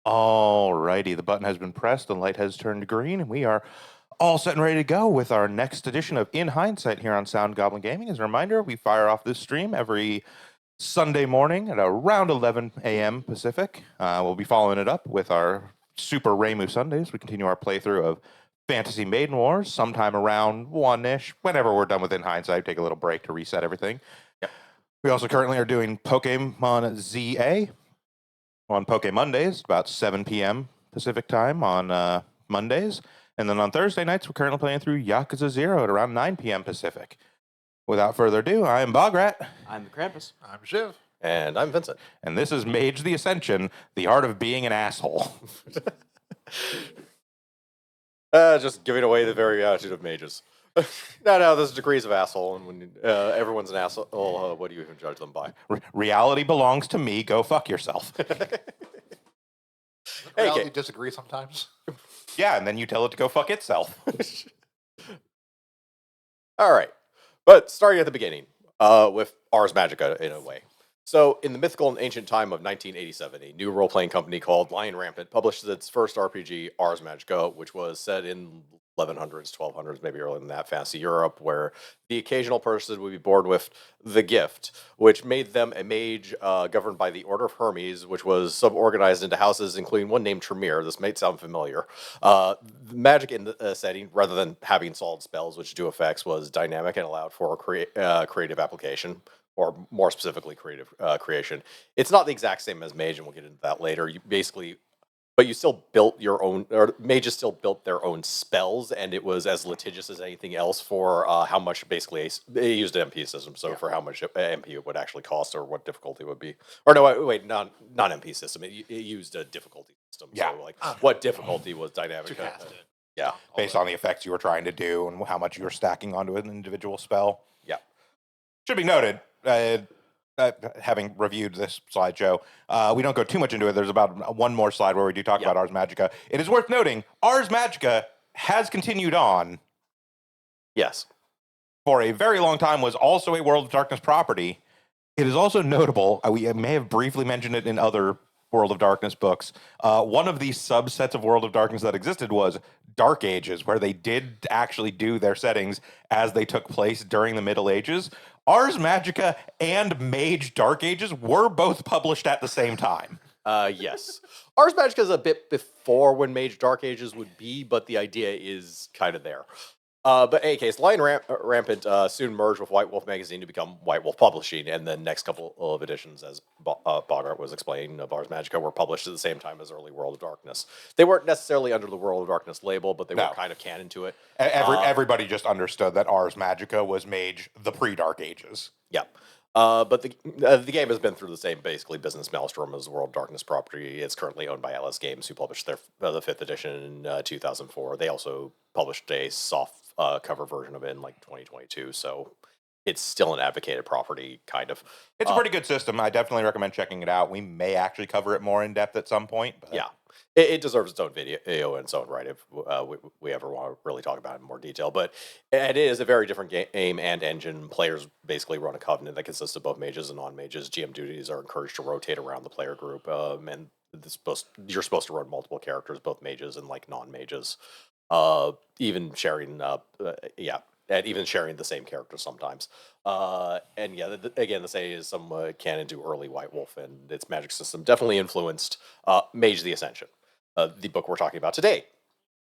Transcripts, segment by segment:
Alrighty, the button has been pressed, the light has turned green, and we are all set and ready to go with our next edition of In Hindsight here on Sound Goblin Gaming. As a reminder, we fire off this stream every Sunday morning at around 11 a.m. Pacific. We'll be following it up with our Super Ramu Sundays. We continue our playthrough of Fantasy Maiden Wars sometime around 1-ish. Whenever we're done with In Hindsight, take a little break to reset everything. Yep. We also currently are doing Pokemon ZA on Poke Mondays, about 7 p.m. Pacific time on Mondays. And then on Thursday nights, we're currently playing through Yakuza 0 at around 9 p.m. Pacific. Without further ado, I'm Bograt. I'm the Krampus. I'm Shiv. And I'm Vincent. And this is Mage the Ascension, the art of being an asshole. Just giving away the very attitude of mages. No, there's degrees of asshole, and when everyone's an asshole, what do you even judge them by? Reality belongs to me. Go fuck yourself. Reality disagree sometimes. Yeah, and then you tell it to go fuck itself. All right. But starting at the beginning, with Ars Magica in a way. So, in the mythical and ancient time of 1987, a new role-playing company called Lion Rampant published its first RPG, Ars Magica, which was set in 1100s, 1200s, maybe earlier than that, fantasy Europe, where the occasional person would be born with the gift, which made them a mage governed by the Order of Hermes, which was sub-organized into houses, including one named Tremere. This might sound familiar. Magic in the setting, rather than having solid spells which do effects, was dynamic and allowed for creative application, or more specifically, creative creation. It's not the exact same as Mage, and we'll get into that later. But you still built your own, or mages still built their own spells, and it was as litigious as anything else for how much basically they used an MP system, so for how much MP it would actually cost or what difficulty it would be. Or no, wait, not MP system. It used a difficulty system. Yeah. So like what difficulty was dynamic? To cast it. Yeah. Based on the effects you were trying to do and how much you were stacking onto an individual spell. Yeah. Should be noted, having reviewed this slideshow, we don't go too much into it. There's about one more slide where we do talk about Ars Magica. It is worth noting, Ars Magica has continued on. Yes. For a very long time, was also a World of Darkness property. It is also notable, we may have briefly mentioned it in other World of Darkness books. One of the subsets of World of Darkness that existed was Dark Ages, where they did actually do their settings as they took place during the Middle Ages. Ars Magica and Mage Dark Ages were both published at the same time. Yes. Ars Magica is a bit before when Mage Dark Ages would be, but the idea is kind of there. But in any case, Lion Rampant soon merged with White Wolf Magazine to become White Wolf Publishing, and the next couple of editions, as Bogart was explaining, of Ars Magica were published at the same time as early World of Darkness. They weren't necessarily under the World of Darkness label, but they were kind of canon to it. Everybody just understood that Ars Magica was Mage the pre-Dark Ages. Yeah. But the game has been through the same basically business maelstrom as the World of Darkness property. It's currently owned by Atlas Games, who published their the 5th edition in 2004. They also published a soft cover version of it in like 2022. So it's still an advocated property, kind of. It's a pretty good system. I definitely recommend checking it out. We may actually cover it more in depth at some point. But yeah. It deserves its own video in its own right if we ever want to really talk about it in more detail. But it is a very different game and engine. Players basically run a covenant that consists of both mages and non-mages. GM duties are encouraged to rotate around the player group. And you're supposed to run multiple characters, both mages and like non-mages. Even sharing, and even sharing the same character sometimes. And yeah, again, the say is some canon to early White Wolf and its magic system definitely influenced Mage the Ascension, the book we're talking about today.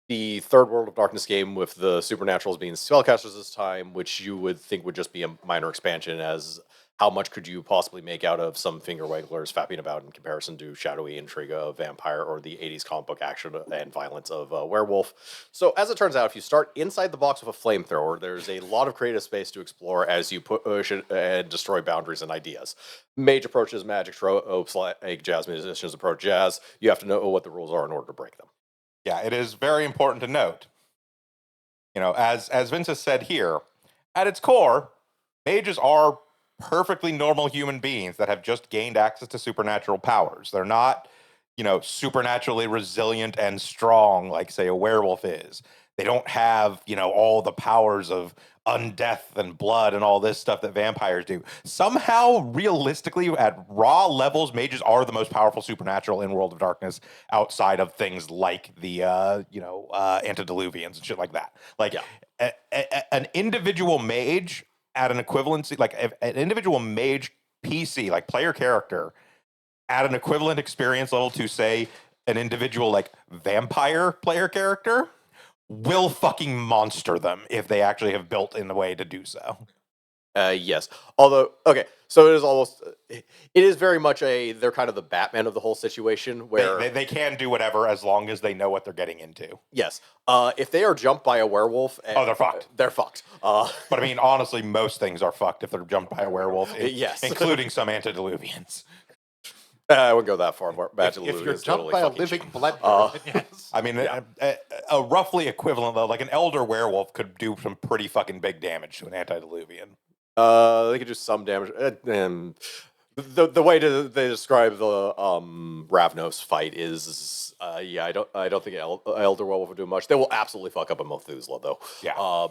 The third World of Darkness game with the supernaturals being spellcasters this time, which you would think would just be a minor expansion, as how much could you possibly make out of some finger wigglers fapping about in comparison to shadowy intrigue of vampire or the 80s comic book action and violence of werewolf. So as it turns out, if you start inside the box with a flamethrower, there's a lot of creative space to explore as you push and destroy boundaries and ideas. Mage approaches magic tropes like jazz musicians approach jazz. You have to know what the rules are in order to break them. Yeah, it is very important to note, as Vince has said here, at its core, mages are perfectly normal human beings that have just gained access to supernatural powers. They're not, supernaturally resilient and strong like, say, a werewolf is. They don't have, all the powers of undeath and blood and all this stuff that vampires do. Somehow, realistically, at raw levels, mages are the most powerful supernatural in World of Darkness outside of things like the, antediluvians and shit like that. Like, an individual mage at an equivalency, like an individual mage PC, like player character, at an equivalent experience level to, say, an individual, like, vampire player character, will fucking monster them if they actually have built in a way to do so. Yes. Although, okay, so it is almost, it is very much they're kind of the Batman of the whole situation where They can do whatever as long as they know what they're getting into. yes. If they are jumped by a werewolf, they're fucked. They're fucked. But I mean, honestly, most things are fucked if they're jumped by a werewolf, yes. including some antediluvians. I wouldn't go that far. If you're jumped by a living blood, yes. I mean, a roughly equivalent, though, like an elder werewolf could do some pretty fucking big damage to an antediluvian. They could do some damage. And the way they describe the Ravnos fight is, I don't think elder werewolf would do much. They will absolutely fuck up a Methuselah, though. Yeah.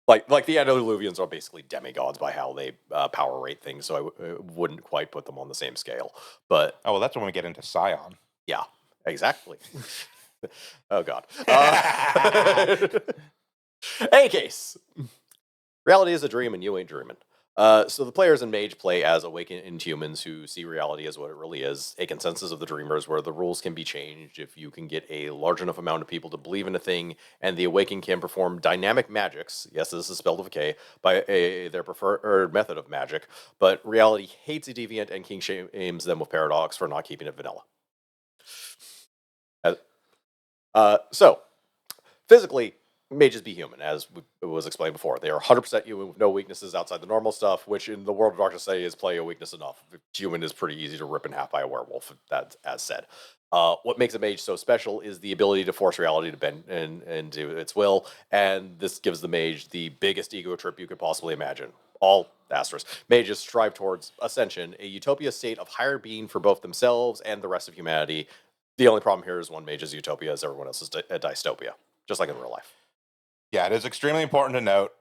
Like the antediluvians are basically demigods by how they power rate things, so I wouldn't quite put them on the same scale. But well, that's when we get into Scion. Yeah, exactly. Oh God. Any case, reality is a dream, and you ain't dreaming. So the players in Mage play as awakened humans who see reality as what it really is, a consensus of the dreamers where the rules can be changed if you can get a large enough amount of people to believe in a thing, and the awakened can perform dynamic magics, yes, this is spelled with a K, by their preferred method of magic, but reality hates a deviant and king shames them with paradox for not keeping it vanilla. So, physically, mages be human, as was explained before. They are 100% human with no weaknesses outside the normal stuff, which in the World of Darkness say is play a weakness enough. Human is pretty easy to rip in half by a werewolf, that as said. What makes a mage so special is the ability to force reality to bend into its will, and this gives the mage the biggest ego trip you could possibly imagine. All asterisk. Mages strive towards Ascension, a utopia state of higher being for both themselves and the rest of humanity. The only problem here is one mage's utopia is everyone else's dystopia, just like in real life. Yeah, it is extremely important to note,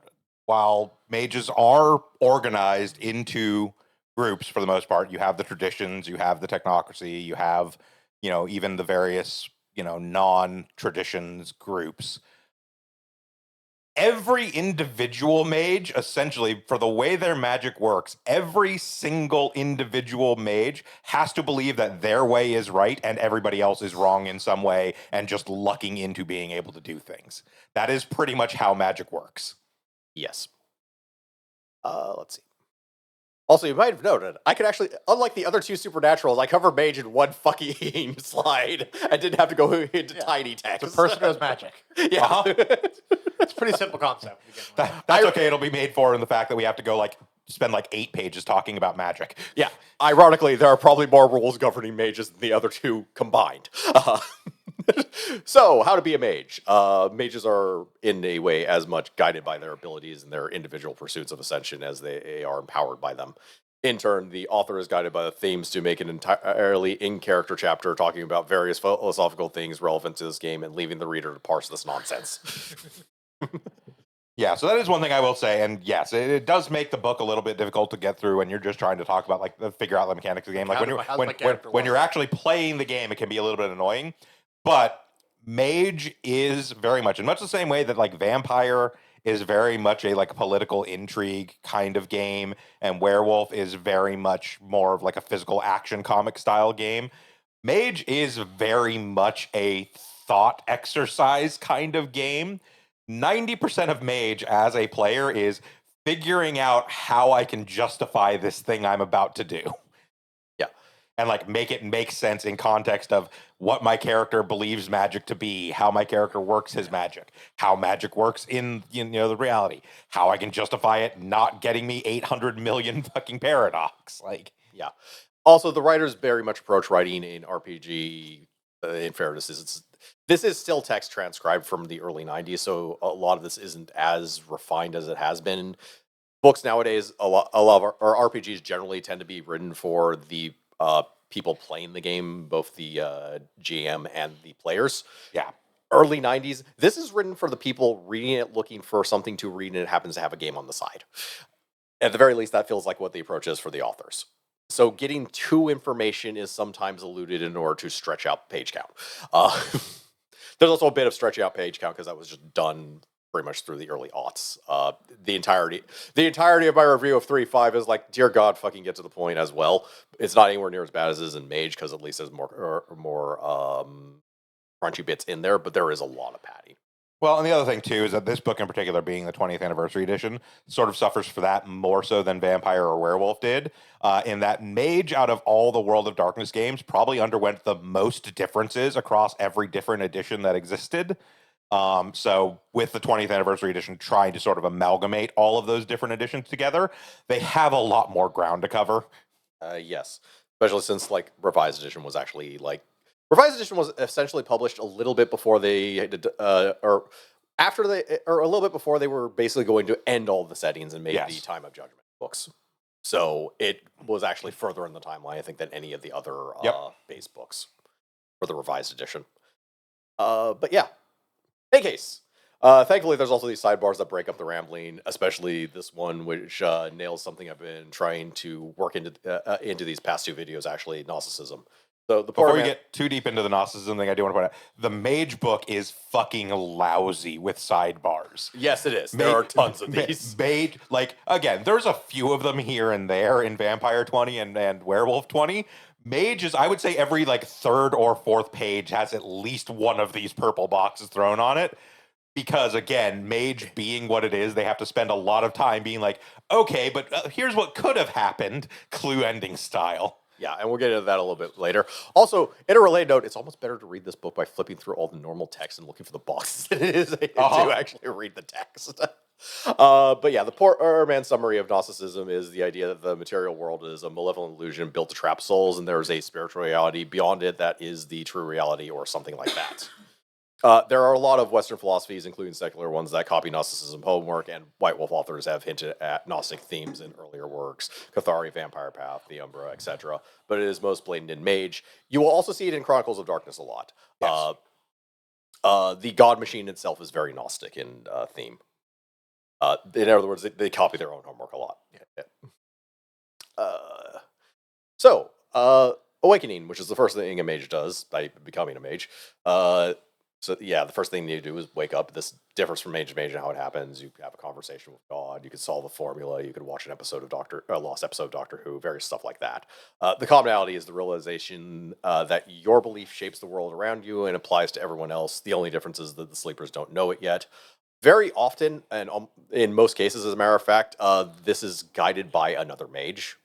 while mages are organized into groups for the most part, you have the traditions, you have the technocracy, you have, even the various, non-traditions groups. Every individual mage, essentially, for the way their magic works, every single individual mage has to believe that their way is right and everybody else is wrong in some way and just lucking into being able to do things. That is pretty much how magic works. Yes. Let's see. Also, you might have noted, I could actually, unlike the other two supernaturals, I covered Mage in one fucking slide. I didn't have to go into tiny text. The person knows magic. Yeah. It's a pretty simple concept. That's okay. It'll be made for in the fact that we have to go spend 8 pages talking about magic. Yeah. Ironically, there are probably more rules governing mages than the other two combined. So, how to be a mage? Mages are, in a way, as much guided by their abilities and their individual pursuits of ascension as they are empowered by them. In turn, the author is guided by the themes to make an entirely in-character chapter talking about various philosophical things relevant to this game and leaving the reader to parse this nonsense. Yeah, so that is one thing I will say, and yes, it does make the book a little bit difficult to get through when you're just trying to talk about figure out the mechanics of the game. When you're actually playing the game, it can be a little bit annoying. But Mage is very much, in much the same way that Vampire is very much a political intrigue kind of game, and Werewolf is very much more of a physical action comic style game. Mage is very much a thought exercise kind of game. 90% of Mage as a player is figuring out how I can justify this thing I'm about to do. Yeah. And make it make sense in context of what my character believes magic to be, how my character works his magic, how magic works in the reality, how I can justify it not getting me 800 million fucking paradox. Yeah. Also, the writers very much approach writing in RPG, in fairness, this is still text transcribed from the early 90s, so a lot of this isn't as refined as it has been. Books nowadays, a lot of our RPGs generally tend to be written for the people playing the game, both the GM and the players. Yeah. early 90s. This is written for the people reading it, looking for something to read, and it happens to have a game on the side. At the very least, that feels like what the approach is for the authors. So getting to information is sometimes eluded in order to stretch out page count. There's also a bit of stretching out page count because that was just done pretty much through the early aughts. The entirety of my review of 3.5 is like, dear God, fucking get to the point as well. It's not anywhere near as bad as it is in Mage because at least there's more crunchy bits in there, but there is a lot of padding. Well, and the other thing, too, is that this book in particular, being the 20th anniversary edition, sort of suffers for that more so than Vampire or Werewolf did, in that Mage, out of all the World of Darkness games, probably underwent the most differences across every different edition that existed. So with the 20th anniversary edition trying to sort of amalgamate all of those different editions together, they have a lot more ground to cover. Yes, especially since like Revised Edition was essentially published a little bit before they did, or a little bit before they were basically going to end all the settings and made the Time of Judgment books. So it was actually further in the timeline, I think, than any of the other base books for the Revised Edition. But yeah, in any case, thankfully there's also these sidebars that break up the rambling, especially this one, which nails something I've been trying to work into these past two videos, actually, Gnosticism. So before we get too deep into the Gnosticism thing, I do want to point out the Mage book is fucking lousy with sidebars. Yes, it is. There are tons of these. Mage, like, again, there's a few of them here and there in Vampire 20 and Werewolf 20. Mage is, I would say, every like third or fourth page has at least one of these purple boxes thrown on it. Because, again, Mage being what it is, they have to spend a lot of time being like, okay, but here's what could have happened, clue ending style. Yeah, and we'll get into that a little bit later. Also, in a related note, it's almost better to read this book by flipping through all the normal text and looking for the boxes than it is to actually read the text. But yeah, the poor man's summary of Gnosticism is the idea that the material world is a malevolent illusion built to trap souls, and there is a spiritual reality beyond it that is the true reality, or something like that. There are a lot of Western philosophies, including secular ones, that copy Gnosticism homework, and White Wolf authors have hinted at Gnostic themes in earlier works, Cathari, Vampire Path, The Umbra, etc. But it is most blatant in Mage. You will also see it in Chronicles of Darkness a lot. Yes. The God Machine itself is very Gnostic in theme. In other words, they copy their own homework a lot. Yeah. Awakening, which is the first thing a mage does by becoming a mage. So yeah, the first thing you do is wake up. This differs from mage to mage and how it happens. You have a conversation with God. You could solve a formula. You could watch an episode of lost episode of Doctor Who. Various stuff like that. The commonality is the realization that your belief shapes the world around you and applies to everyone else. The only difference is that the sleepers don't know it yet. Very often, and in most cases, as a matter of fact, this is guided by another mage.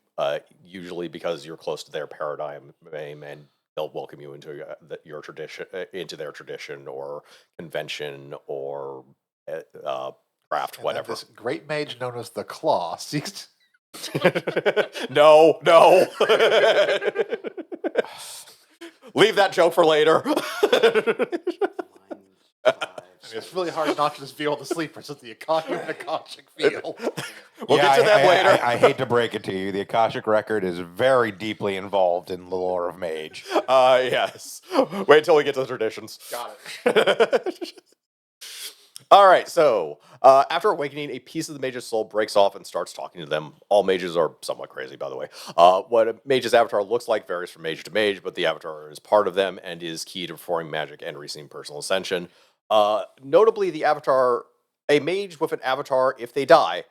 Usually because you're close to their paradigm and they'll welcome you into your tradition, into their tradition or convention or craft, and whatever. This great mage known as the Claw seeks. No. Leave that joke for later. It's really hard not to just feel the sleepers with the Akashic field. We'll get to them later. I hate to break it to you. The Akashic record is very deeply involved in the lore of Mage. Yes. Wait until we get to the traditions. Got it. All right, so after awakening, a piece of the mage's soul breaks off and starts talking to them. All mages are somewhat crazy, by the way. What a mage's avatar looks like varies from mage to mage, but the avatar is part of them and is key to performing magic and receiving personal ascension. Notably, a mage with an avatar, if they die,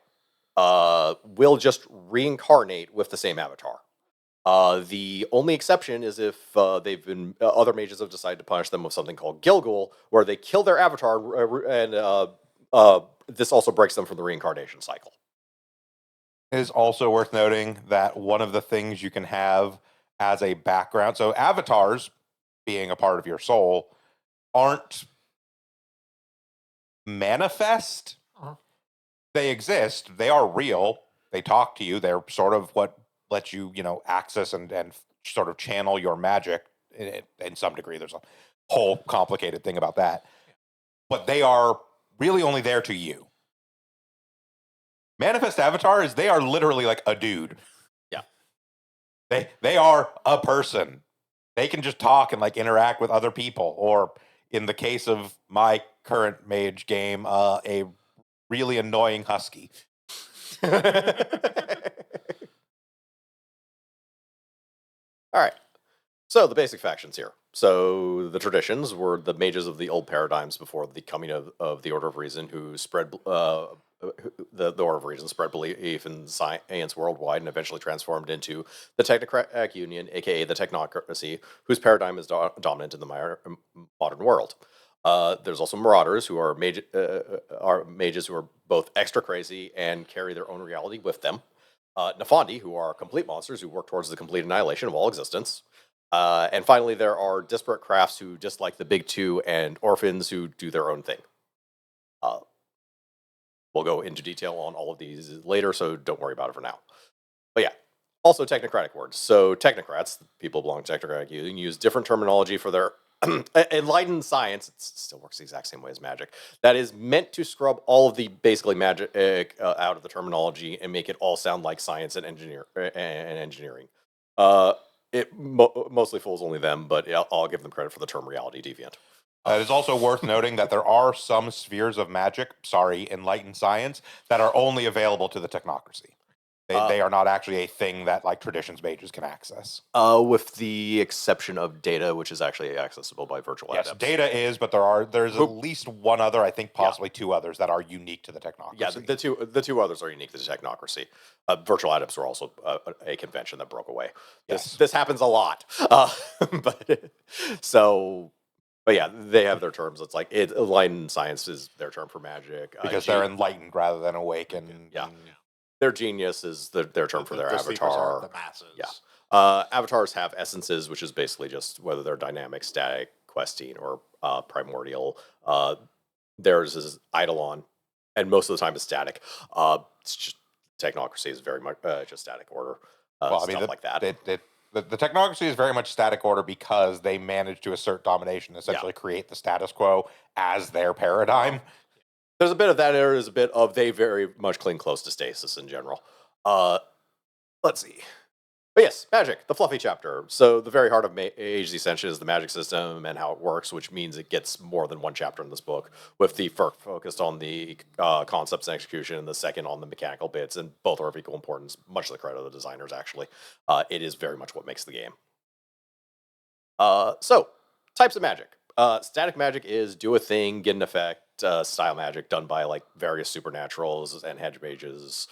will just reincarnate with the same avatar. The only exception is if other mages have decided to punish them with something called Gilgul, where they kill their avatar, and this also breaks them from the reincarnation cycle. It is also worth noting that one of the things you can have as a background, so avatars, being a part of your soul, aren't manifest. They exist. They are real. They talk to you. They're sort of what lets you, access and sort of channel your magic in some degree. There's a whole complicated thing about that. But they are really only there to you. Manifest avatars, they are literally like a dude. Yeah. They are a person. They can just talk and like interact with other people, or in the case of my current mage game, a really annoying husky. All right. So the basic factions here. So the traditions were the mages of the old paradigms before the coming of the Order of Reason, who spread the Order of Reason spread belief in science worldwide and eventually transformed into the Technocratic Union, aka the Technocracy, whose paradigm is dominant in the modern world. There's also Marauders, who are mages who are both extra crazy and carry their own reality with them. Nefandi, who are complete monsters who work towards the complete annihilation of all existence. And finally, there are disparate crafts who dislike the big two, and orphans who do their own thing. We'll go into detail on all of these later, so don't worry about it for now. But yeah, also technocratic words. So technocrats, people belonging to technocratic union, use different terminology for their enlightened science. It still works the exact same way as magic. That is meant to scrub all of the basically magic out of the terminology and make it all sound like science and engineering. It mostly fools only them, but I'll give them credit for the term reality deviant. It is also worth noting that there are some spheres of magic, enlightened science, that are only available to the technocracy. They are not actually a thing that like traditions mages can access. With the exception of data, which is actually accessible by virtual Yes, adepts. data is, but there's at least one other, I think possibly two others that are unique to the technocracy. Yeah, the two others are unique to the technocracy. Virtual adepts are also a convention that broke away. This happens a lot. But yeah, they have their terms. It's like enlightened science is their term for magic. Because they're enlightened rather than awakened. Yeah. Their genius is their term for their avatar. The masses. Yeah. Avatars have essences, which is basically just whether they're dynamic, static, questing, or primordial. Theirs is Eidolon, and most of the time it's static. It's just technocracy is very much just static order. Stuff like that. The technocracy is very much static order because they manage to assert domination, essentially create the status quo as their paradigm. There's a bit of that. There is a bit of they very much cling close to stasis in general. Let's see. But yes, magic, the fluffy chapter. So the very heart of Mage, the Ascension, is the magic system and how it works, which means it gets more than one chapter in this book, with the first focused on the concepts and execution, and the second on the mechanical bits, and both are of equal importance, much to the credit of the designers, actually. It is very much what makes the game. So, types of magic. Static magic is do a thing, get an effect. Style magic done by like various supernaturals and hedge mages,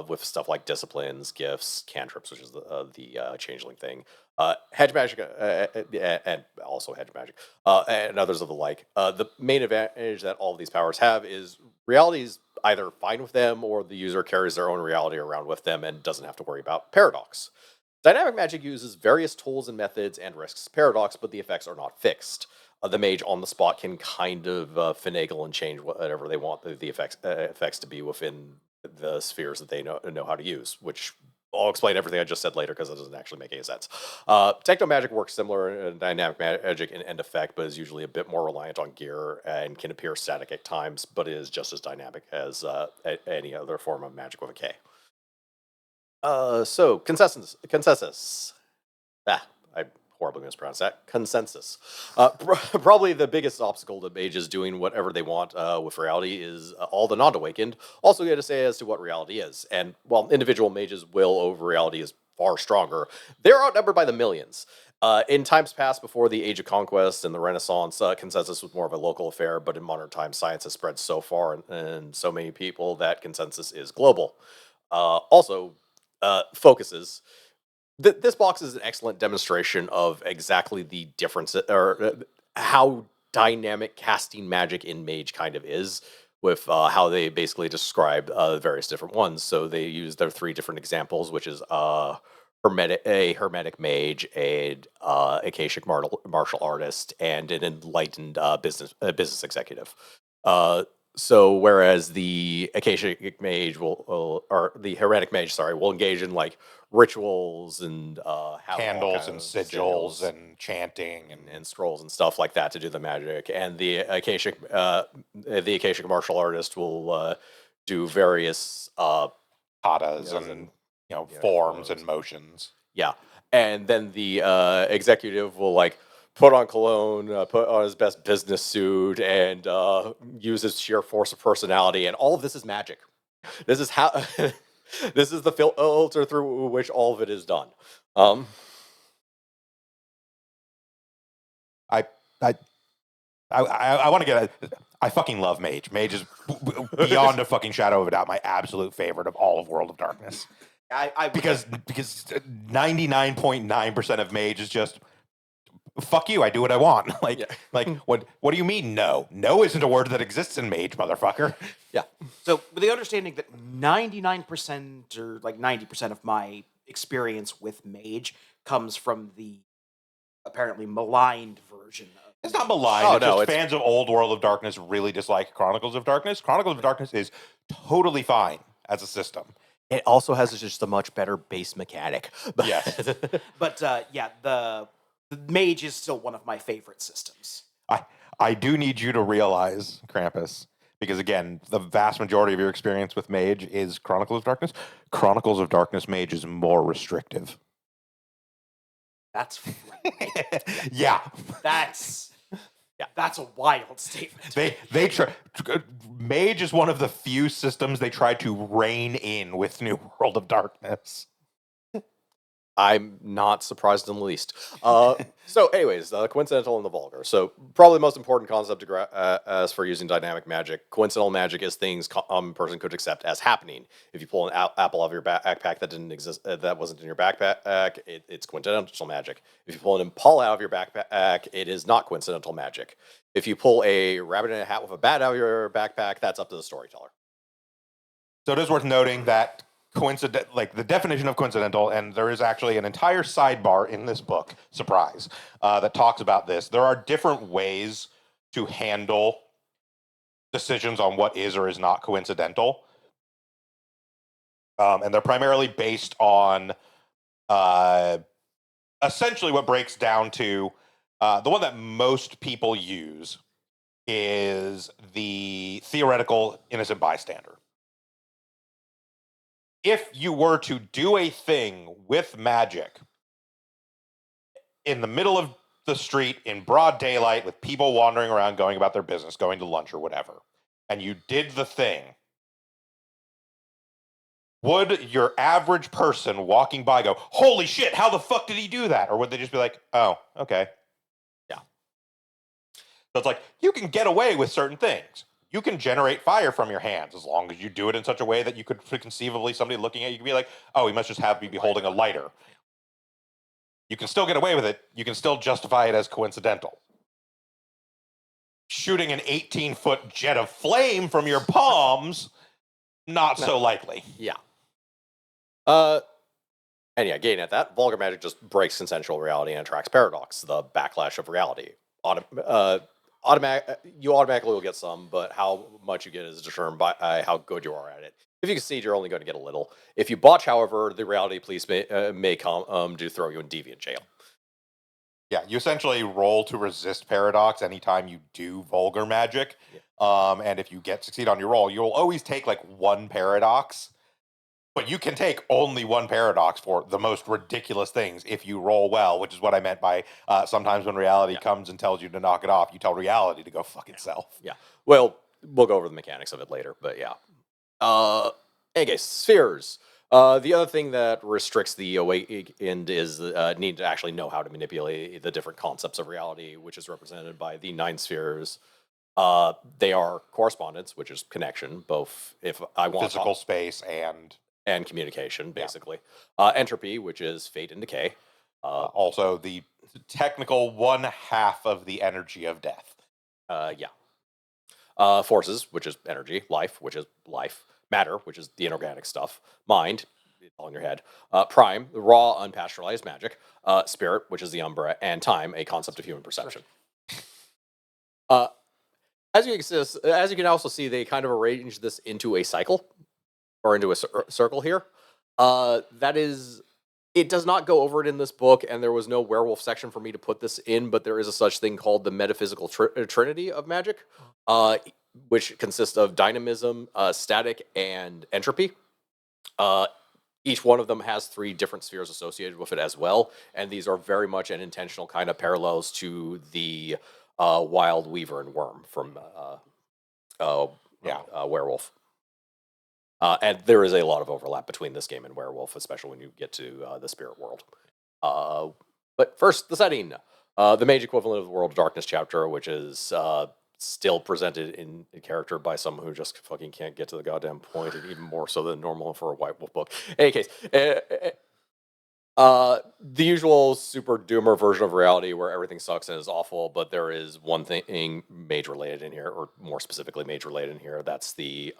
with stuff like disciplines, gifts, cantrips, which is the changeling thing. Hedge magic, and also hedge magic, and others of the like. The main advantage that all of these powers have is reality is either fine with them, or the user carries their own reality around with them and doesn't have to worry about paradox. Dynamic magic uses various tools and methods and risks paradox, but the effects are not fixed. The mage on the spot can kind of finagle and change whatever they want the effects to be within the spheres that they know how to use, which I'll explain everything I just said later because it doesn't actually make any sense. Techno magic works similar in dynamic magic in end effect, but is usually a bit more reliant on gear and can appear static at times, but it is just as dynamic as any other form of magic with a K. So consensus. I horribly mispronounced that. Consensus. Probably the biggest obstacle to mages doing whatever they want with reality is all the non-awakened also get to say as to what reality is. And while individual mages' will over reality is far stronger, they're outnumbered by the millions. In times past, before the Age of Conquest and the Renaissance, consensus was more of a local affair, but in modern times, science has spread so far and so many people that consensus is global. Focuses. This box is an excellent demonstration of exactly the difference, or how dynamic casting magic in Mage kind of is, with how they basically describe various different ones. So they use their three different examples, which is a hermetic mage, a Akashic martial artist, and an enlightened business executive. So whereas the Akashic mage or the heretic mage, will engage in like rituals and have candles and sigils and chanting and scrolls and stuff like that to do the magic, and the Akashic martial artist will do various katas and forms and motions. Yeah, and then the executive will like put on cologne, put on his best business suit, and use his sheer force of personality. And all of this is magic. This is how. This is the filter through which all of it is done. I I I want to get. I fucking love Mage. Mage is beyond a fucking shadow of a doubt my absolute favorite of all of World of Darkness. Because 99.9% of Mage is just fuck you. I do what I want. Like what do you mean no? No isn't a word that exists in Mage, motherfucker. Yeah. So, with the understanding that 99% or like 90% of my experience with Mage comes from the apparently maligned version of It's not maligned. Oh, it's no, just it's- fans of old World of Darkness really dislike Chronicles of Darkness. Chronicles of Darkness is totally fine as a system. It also has just a much better base mechanic. Yes. But yeah, the Mage is still one of my favorite systems. I do need you to realize, Krampus, because again, the vast majority of your experience with Mage is Chronicles of Darkness. Chronicles of Darkness Mage is more restrictive. That's right. Yeah. That's a wild statement. They try. Mage is one of the few systems they try to rein in with New World of Darkness. I'm not surprised in the least. So, anyways, coincidental and the vulgar. So, probably the most important concept as for using dynamic magic. Coincidental magic is things a person could accept as happening. If you pull an apple out of your backpack that didn't exist, that wasn't in your backpack, it's coincidental magic. If you pull an impala out of your backpack, it is not coincidental magic. If you pull a rabbit in a hat with a bat out of your backpack, that's up to the storyteller. So it is worth noting that the definition of coincidental, and there is actually an entire sidebar in this book, surprise, that talks about this. There are different ways to handle decisions on what is or is not coincidental. And they're primarily based on essentially what breaks down to the one that most people use is the theoretical innocent bystander. If you were to do a thing with magic in the middle of the street in broad daylight with people wandering around going about their business, going to lunch or whatever, and you did the thing, would your average person walking by go, holy shit, how the fuck did he do that? Or would they just be like, oh, okay. Yeah. So it's like, you can get away with certain things. You can generate fire from your hands as long as you do it in such a way that you could conceivably, somebody looking at you could be like, oh, he must just have me be holding a lighter. You can still get away with it. You can still justify it as coincidental. Shooting an 18-foot jet of flame from your palms, not so likely. Yeah. And yeah, getting at that, vulgar magic just breaks consensual reality and attracts paradox, the backlash of reality. You automatically will get some, but how much you get is determined by how good you are at it. If you concede, you're only going to get a little. If you botch, however, the reality police may come to throw you in deviant jail. Yeah, you essentially roll to resist paradox anytime you do vulgar magic. And if you succeed on your roll, you'll always take like one paradox. But you can take only one paradox for the most ridiculous things if you roll well, which is what I meant by sometimes when reality comes and tells you to knock it off, you tell reality to go fuck itself. Yeah. Well, we'll go over the mechanics of it later, but yeah. Okay, spheres. The other thing that restricts the awakened is need to actually know how to manipulate the different concepts of reality, which is represented by the 9 spheres. They are correspondence, which is connection, both if I want physical space and communication, basically. Entropy, which is fate and decay. Also the technical 1/2 of the energy of death. Forces, which is energy. Life, which is life. Matter, which is the inorganic stuff. Mind, it's all in your head. Prime, the raw, unpasteurized magic. Spirit, which is the umbra. And time, a concept of human perception. As you can also see, they kind of arrange this into a cycle, or into a circle here. It does not go over it in this book, and there was no werewolf section for me to put this in, but there is a such thing called the metaphysical trinity of magic, which consists of dynamism, static, and entropy. each one of them has 3 different spheres associated with it as well, and these are very much an intentional kind of parallels to the Wild Weaver and Worm from Werewolf. And there is a lot of overlap between this game and Werewolf, especially when you get to the Spirit World. But first, the setting. The Mage equivalent of the World of Darkness chapter, which is still presented in character by someone who just fucking can't get to the goddamn point, and even more so than normal for a White Wolf book. In any case, the usual super doomer version of reality where everything sucks and is awful, but there is one thing Mage related in here, or more specifically Mage related in here. That's the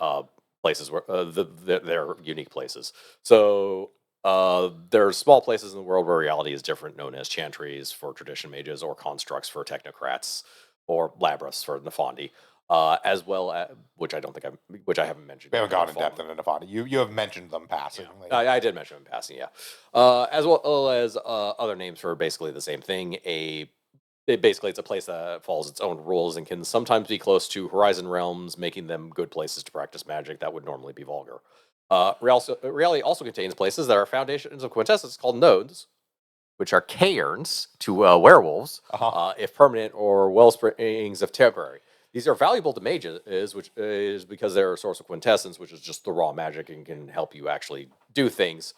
places where they're unique places. So there are small places in the world where reality is different, known as chantries for tradition mages, or constructs for technocrats, or labyrinths for Nefandi, as well as which I haven't mentioned. We haven't gone in depth into Nefandi. You have mentioned them passingly. I did mention them passing, yeah. As well as other names for basically the same thing. It's a place that follows its own rules and can sometimes be close to Horizon realms, making them good places to practice magic that would normally be vulgar. Reality also contains places that are foundations of quintessence called nodes, which are cairns to werewolves, if permanent, or wellsprings if temporary. These are valuable to mages, which is because they're a source of quintessence, which is just the raw magic and can help you actually do things.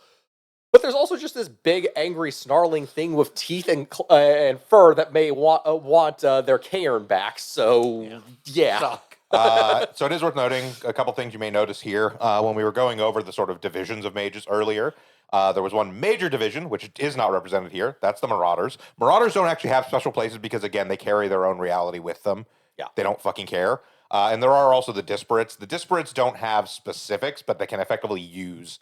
But there's also just this big, angry, snarling thing with teeth and fur that may want their cairn back. So, yeah. So it is worth noting a couple things you may notice here. When we were going over the sort of divisions of mages earlier, there was one major division, which is not represented here. That's the Marauders. Marauders don't actually have special places because, again, they carry their own reality with them. Yeah. They don't fucking care. And there are also the Disparates. The Disparates don't have specifics, but they can effectively use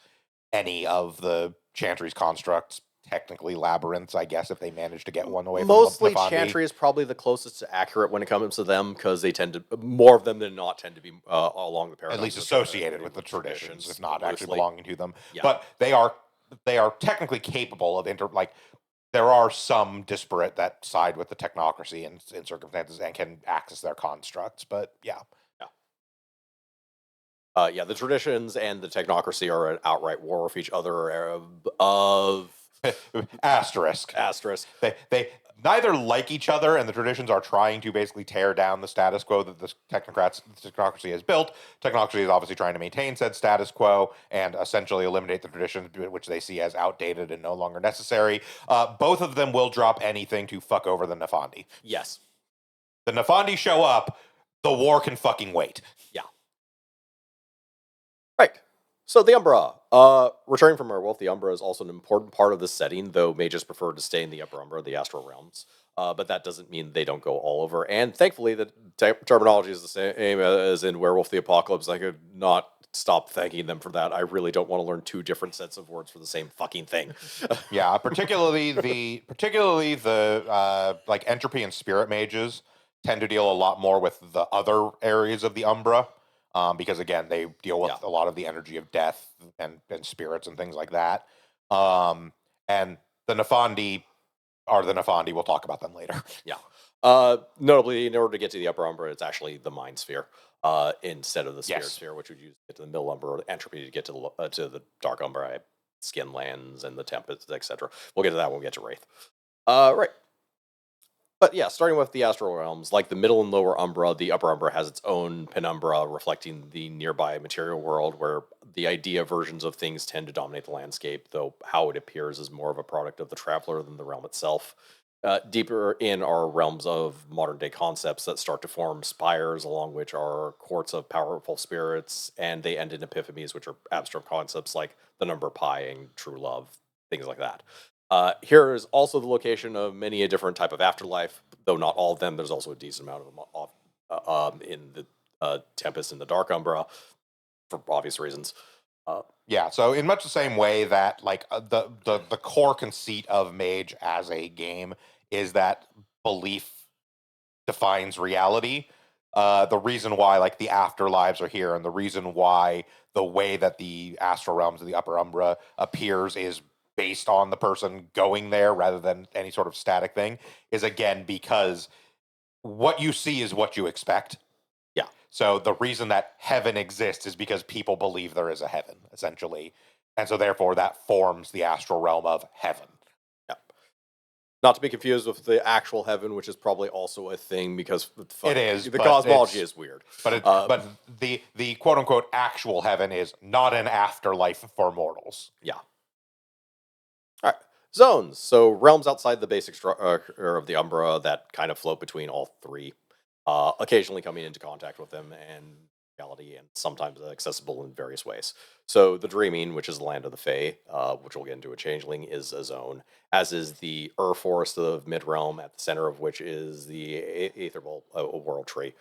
any of the Chantry's constructs, technically labyrinths, I guess, if they manage to get one away Mostly from Nefandi. Chantry is probably the closest to accurate when it comes to them, because they tend to, more of them than not, tend to be along the paradigm. At least associated with the traditions, if not actually belonging to them. Yeah. But they are technically capable of there are some disparate that side with the technocracy in circumstances and can access their constructs, but yeah. The traditions and the technocracy are at outright war with each other of Asterisk. They neither like each other, and the traditions are trying to basically tear down the status quo that the technocracy has built. Technocracy is obviously trying to maintain said status quo and essentially eliminate the traditions which they see as outdated and no longer necessary. Both of them will drop anything to fuck over the Nefandi. Yes. The Nefandi show up, the war can fucking wait. Yeah. Right. So the Umbra. Returning from Werewolf, the Umbra is also an important part of the setting, though mages prefer to stay in the Upper Umbra, the Astral Realms. But that doesn't mean they don't go all over. And thankfully, the terminology is the same as in Werewolf the Apocalypse. I could not stop thanking them for that. I really don't want to learn 2 different sets of words for the same fucking thing. Yeah, particularly the like entropy and spirit mages tend to deal a lot more with the other areas of the Umbra. Because again, they deal with a lot of the energy of death and spirits and things like that. And the Nefandi are the Nefandi. We'll talk about them later. Yeah. Notably, in order to get to the Upper Umbra, it's actually the Mind Sphere instead of the Spirit Sphere, which would use to get to the Middle Umbra, or the Entropy to get to the Dark Umbra, Skin Lands, and the Tempest, etc. We'll get to that when we get to Wraith. Right. But yeah, starting with the Astral Realms, like the Middle and Lower Umbra, the Upper Umbra has its own penumbra reflecting the nearby material world, where the idea versions of things tend to dominate the landscape, though how it appears is more of a product of the traveler than the realm itself. Deeper in are realms of modern-day concepts that start to form spires, along which are courts of powerful spirits, and they end in epiphanies, which are abstract concepts like the number pi and true love, things like that. Here is also the location of many a different type of afterlife, though not all of them. There's also a decent amount of them in the Tempest and the Dark Umbra, for obvious reasons. Yeah, so in much the same way that like the core conceit of Mage as a game is that belief defines reality. The reason why like the afterlives are here, and the reason why the way that the Astral Realms of the Upper Umbra appears is based on the person going there rather than any sort of static thing, is again because what you see is what you expect. Yeah. So the reason that heaven exists is because people believe there is a heaven, essentially. And so therefore that forms the astral realm of heaven. Not to be confused with the actual heaven, which is probably also a thing because It is, the but cosmology it's- is weird. But the quote unquote actual heaven is not an afterlife for mortals. Yeah. All right. Zones. So realms outside the basic structure of the Umbra that kind of float between all three, occasionally coming into contact with them and reality, and sometimes accessible in various ways. So the Dreaming, which is the land of the Fae, which we'll get into a changeling, is a zone, as is the Forest of Mid-Realm, at the center of which is the Aetherbolt World Tree.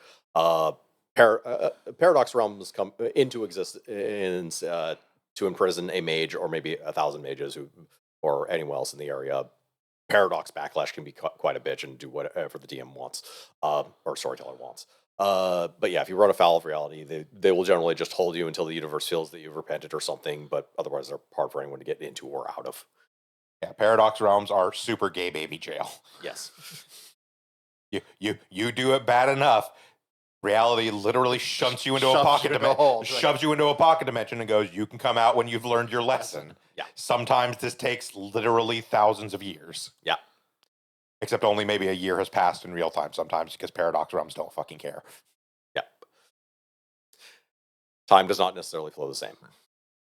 Paradox realms come into existence to imprison a mage or maybe 1,000 mages or anyone else in the area. Paradox backlash can be quite a bitch and do whatever the DM wants, or storyteller wants. But yeah, if you run afoul of reality, they will generally just hold you until the universe feels that you've repented or something, but otherwise they're hard for anyone to get into or out of. Yeah, paradox realms are super gay baby jail. Yes. You do it bad enough, reality literally shunts you into a Shoves pocket you in a hole. shoves you into a pocket dimension and goes, you can come out when you've learned your lesson. Yeah. Sometimes this takes literally thousands of years. Yeah. Except only maybe a year has passed in real time sometimes because paradox realms don't fucking care. Yep. Time does not necessarily flow the same.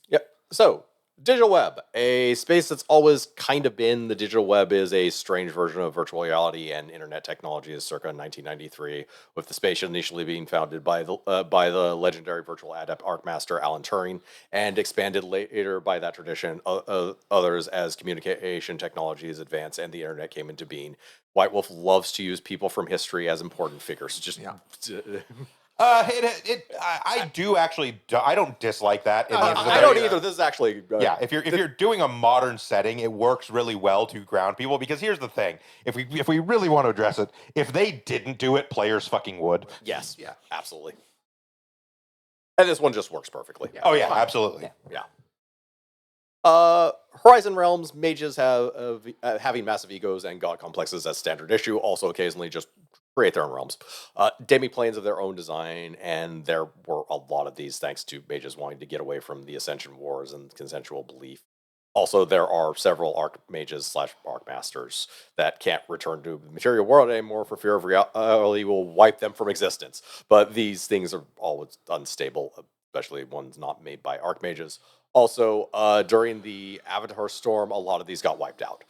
Yep. So, digital web, a space that's always kind of been. The digital web is a strange version of virtual reality and internet technology is circa 1993, with the space initially being founded by the legendary virtual adept Arcmaster Alan Turing, and expanded later by that tradition others as communication technologies advanced and the internet came into being. White Wolf loves to use people from history as important figures. Just I do actually. I don't dislike that. I don't either. This is actually yeah. If you're doing a modern setting, it works really well to ground people. Because here's the thing: if we really want to address it, if they didn't do it, players fucking would. Yes. Yeah. Absolutely. And this one just works perfectly. Oh yeah, absolutely. Yeah. Horizon Realms, mages have having massive egos and god complexes as standard issue, also occasionally just create their own realms. Demi-planes of their own design, and there were a lot of these thanks to mages wanting to get away from the Ascension Wars and consensual belief. Also, there are several archmages / archmasters that can't return to the material world anymore for fear of reality will wipe them from existence. But these things are always unstable, especially ones not made by archmages. Also, during the Avatar Storm, a lot of these got wiped out.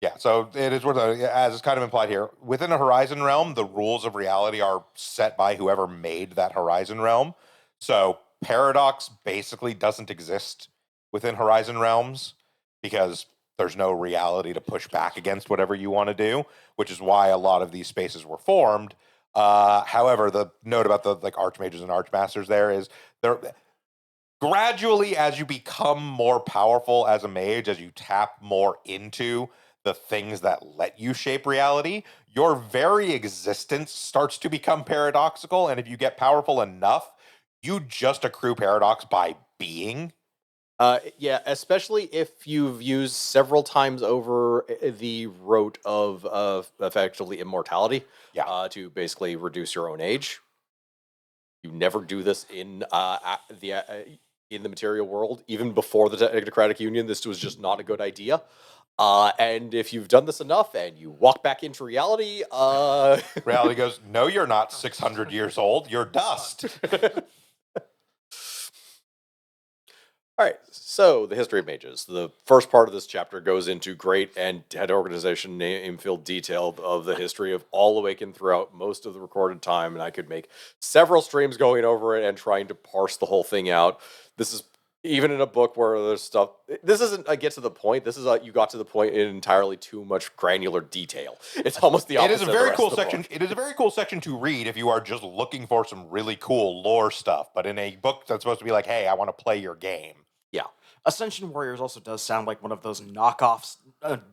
Yeah, so it is worth, as is kind of implied here, within a Horizon realm, the rules of reality are set by whoever made that Horizon realm. So Paradox basically doesn't exist within Horizon realms because there's no reality to push back against whatever you want to do, which is why a lot of these spaces were formed. However, the note about the archmages and archmasters there is they're gradually, as you become more powerful as a mage, as you tap more into the things that let you shape reality, your very existence starts to become paradoxical. And if you get powerful enough, you just accrue paradox by being. Yeah, especially if you've used several times over the rote of effectively immortality. Yeah. To basically reduce your own age. You never do this in the material world, even before the Technocratic Union. This was just not a good idea. And if you've done this enough and you walk back into reality, reality goes, no, you're not 600 years old. You're dust. All right, so the history of mages. The first part of this chapter goes into great and head organization name-filled detail of the history of all Awakened throughout most of the recorded time, and I could make several streams going over it and trying to parse the whole thing out. This is even in a book where there's stuff. This isn't a get to the point. This is a you got to the point in entirely too much granular detail. It's almost the opposite. It is a very cool section. It is a very cool section to read if you are just looking for some really cool lore stuff. But in a book that's supposed to be like, hey, I want to play your game. Yeah. Ascension Warriors also does sound like one of those knockoffs,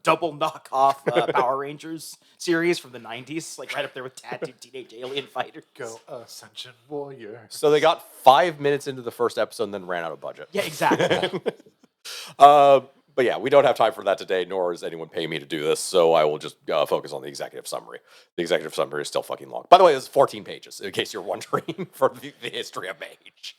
double knockoff Power Rangers series from the 90s, like right up there with Tattooed Teenage Alien Fighters. Go Ascension Warrior. So they got 5 minutes into the first episode and then ran out of budget. Yeah, exactly. But yeah, we don't have time for that today, nor is anyone paying me to do this, so I will just focus on the executive summary. The executive summary is still fucking long. By the way, it's 14 pages, in case you're wondering, for the history of Mage.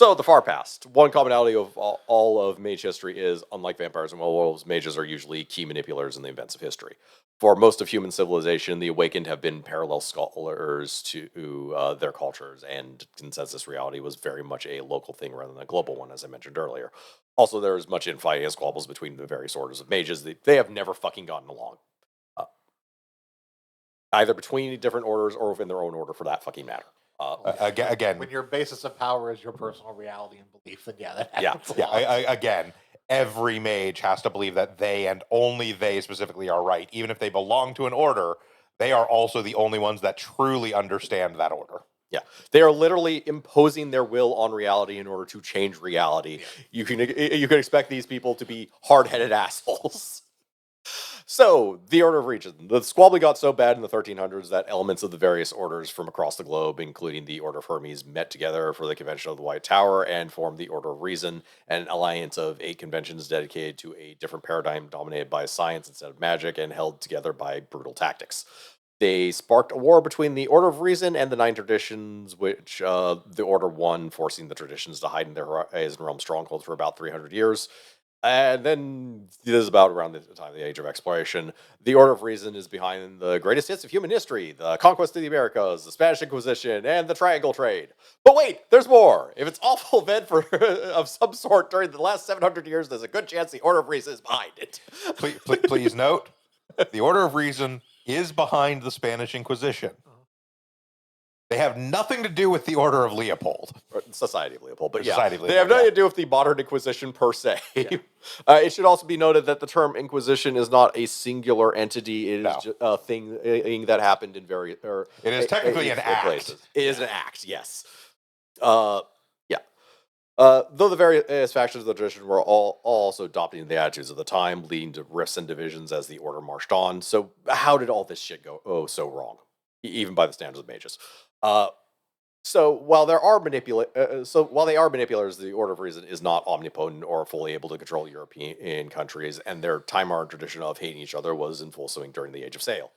So, the far past. One commonality of all of mage history is, unlike vampires and werewolves, mages are usually key manipulators in the events of history. For most of human civilization, the awakened have been parallel scholars to their cultures, and consensus reality was very much a local thing rather than a global one, as I mentioned earlier. Also, there is much infighting and squabbles between the various orders of mages. They have never fucking gotten along. Either between different orders or within their own order, for that fucking matter. Again, when your basis of power is your personal reality and belief, then yeah, that Yeah. happens. yeah, again, every mage has to believe that they and only they specifically are right. Even if they belong to an order, they are also the only ones that truly understand that order. Yeah, they are literally imposing their will on reality in order to change reality. You can expect these people to be hard-headed assholes. So, the Order of Region. The squabbling got so bad in the 1300s that elements of the various orders from across the globe, including the Order of Hermes, met together for the Convention of the White Tower and formed the Order of Reason, an alliance of 8 conventions dedicated to a different paradigm dominated by science instead of magic and held together by brutal tactics. They sparked a war between the Order of Reason and the 9 traditions, which the Order won, forcing the traditions to hide in their Horizon Realm strongholds for about 300 years. And then this is about around the time of the Age of Exploration. The Order of Reason is behind the greatest hits of human history, the conquest of the Americas, the Spanish Inquisition, and the Triangle Trade. But wait, there's more. If it's awful event for of some sort during the last 700 years, there's a good chance the Order of Reason is behind it. Please note, the Order of Reason is behind the Spanish Inquisition. They have nothing to do with the Order of Leopold. Or Society of Leopold, but Society of they have Leopold, nothing yeah. to do with the modern Inquisition per se. It should also be noted that the term Inquisition is not a singular entity. It is No. just a thing that happened in various. It is technically an act. Places. It is an act, yes. Yeah. Though the various factions of the tradition were all also adopting the attitudes of the time, leading to rifts and divisions as the order marched on. So how did all this shit go so wrong, even by the standards of mages? So while they are manipulators, the Order of Reason is not omnipotent or fully able to control European countries, and their time-honored tradition of hating each other was in full swing during the Age of Sail.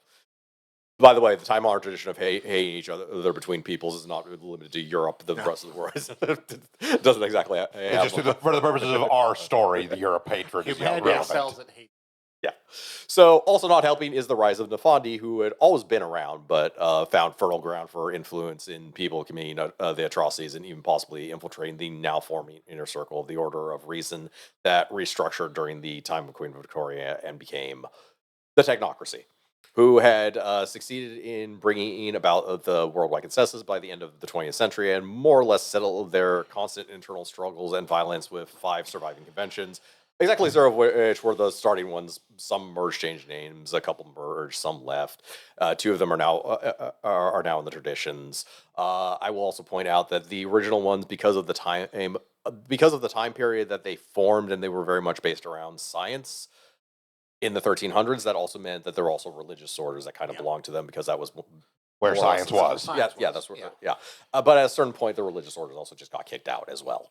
By the way, the time-honored tradition of hating each other between peoples is not limited to Europe. The rest of the world doesn't exactly. It's just for the purposes of our story, the Europe hatred is Humanity relevant. excels at hate. Yeah. So, also not helping is the rise of Nefandi, who had always been around, but found fertile ground for influence in people committing the atrocities and even possibly infiltrating the now forming inner circle of the Order of Reason that restructured during the time of Queen Victoria and became the Technocracy, who had succeeded in bringing in about the worldwide consensus by the end of the 20th century and more or less settled their constant internal struggles and violence with 5 surviving conventions. Exactly 0 of which were the starting ones. Some merged, changed names. A couple merged. Some left. 2 of them are now in the traditions. I will also point out that the original ones, because of the time period that they formed, and they were very much based around science in the 1300s. That also meant that there were also religious orders that kind of belonged to them because that was Where more science or less- was. Yeah, that's where. Yeah. But at a certain point, the religious orders also just got kicked out as well.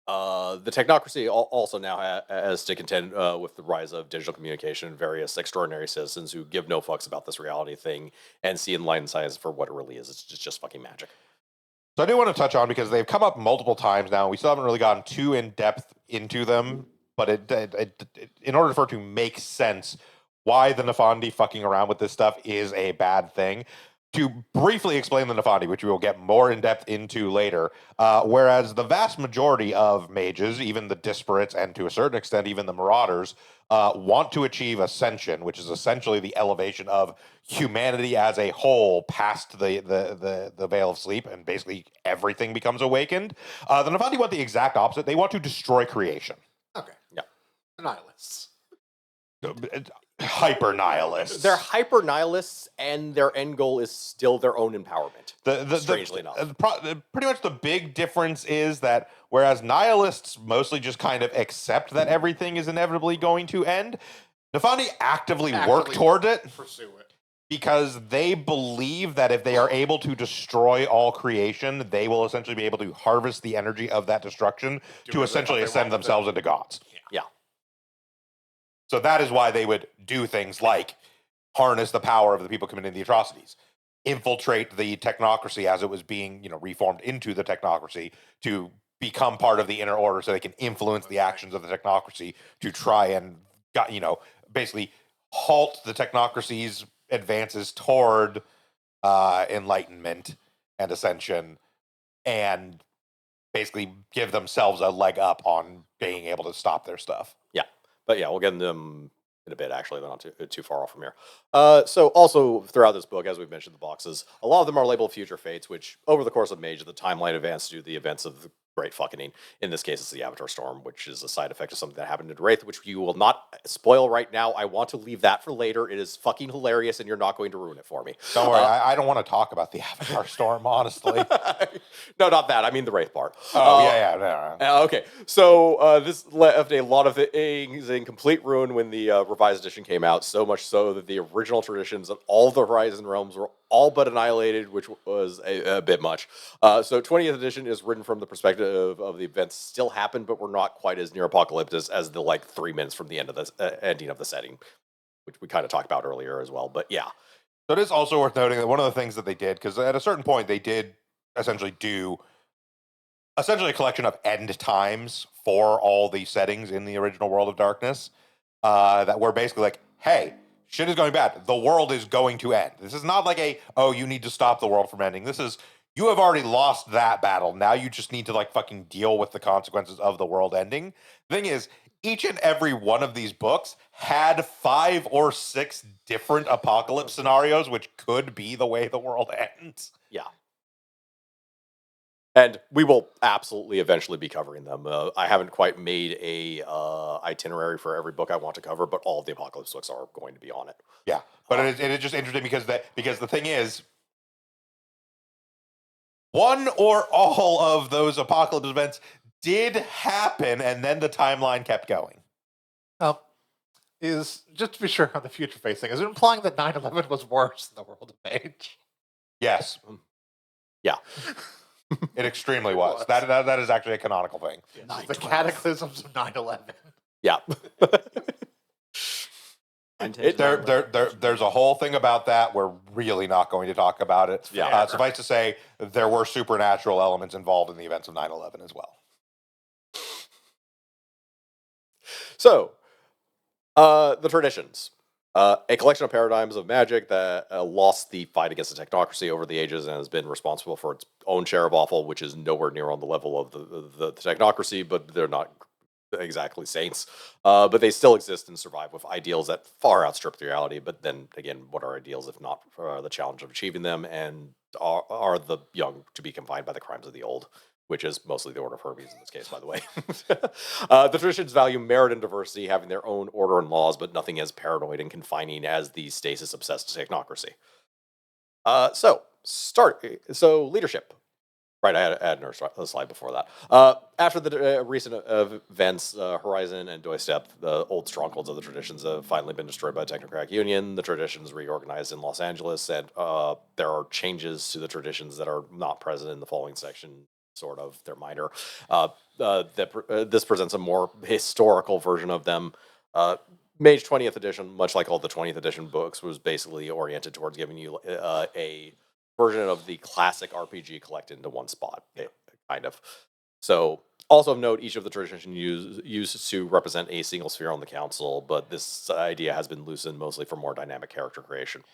The Technocracy also now has to contend with the rise of digital communication and various extraordinary citizens who give no fucks about this reality thing and see enlightened science for what it really is. It's just fucking magic. So I do want to touch on, because they've come up multiple times now. We still haven't really gotten too in depth into them, but in order for it to make sense, why the Nefandi fucking around with this stuff is a bad thing. To briefly explain the Nefandi, which we will get more in depth into later, whereas the vast majority of mages, even the disparates, and to a certain extent even the marauders, want to achieve Ascension, which is essentially the elevation of humanity as a whole past the veil of sleep, and basically everything becomes awakened. The Nefandi want the exact opposite. They want to destroy creation. Okay. Yeah. Nihilists. Hyper nihilists. They're hyper nihilists, and their end goal is still their own empowerment. Strangely enough. Pretty much the big difference is that whereas nihilists mostly just kind of accept that everything is inevitably going to end, Nefandi actively work toward it. Pursue it. Because they believe that if they are able to destroy all creation, they will essentially be able to harvest the energy of that destruction to essentially ascend themselves into gods. Yeah. So that is why they would do things like harness the power of the people committing the atrocities. infiltrate the technocracy as it was being, reformed into the technocracy to become part of the inner order so they can influence the actions of the technocracy to try and, basically halt the technocracy's advances toward enlightenment and ascension, and basically give themselves a leg up on being able to stop their stuff. Yeah, but yeah, we'll get into them in a bit. Actually, they're not too far off from here. So also throughout this book, as we've mentioned, the boxes, a lot of them are labeled future fates, which over the course of Mage, the timeline advanced to the events of the Great Fucking. In this case, it's the Avatar Storm, which is a side effect of something that happened in Wraith, which you will not spoil right now. I want to leave that for later. It is fucking hilarious, and you're not going to ruin it for me. Don't worry, I don't want to talk about the Avatar Storm, honestly. No, not that. I mean the Wraith part. Oh, yeah. Okay, so this left a lot of things in complete ruin when the revised edition came out, so much so that the original traditions of all the Horizon realms were all but annihilated, which was a bit much. So 20th edition is written from the perspective of the events still happened, but we're not quite as near apocalyptic as the 3 minutes from the end of the ending of the setting, which we kind of talked about earlier as well. But yeah. So it is also worth noting that one of the things that they did, because at a certain point they did essentially do a collection of end times for all the settings in the original World of Darkness, that were basically like, hey, shit is going bad. The world is going to end. This is not like you need to stop the world from ending. This is, you have already lost that battle. Now you just need to fucking deal with the consequences of the world ending. The thing is, each and every one of these books had 5 or 6 different apocalypse scenarios, which could be the way the world ends. Yeah. And we will absolutely eventually be covering them. I haven't quite made a itinerary for every book I want to cover, but all of the Apocalypse books are going to be on it. Yeah, but it is just interesting because the thing is, one or all of those Apocalypse events did happen, and then the timeline kept going. Is, just to be sure on the future facing, is it implying that 9/11 was worse than the World of Mage? Yes. Yeah. It extremely was. That is actually a canonical thing. The cataclysms of 9/11. Yeah. There's a whole thing about that. We're really not going to talk about it. Yeah. Suffice to say, there were supernatural elements involved in the events of 9/11 as well. So, the traditions. A collection of paradigms of magic that lost the fight against the technocracy over the ages and has been responsible for its own share of awful, which is nowhere near on the level of the technocracy, but they're not exactly saints. But they still exist and survive with ideals that far outstrip the reality. But then again, what are ideals if not the challenge of achieving them? And are the young to be confined by the crimes of the old? Which is mostly the Order of Hermes in this case, by the way. The traditions value merit and diversity, having their own order and laws, but nothing as paranoid and confining as the stasis-obsessed technocracy. So leadership. Right, I had a slide before that. After the recent events, Horizon and Doistep, the old strongholds of the traditions, have finally been destroyed by the Technocratic Union. The traditions reorganized in Los Angeles, and there are changes to the traditions that are not present in the following section. Sort of, they're minor. This presents a more historical version of them. Mage 20th edition, much like all the 20th edition books, was basically oriented towards giving you a version of the classic RPG collected into one spot, kind of. So, also of note, each of the traditions used to represent a single sphere on the council, but this idea has been loosened mostly for more dynamic character creation.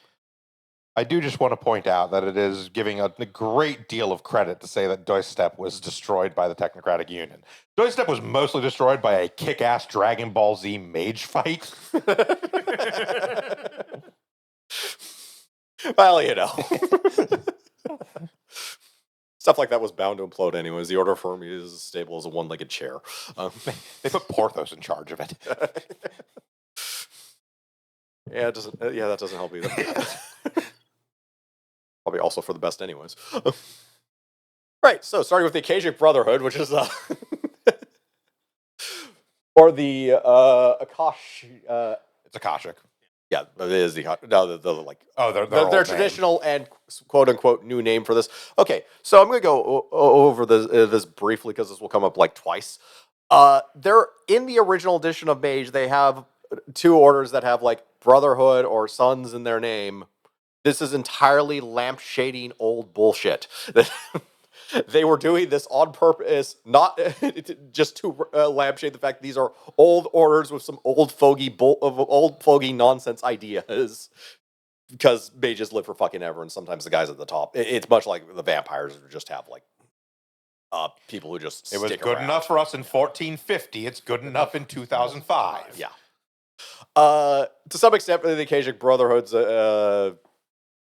I do just want to point out that it is giving a great deal of credit to say that Doistep was destroyed by the Technocratic Union. Doistep was mostly destroyed by a kick-ass Dragon Ball Z mage fight. Well, stuff like that was bound to implode anyways. The Order of Hermes is as stable as a one-legged chair. They put Porthos in charge of it. Yeah, it doesn't. Yeah, that doesn't help either. Probably also for the best anyways. Right, so starting with the Akashic Brotherhood, which is or the Akash. It's Akashic. Yeah, it is the Their their traditional and quote unquote new name for this. Okay, so I'm going to go over this briefly because this will come up twice. They're in the original edition of Mage. They have 2 orders that have Brotherhood or Sons in their name, This is entirely lampshading old bullshit. They were doing this on purpose, not just to lampshade the fact that these are old orders with some old fogey nonsense ideas. Because mages live for fucking ever, and sometimes the guys at the top. It's much like the vampires who just have like people who just. It was stick good around. enough for us in 1450. It's good enough in 2005. Yeah. To some extent, the Akashic Brotherhoods,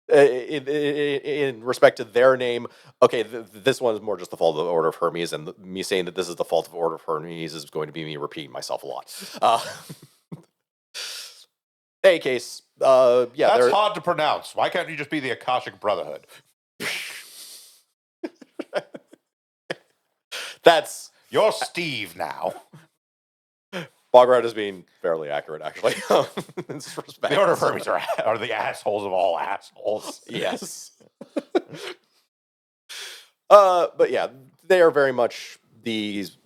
in respect to their name, okay, this one is more just the fault of the Order of Hermes, and me saying that this is the fault of Order of Hermes is going to be me repeating myself a lot. Any case, yeah, That's hard to pronounce. Why can't you just be the Akashic Brotherhood? That's You're Steve now. Bograd is being fairly accurate, actually. In this respect. The Order of Hermes are the assholes of all assholes. Yes. But yeah, they are very much these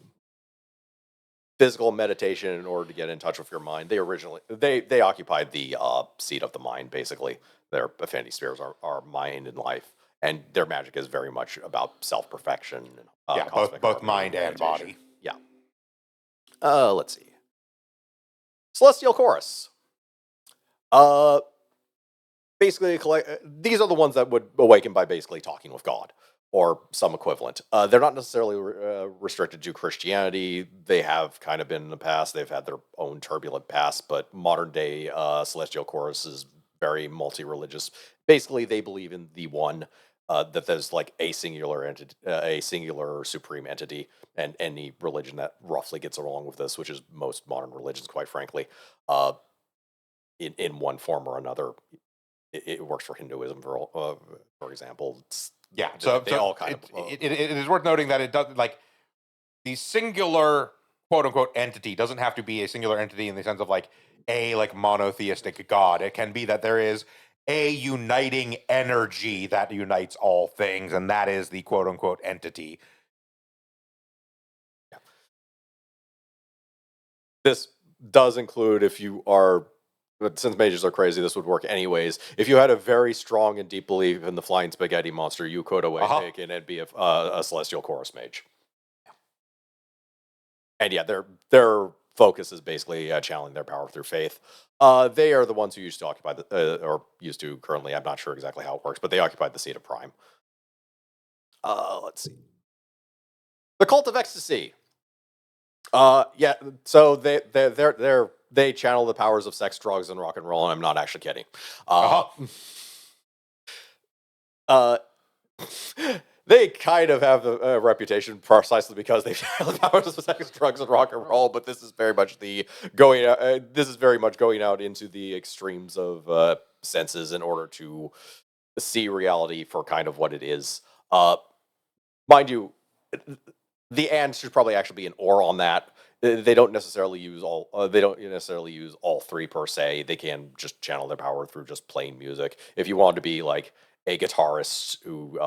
physical meditation in order to get in touch with your mind. They occupied the seat of the mind, basically. Their affinity spheres are mind and life, and their magic is very much about self-perfection. Yeah, both mind and body. Yeah. Let's see. Celestial Chorus. Basically, these are the ones that would awaken by basically talking with God or some equivalent. They're not necessarily restricted to Christianity. They have kind of been in the past. They've had their own turbulent past, but modern day Celestial Chorus is very multi-religious. Basically, they believe in the one, that there's like a singular entity, a singular supreme entity, and any religion that roughly gets along with this, which is most modern religions, quite frankly, in one form or another. It works for Hinduism, for example. Yeah, They all kind of. It is worth noting that it doesn't, like, the singular quote unquote entity doesn't have to be a singular entity in the sense of like a monotheistic god. It can be that there is a uniting energy that unites all things, and that is the quote unquote entity. Yeah. This does include, if you are, since mages are crazy, this would work anyways. If you had a very strong and deep belief in the flying spaghetti monster, you could awaken and be a Celestial Chorus mage. And yeah, their focus is basically channeling their power through faith. They are the ones who used to occupy or used to currently. I'm not sure exactly how it works, but they occupied the seat of Prime. Let's see. The Cult of Ecstasy. Yeah, so they channel the powers of sex, drugs, and rock and roll, and I'm not actually kidding. They kind of have a reputation precisely because they channel the powers of sex, drugs, and rock and roll, but this is very much going out into the extremes of senses in order to see reality for kind of what it is. Mind you, the and should probably actually be an or on that. They don't necessarily use all. They don't necessarily use all three per se. They can just channel their power through just playing music. If you want to be like a guitarist who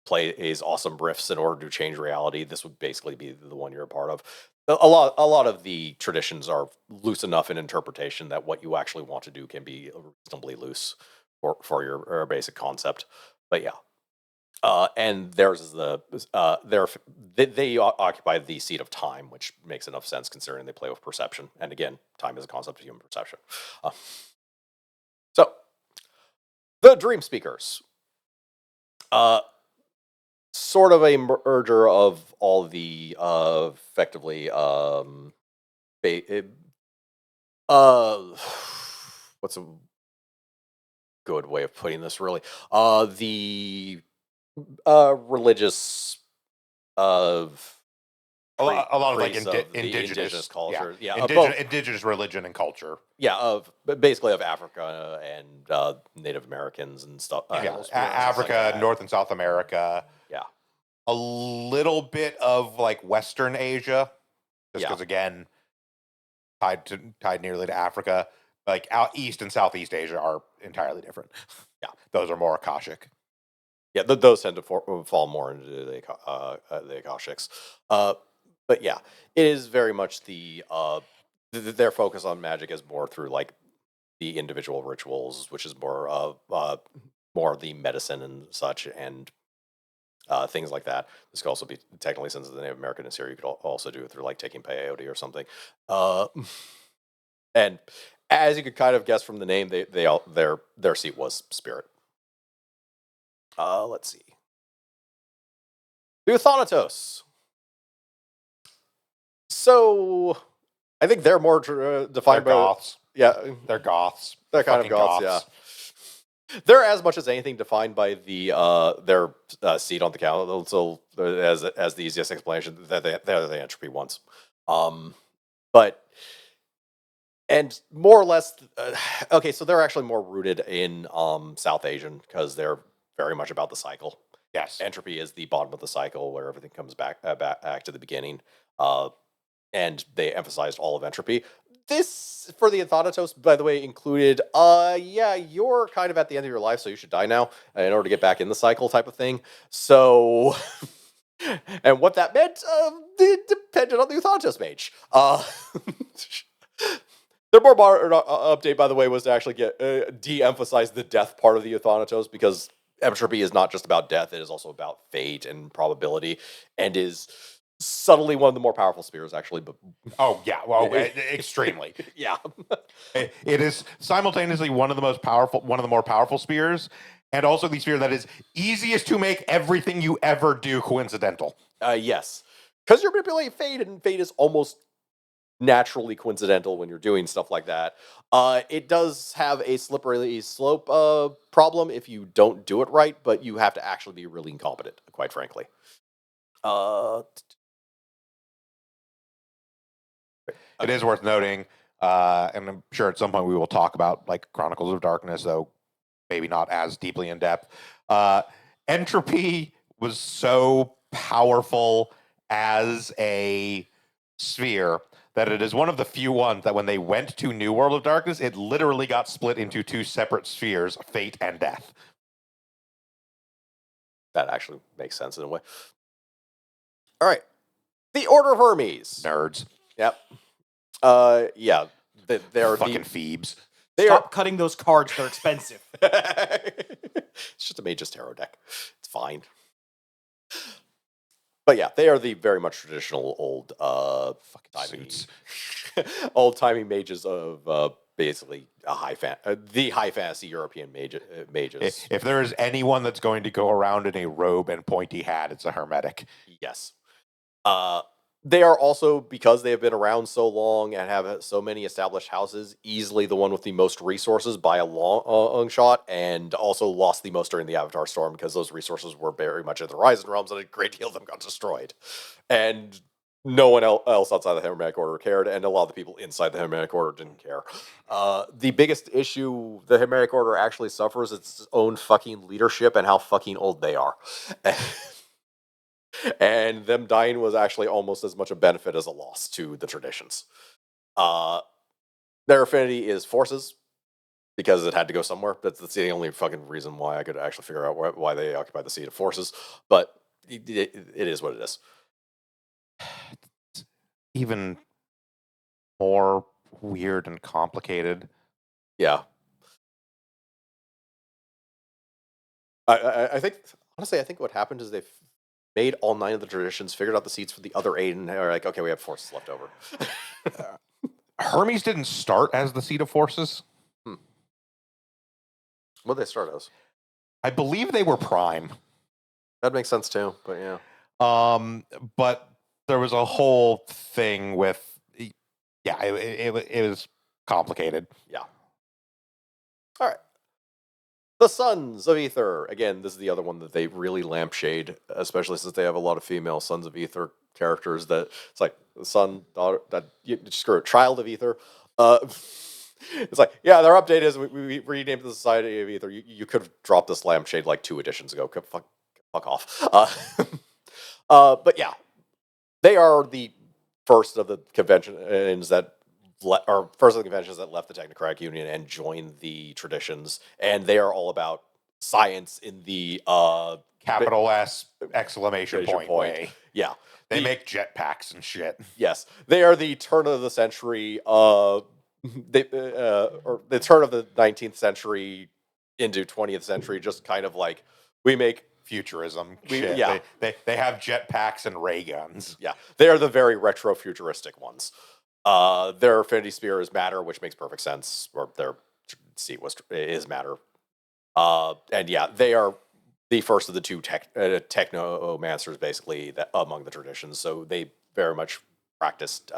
plays awesome riffs in order to change reality, this would basically be the one you're a part of. A lot of the traditions are loose enough in interpretation that what you actually want to do can be reasonably loose for your basic concept. But yeah. And theirs is they occupy the seat of time, which makes enough sense considering they play with perception. And again, time is a concept of human perception. So, the Dream Speakers. Sort of a merger of all the effectively what's a good way of putting this? Really, the religious of a lot of like priests of the indigenous culture, indigenous religion and culture. Yeah, basically of Africa and Native Americans and stuff. Africa, like North and South America. Yeah, a little bit of like Western Asia, just because again, tied nearly to Africa. Like out East and Southeast Asia are entirely different. Yeah, those are more Akashic. Yeah, those tend to fall more into the Akashics. But yeah, it is very much their focus on magic is more through like the individual rituals, which is more the medicine and such, and things like that. This could also be technically, since the Native American is here, you could also do it through like taking peyote or something. Uh, and as you could kind of guess from the name, their seat was spirit. Let's see. The Thanatos. So I think they're more defined They're by goths. yeah, They're goths. they're kind of Fucking goths. Yeah, they're as much as anything defined by their seat on the council as the easiest explanation that they're the entropy ones. But and more or less, okay, so they're actually more rooted in South Asian because they're very much about the cycle. Yes. Entropy is the bottom of the cycle where everything comes back to the beginning, and they emphasized all of entropy. This for the Thanatos, by the way, included yeah, you're kind of at the end of your life, so you should die now in order to get back in the cycle type of thing. So and what that meant it depended on the Thanatos mage. Their more modern update, by the way, was to actually get de-emphasize the death part of the Thanatos, because entropy is not just about death; it is also about fate and probability, and is subtly one of the more powerful spears, actually. But Oh yeah, well, extremely. yeah, It is simultaneously one of the more powerful spears, and also the spear that is easiest to make everything you ever do coincidental. yes, because you're manipulating fate, and fate is almost naturally coincidental when you're doing stuff like that. It does have a slippery slope problem if you don't do it right, but you have to actually be really incompetent, quite frankly. It is worth noting, and I'm sure at some point we will talk about like Chronicles of Darkness, though maybe not as deeply in depth. Entropy was so powerful as a sphere that it is one of the few ones that when they went to New World of Darkness, it literally got split into two separate spheres, fate and death. That actually makes sense in a way. All right. The Order of Hermes. Nerds. Yep. Yeah. They're Fucking Phoebes. Stop cutting those cards; they're expensive. It's just a Mage's Tarot deck. It's fine. But yeah, they are the very much traditional old fucking suits. old timey mages of basically the high fantasy European mages. If there is anyone that's going to go around in a robe and pointy hat, it's a hermetic. Yes. They are also, because they have been around so long and have so many established houses, easily the one with the most resources by a long shot, and also lost the most during the Avatar Storm because those resources were very much in the Horizon realms, and a great deal of them got destroyed. And no one else outside the Hermetic Order cared, and a lot of the people inside the Hermetic Order didn't care. The biggest issue the Hermetic Order actually suffers is its own fucking leadership and how fucking old they are. And them dying was actually almost as much a benefit as a loss to the traditions. Their affinity is forces, because it had to go somewhere. That's the only fucking reason why I could actually figure out why they occupy the seat of forces. But it is what it is. It's even more weird and complicated. Yeah. I think, honestly, I think what happened is they've made all 9 of the traditions, figured out the seats for the other 8, and they're like, okay, we have forces left over. Hermes didn't start as the seat of forces. What did they start as? I believe they were prime. That makes sense too, but yeah. But there was a whole thing with, yeah, it was complicated. Yeah. All right. The Sons of Ether. Again, this is the other one that they really lampshade, especially since they have a lot of female Sons of Ether characters. That it's like the son, daughter, that screw it, child of Ether. It's like, yeah, their update is we renamed the Society of Ether. You could have dropped this lampshade like 2 editions ago. Fuck off. But yeah, they are the first of the conventions that first of the conventions that left the Technocratic Union and joined the traditions, and they are all about science in the Capital S exclamation point way. Yeah, They make jetpacks and shit. Yes, they are the turn of the century or the turn of the 19th century into 20th century, just kind of like we make Futurism We- shit. yeah. They have jetpacks and ray guns. yeah, they are the very retro futuristic ones. Their affinity sphere is matter, which makes perfect sense, or their seat is matter. And yeah, they are the first of the two technomancers, basically, that among the traditions. So they very much practiced.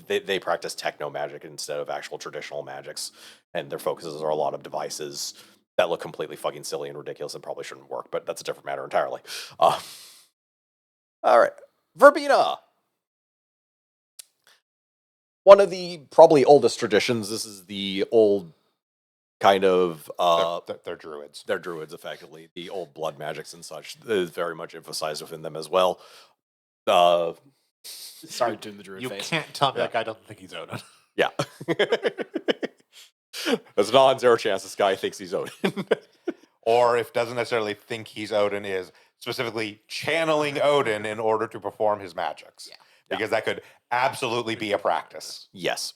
They practice techno magic instead of actual traditional magics, and their focuses are a lot of devices that look completely fucking silly and ridiculous and probably shouldn't work. But that's a different matter entirely. All right, Verbena. One of the probably oldest traditions. This is the old kind of They're druids. they're druids, effectively. The old blood magics and such is very much emphasized within them as well. Sorry, doing the druid You face. can't tell me Yeah. that guy doesn't think he's Odin. Yeah. There's a non-zero chance this guy thinks he's Odin. Or if doesn't necessarily think he's Odin, is specifically channeling Odin in order to perform his magics. Yeah. Because that could absolutely be a practice. Yes.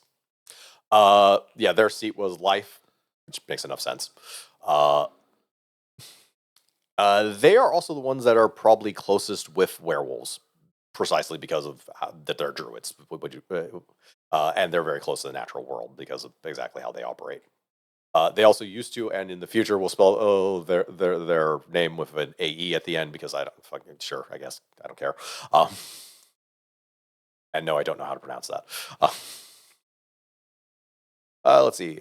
Yeah, their seat was life, which makes enough sense. They are also the ones that are probably closest with werewolves, precisely because of that they're druids, and they're very close to the natural world because of exactly how they operate. They also used to, and in the future, will spell their name with an AE at the end because I don't fucking sure. I guess I don't care. And no, I don't know how to pronounce that. Let's see.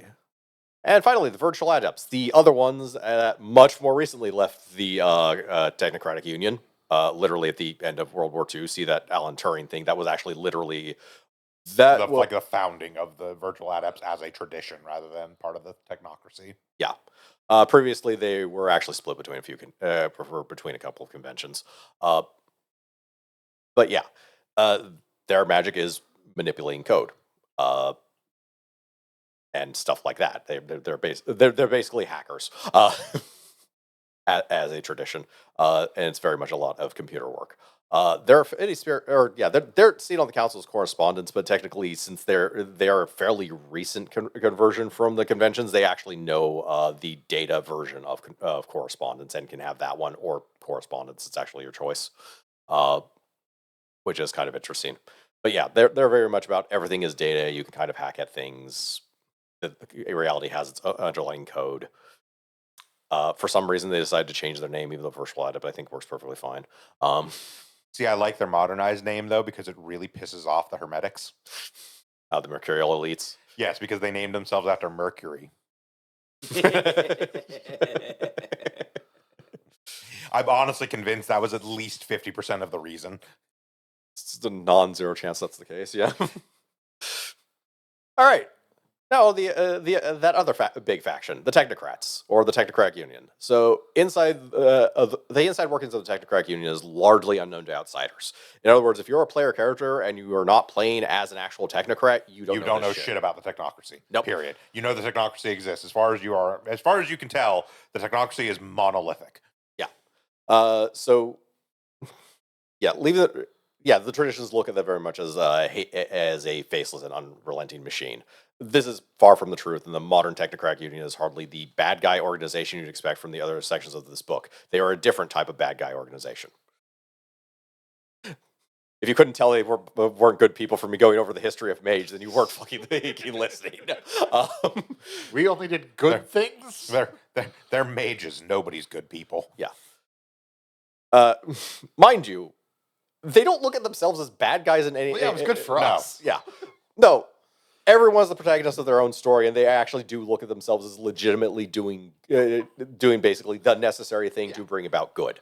And finally, the virtual adepts, the other ones that much more recently left the Technocratic Union, literally at the end of World War II. See that Alan Turing thing? That was actually literally that. Like the founding of the virtual adepts as a tradition rather than part of the technocracy. Yeah. Previously, they were actually split between between a couple of conventions. But yeah, their magic is manipulating code. And stuff like that. They're basically hackers, as a tradition, and it's very much a lot of computer work. Their affinity spirit, or yeah, their seat on the council is correspondence, but technically, since they are a fairly recent conversion from the conventions, they actually know the data version of correspondence and can have that one or correspondence. It's actually your choice, which is kind of interesting. But yeah, they're very much about everything is data. You can kind of hack at things. The reality has its underlying code. For some reason, they decided to change their name, even though Virtual Adept I think works perfectly fine. See, I like their modernized name though because it really pisses off the Hermetics. The Mercurial Elites. Yes, because they named themselves after Mercury. I'm honestly convinced that was at least 50% of the reason. It's a non-zero chance that's the case. Yeah. All right. No, that other big faction, the Technocrats or the Technocratic Union. So inside the inside workings of the Technocratic Union is largely unknown to outsiders. In other words, if you're a player character and you are not playing as an actual Technocrat, you don't know shit about the technocracy. Nope. Period. You know the technocracy exists. As far as you can tell, the technocracy is monolithic. Yeah. So yeah, the traditions look at that very much as a faceless and unrelenting machine. This is far from the truth, and the modern Technocratic Union is hardly the bad guy organization you'd expect from the other sections of this book. They are a different type of bad guy organization. If you couldn't tell they weren't good people from me going over the history of Mage, then you weren't fucking listening. We only did good things. They're mages. Nobody's good people. Yeah. Mind you, they don't look at themselves as bad guys in any. Well, yeah, it was good for no. us. Yeah. No. Everyone's the protagonist of their own story, and they actually do look at themselves as legitimately doing basically the necessary thing to bring about good.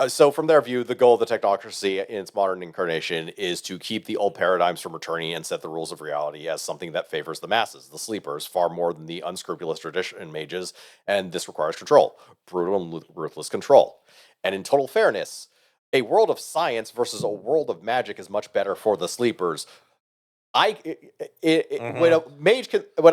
So from their view, the goal of the technocracy in its modern incarnation is to keep the old paradigms from returning and set the rules of reality as something that favors the masses, the sleepers, far more than the unscrupulous tradition mages, and this requires control, brutal and ruthless control. And in total fairness, a world of science versus a world of magic is much better for the sleepers. When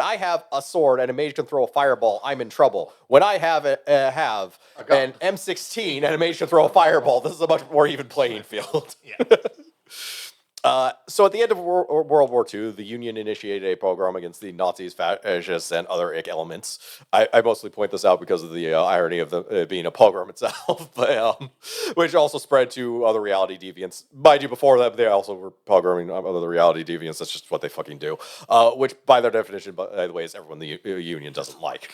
I have a sword and a mage can throw a fireball, I'm in trouble. When I have an M16 and a mage can throw a fireball, this is a much more even playing field. Yeah. So at the end of World War II, the Union initiated a pogrom against the Nazis, fascists, and other ick elements. I mostly point this out because of the irony of the being a pogrom itself, but, which also spread to other reality deviants. Mind you, before that, they also were pogroming other reality deviants. That's just what they fucking do. Which, by their definition, by the way, is everyone the Union doesn't like.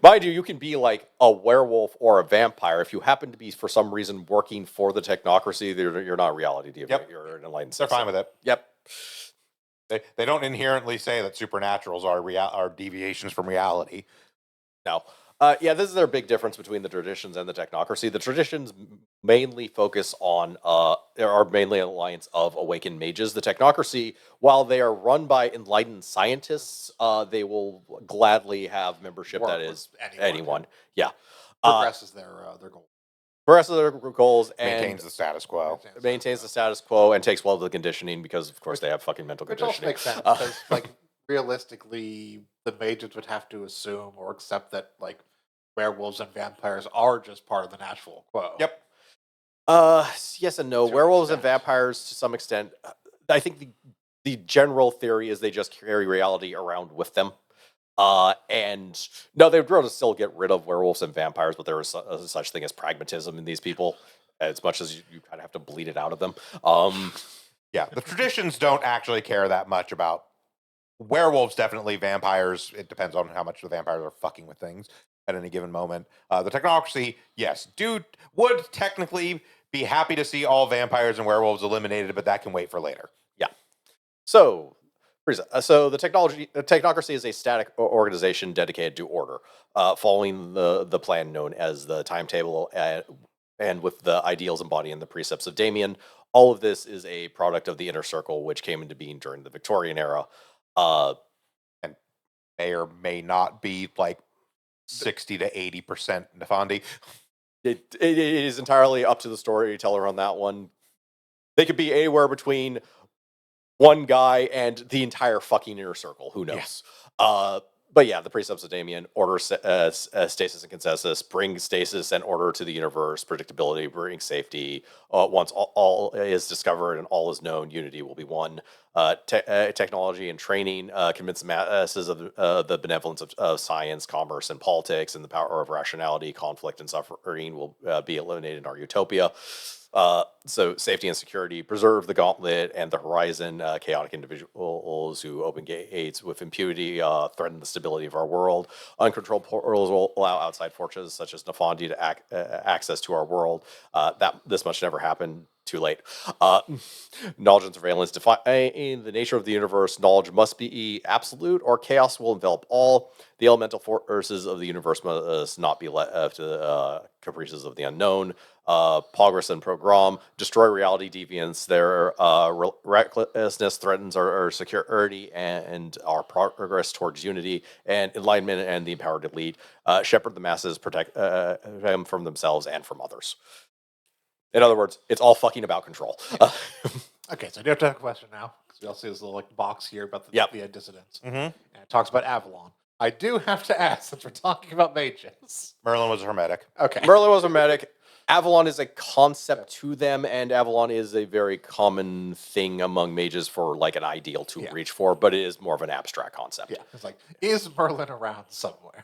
Mind you, you can be like a werewolf or a vampire if you happen to be, for some reason, working for the technocracy. You're not a reality deviant. Yep. You're an enlightened They're citizen. fine with it. Yep. They don't inherently say that supernaturals are deviations from reality. No. Yeah, this is their big difference between the traditions and the technocracy. The traditions mainly focus on, are mainly an alliance of awakened mages. The technocracy, while they are run by enlightened scientists, they will gladly have membership Work that with is anyone. Yeah. Progresses their goal. Progresses their goals and Maintains the status quo. maintains the status quo and takes well to the conditioning because, of course, they have fucking mental Which also conditioning. makes sense because, like, realistically, the mages would have to assume or accept that, like, werewolves and vampires are just part of the natural quo. Yep. Yes and no. To an Werewolves and extent. vampires, to some extent, I think the general theory is they just carry reality around with them. And no, they would still get rid of werewolves and vampires, but there is such thing as pragmatism in these people, as much as you kind of have to bleed it out of them. Yeah, the traditions don't actually care that much about werewolves. Definitely vampires. It depends on how much the vampires are fucking with things at any given moment. The technocracy, yes, would technically be happy to see all vampires and werewolves eliminated, but that can wait for later. Yeah. So the technocracy is a static organization dedicated to order, following the plan known as the timetable, and with the ideals embodied in the precepts of Damien. All of this is a product of the inner circle, which came into being during the Victorian era, and may or may not be like 60 to 80% Nefandi. It is entirely up to the storyteller on that one. They could be anywhere between one guy and the entire fucking inner circle. Who knows? But yeah, the precepts of Damien, order, stasis and consensus, bring stasis and order to the universe, predictability, bring safety. Once all is discovered and all is known, unity will be one. Technology and training, convince the masses of the benevolence of science, commerce, and politics, and the power of rationality. Conflict and suffering will be eliminated in our utopia. So safety and security, preserve the gauntlet and the horizon. Chaotic individuals who open gates with impunity threaten the stability of our world. Uncontrolled portals will allow outside forces such as Nefandi to access to our world. This much never happened. Too late. Knowledge and surveillance define the nature of the universe. Knowledge must be absolute, or chaos will envelop all. The elemental forces of the universe must not be left to the caprices of the unknown. Progress and pogrom destroy reality deviants. Their recklessness threatens our security and our progress towards unity and enlightenment, and the empowered elite shepherd the masses, protect them from themselves and from others. In other words, it's all fucking about control. Okay, so I do have to have a question now because we all see this little like box here about the dissidents, Mm-hmm. and it talks about Avalon. I do have to ask, since we're talking about mages. Merlin was a hermetic. Okay, Merlin was a medic. Avalon is a concept to them, and Avalon is a very common thing among mages for like an ideal to reach for, but it is more of an abstract concept. Yeah, it's like, is Merlin around somewhere?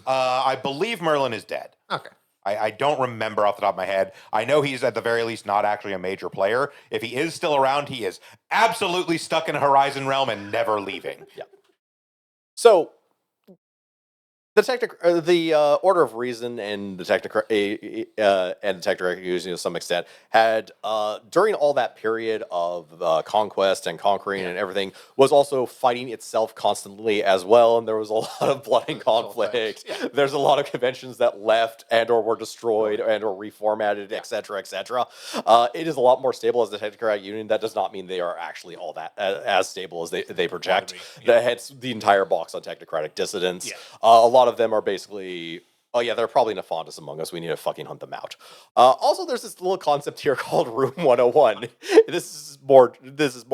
I believe Merlin is dead. Okay. I don't remember off the top of my head. I know he's at the very least not actually a major player. If he is still around, he is absolutely stuck in a Horizon realm and never leaving. Yeah. So the Order of Reason and the Technocratic using to some extent had during all that period of conquest and conquering and everything was also fighting itself constantly as well, and there was a lot of blood and conflict. Yeah. There's a lot of conventions that left and or were destroyed and or reformatted, etc., etc. It is a lot more stable as the Technocratic Union. That does not mean they are actually all that as stable as they project. Hence the entire box on Technocratic dissidents. Yeah. A lot of them are basically, they're probably Nefandus among us. We need to fucking hunt them out. Also, there's this little concept here called Room 101. This is more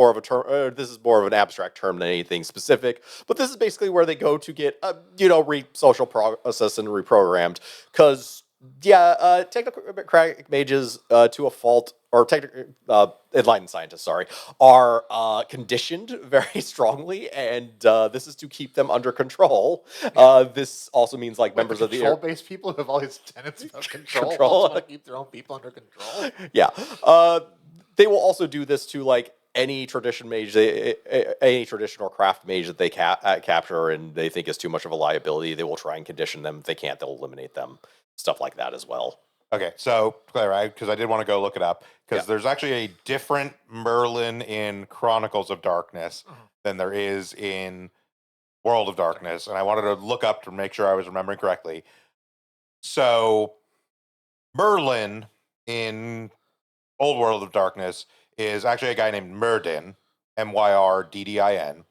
of a term. This is more of an abstract term than anything specific. But this is basically where they go to get, social process and reprogrammed. Because Yeah, technocratic mages, to a fault, or enlightened scientists, sorry, are conditioned very strongly, and this is to keep them under control. This also means like members of the control-based people who have all these tenets about control. Control. Also want to keep their own people under control. Yeah, they will also do this to like any tradition mage, any tradition or craft mage that they capture and they think is too much of a liability. They will try and condition them. If they can't, they'll eliminate them. Stuff like that as well. Okay, so Claire, because I did want to go look it up, because Yeah. there's actually a different Merlin in Chronicles of Darkness than there is in World of Darkness, and I wanted to look up to make sure I was remembering correctly. So, Merlin in Old World of Darkness is actually a guy named Myrdin, Myrddin.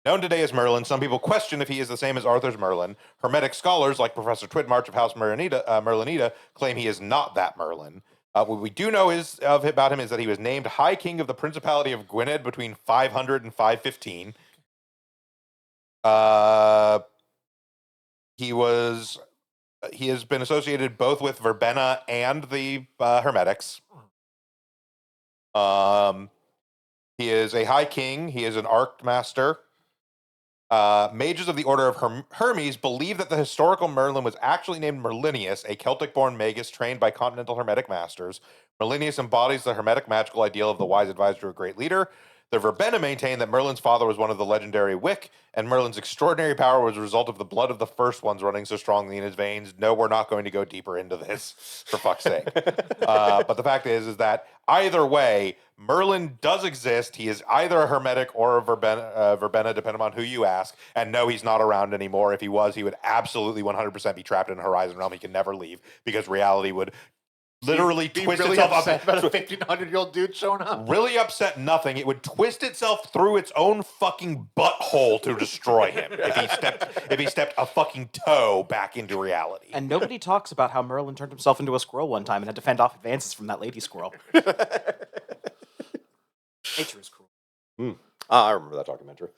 Known today as Merlin, some people question if he is the same as Arthur's Merlin. Hermetic scholars, like Professor Twitmarch of House Merlinita, claim he is not that Merlin. What we do know about him is that he was named High King of the Principality of Gwynedd between 500 and 515. He has been associated both with Verbena and the Hermetics. He is a High King. He is an Arc Master. Mages of the Order of Hermes believe that the historical Merlin was actually named Merlinius, a Celtic-born magus trained by continental Hermetic masters. Merlinius embodies the Hermetic magical ideal of the wise advisor to a great leader. The Verbena maintain that Merlin's father was one of the legendary Wick, and Merlin's extraordinary power was a result of the blood of the first ones running so strongly in his veins. No, we're not going to go deeper into this, for fuck's sake. But the fact is that either way, Merlin does exist. He is either a Hermetic or a Verbena, depending on who you ask. And no, he's not around anymore. If he was, he would absolutely 100% be trapped in a Horizon Realm. He can never leave because reality would literally twist really itself upset up. about a 1,500-year-old dude showing up. Really upset nothing. It would twist itself through its own fucking butthole to destroy him if he stepped a fucking toe back into reality. And nobody talks about how Merlin turned himself into a squirrel one time and had to fend off advances from that lady squirrel. Nature is cruel. I remember that documentary.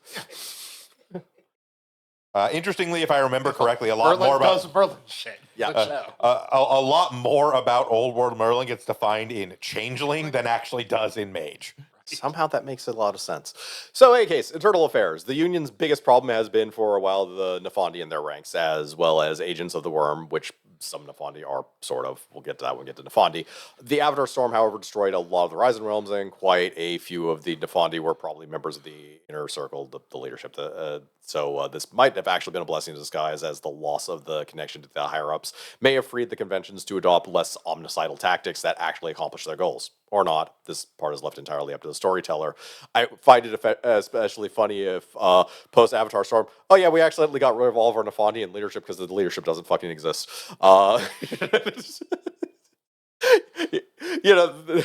Interestingly, if I remember correctly, a lot Merlin more about does Merlin shit. Yeah. Good show. a lot more about Old World Merlin gets defined in Changeling than actually does in Mage. Somehow that makes a lot of sense. So, in any case, internal affairs. The Union's biggest problem has been for a while the Nefandi in their ranks, as well as agents of the Worm, which some Nefandi are sort of. We'll get to that when we get to Nefandi. The Avatar Storm, however, destroyed a lot of the Horizon Realms, and quite a few of the Nefandi were probably members of the Inner Circle, the leadership. So this might have actually been a blessing in disguise, as the loss of the connection to the higher-ups may have freed the conventions to adopt less omnicidal tactics that actually accomplish their goals. Or not. This part is left entirely up to the storyteller. I find it especially funny if post-Avatar Storm, oh yeah, we accidentally got rid of all of our Nefandian leadership because the leadership doesn't fucking exist. You know,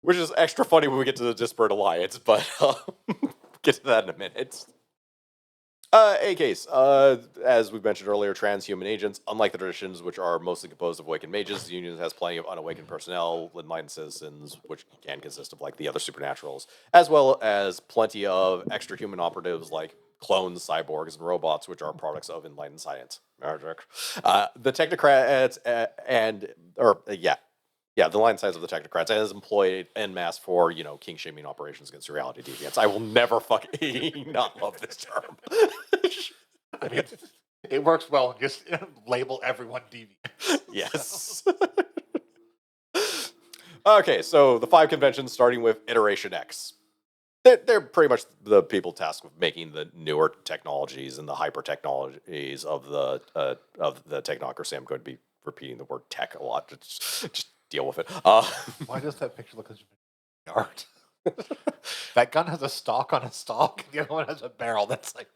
which is extra funny when we get to the Disparate Alliance, but get to that in a minute. A case, as we mentioned earlier, transhuman agents, unlike the traditions, which are mostly composed of awakened mages, the Union has plenty of unawakened personnel, enlightened citizens, which can consist of like the other supernaturals, as well as plenty of extra human operatives like clones, cyborgs, and robots, which are products of enlightened science. Magic. The technocrats the line size of the technocrats is employed en masse for, king shaming operations against reality deviants. I will never fucking not love this term. I mean, it works well. Just label everyone deviant. Yes. Okay, so the 5 conventions, starting with Iteration X. They're pretty much the people tasked with making the newer technologies and the hyper technologies of the technocracy. I'm going to be repeating the word tech a lot. Just deal with it. Why does that picture look as art? That gun has a stalk on a stalk. The other one has a barrel. That's like.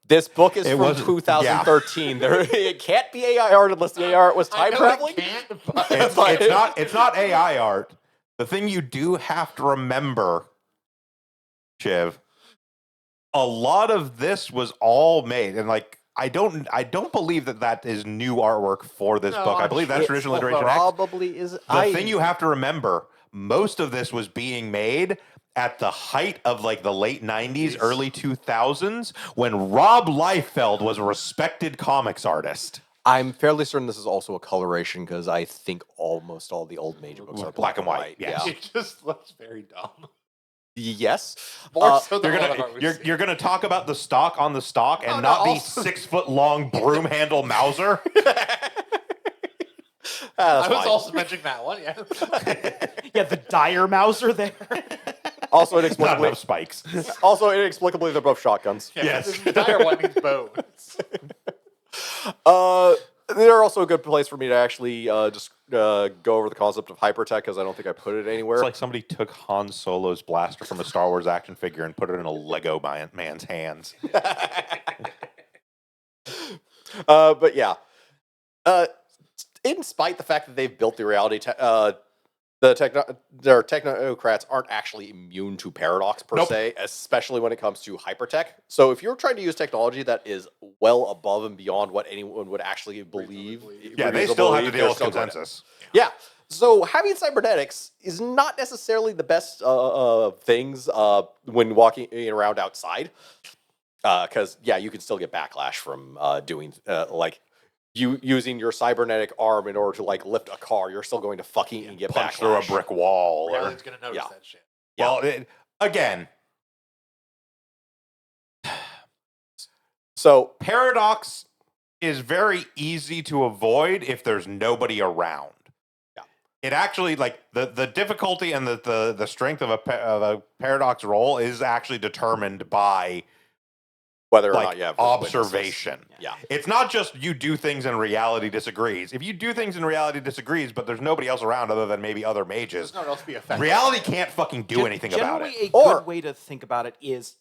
This book is from 2013. It can't be AI art unless the AI art was time traveling. It's not AI art. The thing you do have to remember, Shiv, a lot of this was all made, and like I don't believe that is new artwork for this book. I believe that's traditional Iteration X. Probably is. The thing you have to remember, most of this was being made at the height of like the late 90s, early 2000s, when Rob Liefeld was a respected comics artist. I'm fairly certain this is also a coloration because I think almost all the old Mage books are Black and white, yes. Yeah. It just looks very dumb. Yes. More so than You're all of gonna our you're gonna talk about the stock on the stock and No, not the also- 6-foot-long broom handle Mauser. I was also mentioning that one, yeah. Yeah, the dire Mauser there. Also Not inexplicably, enough spikes. they're both shotguns. Yes. This dire one needs bones. They're also a good place for me to actually just go over the concept of hypertech because I don't think I put it anywhere. It's like somebody took Han Solo's blaster from a Star Wars action figure and put it in a Lego man's hands. But yeah, in spite the fact that they've built the reality, their technocrats aren't actually immune to paradox per Nope. se, especially when it comes to hypertech. So if you're trying to use technology that is well above and beyond what anyone would actually believe, Yeah, they reasonably still have to believe, deal they're with still going to- consensus. Yeah. So having cybernetics is not necessarily the best things when walking around outside. Because, yeah, you can still get backlash from doing, like, you using your cybernetic arm in order to, like, lift a car. You're still going to fucking get Punch backlash. through a brick wall. Or, Really's gonna notice Yeah. that shit. well, again, So, paradox is very easy to avoid if there's nobody around. Yeah. It actually, like, the difficulty and the strength of a paradox roll is actually determined by whether or like not you have witnesses. observation. Yeah. It's not just you do things and reality disagrees. If you do things and reality disagrees, but there's nobody else around other than maybe other mages, There's no one else to be affected. reality can't fucking do anything about it. Generally, a Or- good way to think about it is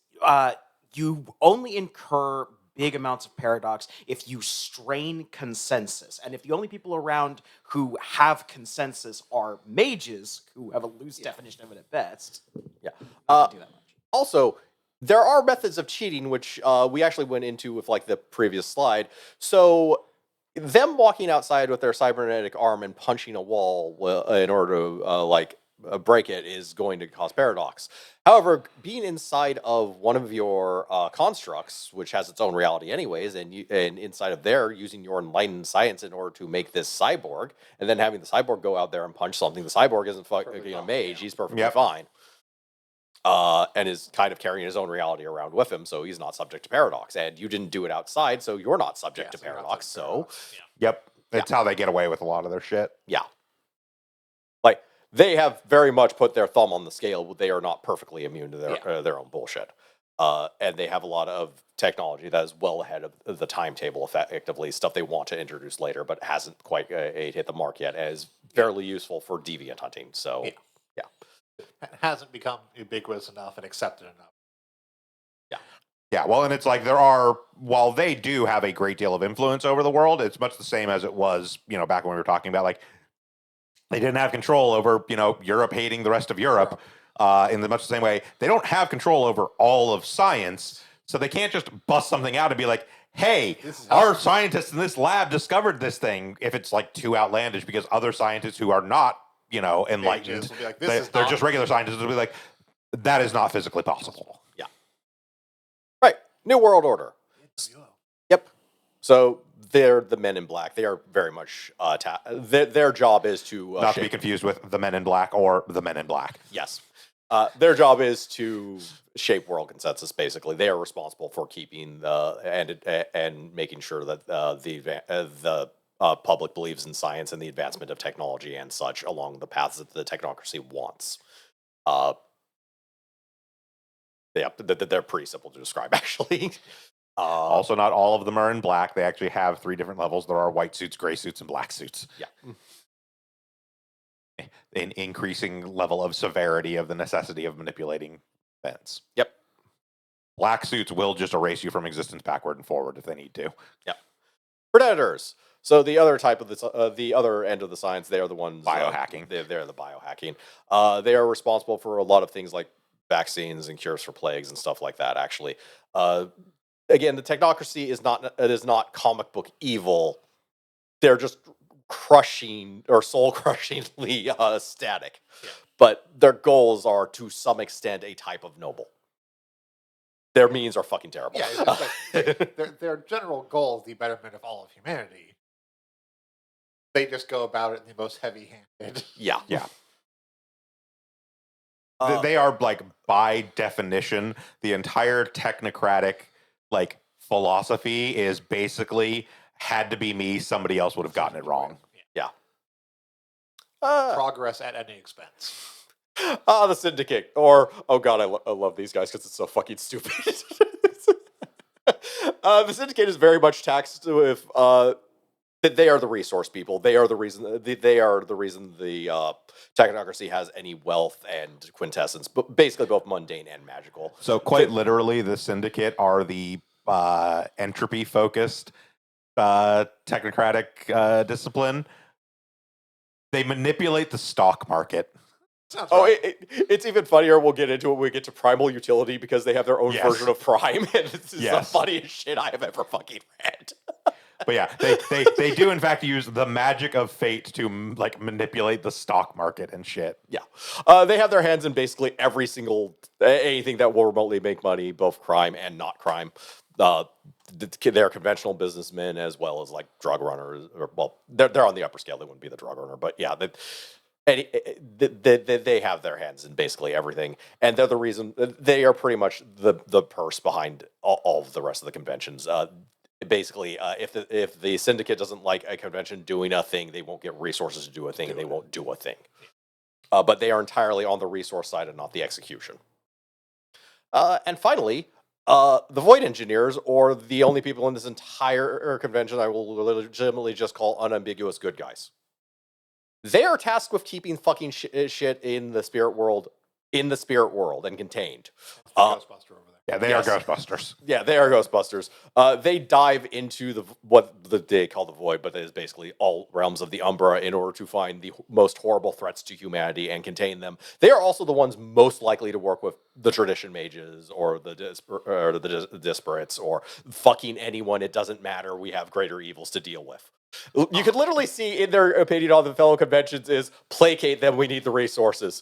you only incur big amounts of paradox if you strain consensus. And if the only people around who have consensus are mages, who have a loose definition of it at best, Yeah. you can't do that much. Also, there are methods of cheating, which we actually went into with like the previous slide. So, them walking outside with their cybernetic arm and punching a wall in order to break it is going to cause paradox. However, being inside of one of your constructs, which has its own reality anyways, and inside of there using your enlightened science in order to make this cyborg, and then having the cyborg go out there and punch something, the cyborg isn't Perfectly a fine, mage; yeah. he's perfectly Yep. fine. And is kind of carrying his own reality around with him, so he's not subject to paradox. And you didn't do it outside, so you're not subject to so you're not paradox. subject to So, paradox. Yep. It's how they get away with a lot of their shit. yeah. Like, they have very much put their thumb on the scale. They are not perfectly immune to their own bullshit. And they have a lot of technology that is well ahead of the timetable, effectively, stuff they want to introduce later, but hasn't quite hit the mark yet, and is fairly useful for deviant hunting. So, Yeah. It hasn't become ubiquitous enough and accepted enough. Yeah, well, and it's like while they do have a great deal of influence over the world, it's much the same as it was, back when we were talking about, like, they didn't have control over, Europe hating the rest of Europe in much the same way. They don't have control over all of science, so they can't just bust something out and be like, hey, our scientists in this lab discovered this thing, if it's, like, too outlandish, because other scientists who are not, enlightened, Mages will be like, this is they're not- just regular scientists, will be like, that is not physically possible. yeah. Right. New World Order. Yep. So they're the Men in Black. They are very much their job is to Not to be confused with the Men in Black or the Men in Black. Yes. Their job is to shape world consensus. Basically, they are responsible for keeping and making sure that the public believes in science and the advancement of technology and such along the paths that the technocracy wants. Yeah, they're pretty simple to describe, actually. Also, not all of them are in black. They actually have 3 different levels. There are white suits, gray suits, and black suits. Yeah. An increasing level of severity of the necessity of manipulating events. Yep. Black suits will just erase you from existence backward and forward if they need to. Yep. Predators. So the other type of the other end of the science, they are the ones Biohacking. They're the biohacking. They are responsible for a lot of things like vaccines and cures for plagues and stuff like that. Actually, again, the technocracy is not comic book evil. They're just crushing or soul crushingly static. Yeah. But their goals are to some extent a type of noble. Their means are fucking terrible. Yeah, it's just like, their general goal is the betterment of all of humanity. They just go about it in the most heavy-handed. Yeah. Yeah. Uh, They are like by definition, the entire technocratic like philosophy is basically had to be me. Somebody else would have gotten it wrong. Yeah. Progress at any expense. The Syndicate. Or, oh god, I love these guys because it's so fucking stupid. The Syndicate is very much taxed with that they are the resource people. They are the reason. They are the reason the technocracy has any wealth and quintessence, but basically both mundane and magical. So quite literally, the Syndicate are the entropy focused technocratic discipline. They manipulate the stock market. Sounds Oh, right. it's even funnier. We'll get into it when we get to primal utility because they have their own Yes. version of prime, and this is Yes. the funniest shit I have ever fucking read. But yeah, they do in fact use the magic of fate to like manipulate the stock market and shit. Yeah, they have their hands in basically every single anything that will remotely make money, both crime and not crime. They're conventional businessmen as well as like drug runners. Or, well, they're on the upper scale. They wouldn't be the drug runner, but yeah, they have their hands in basically everything, and they're the reason. They are pretty much the purse behind all of the rest of the conventions. Basically, if the syndicate doesn't like a convention doing a thing, they won't get resources to do a thing, and they won't do a thing. But they are entirely on the resource side and not the execution. And finally, the Void Engineers, or the only people in this entire convention I will legitimately just call unambiguous good guys. They are tasked with keeping fucking shit in the spirit world, and contained. The Ghostbuster over there. Yeah, they Yes. are Ghostbusters. Yeah, they are Ghostbusters. They dive into what they call the Void, but it is basically all realms of the Umbra in order to find the most horrible threats to humanity and contain them. They are also the ones most likely to work with the tradition mages or the disparates or fucking anyone. It doesn't matter. We have greater evils to deal with. You could literally see in their opinion on the fellow conventions is placate them. We need the resources.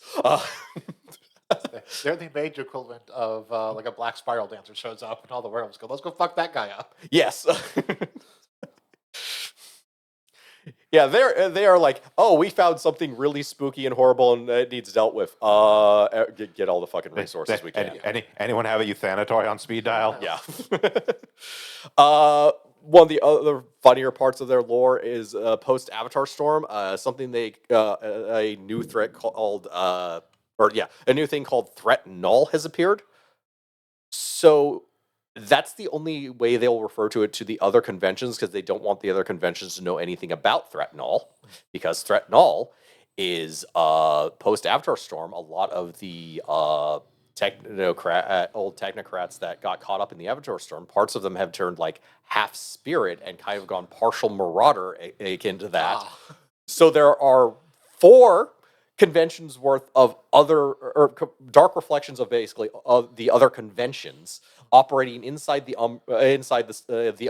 They're the Mage equivalent of like a black spiral dancer shows up and all the werewolves go, let's go fuck that guy up. Yes. Yeah, they are like, oh, we found something really spooky and horrible and it needs dealt with. Get all the fucking resources we can. Anyone have a Euthanatoy on speed dial? Yeah. One of the other funnier parts of their lore is post Avatar Storm, something a new threat called a new thing called Threat Null has appeared. So that's the only way they'll refer to it to the other conventions because they don't want the other conventions to know anything about Threat Null, because Threat Null is post Avatar Storm. A lot of the old technocrats that got caught up in the Avatar Storm, parts of them have turned like half spirit and kind of gone partial marauder akin to that. So there are 4 conventions worth of dark reflections of basically the other conventions operating inside the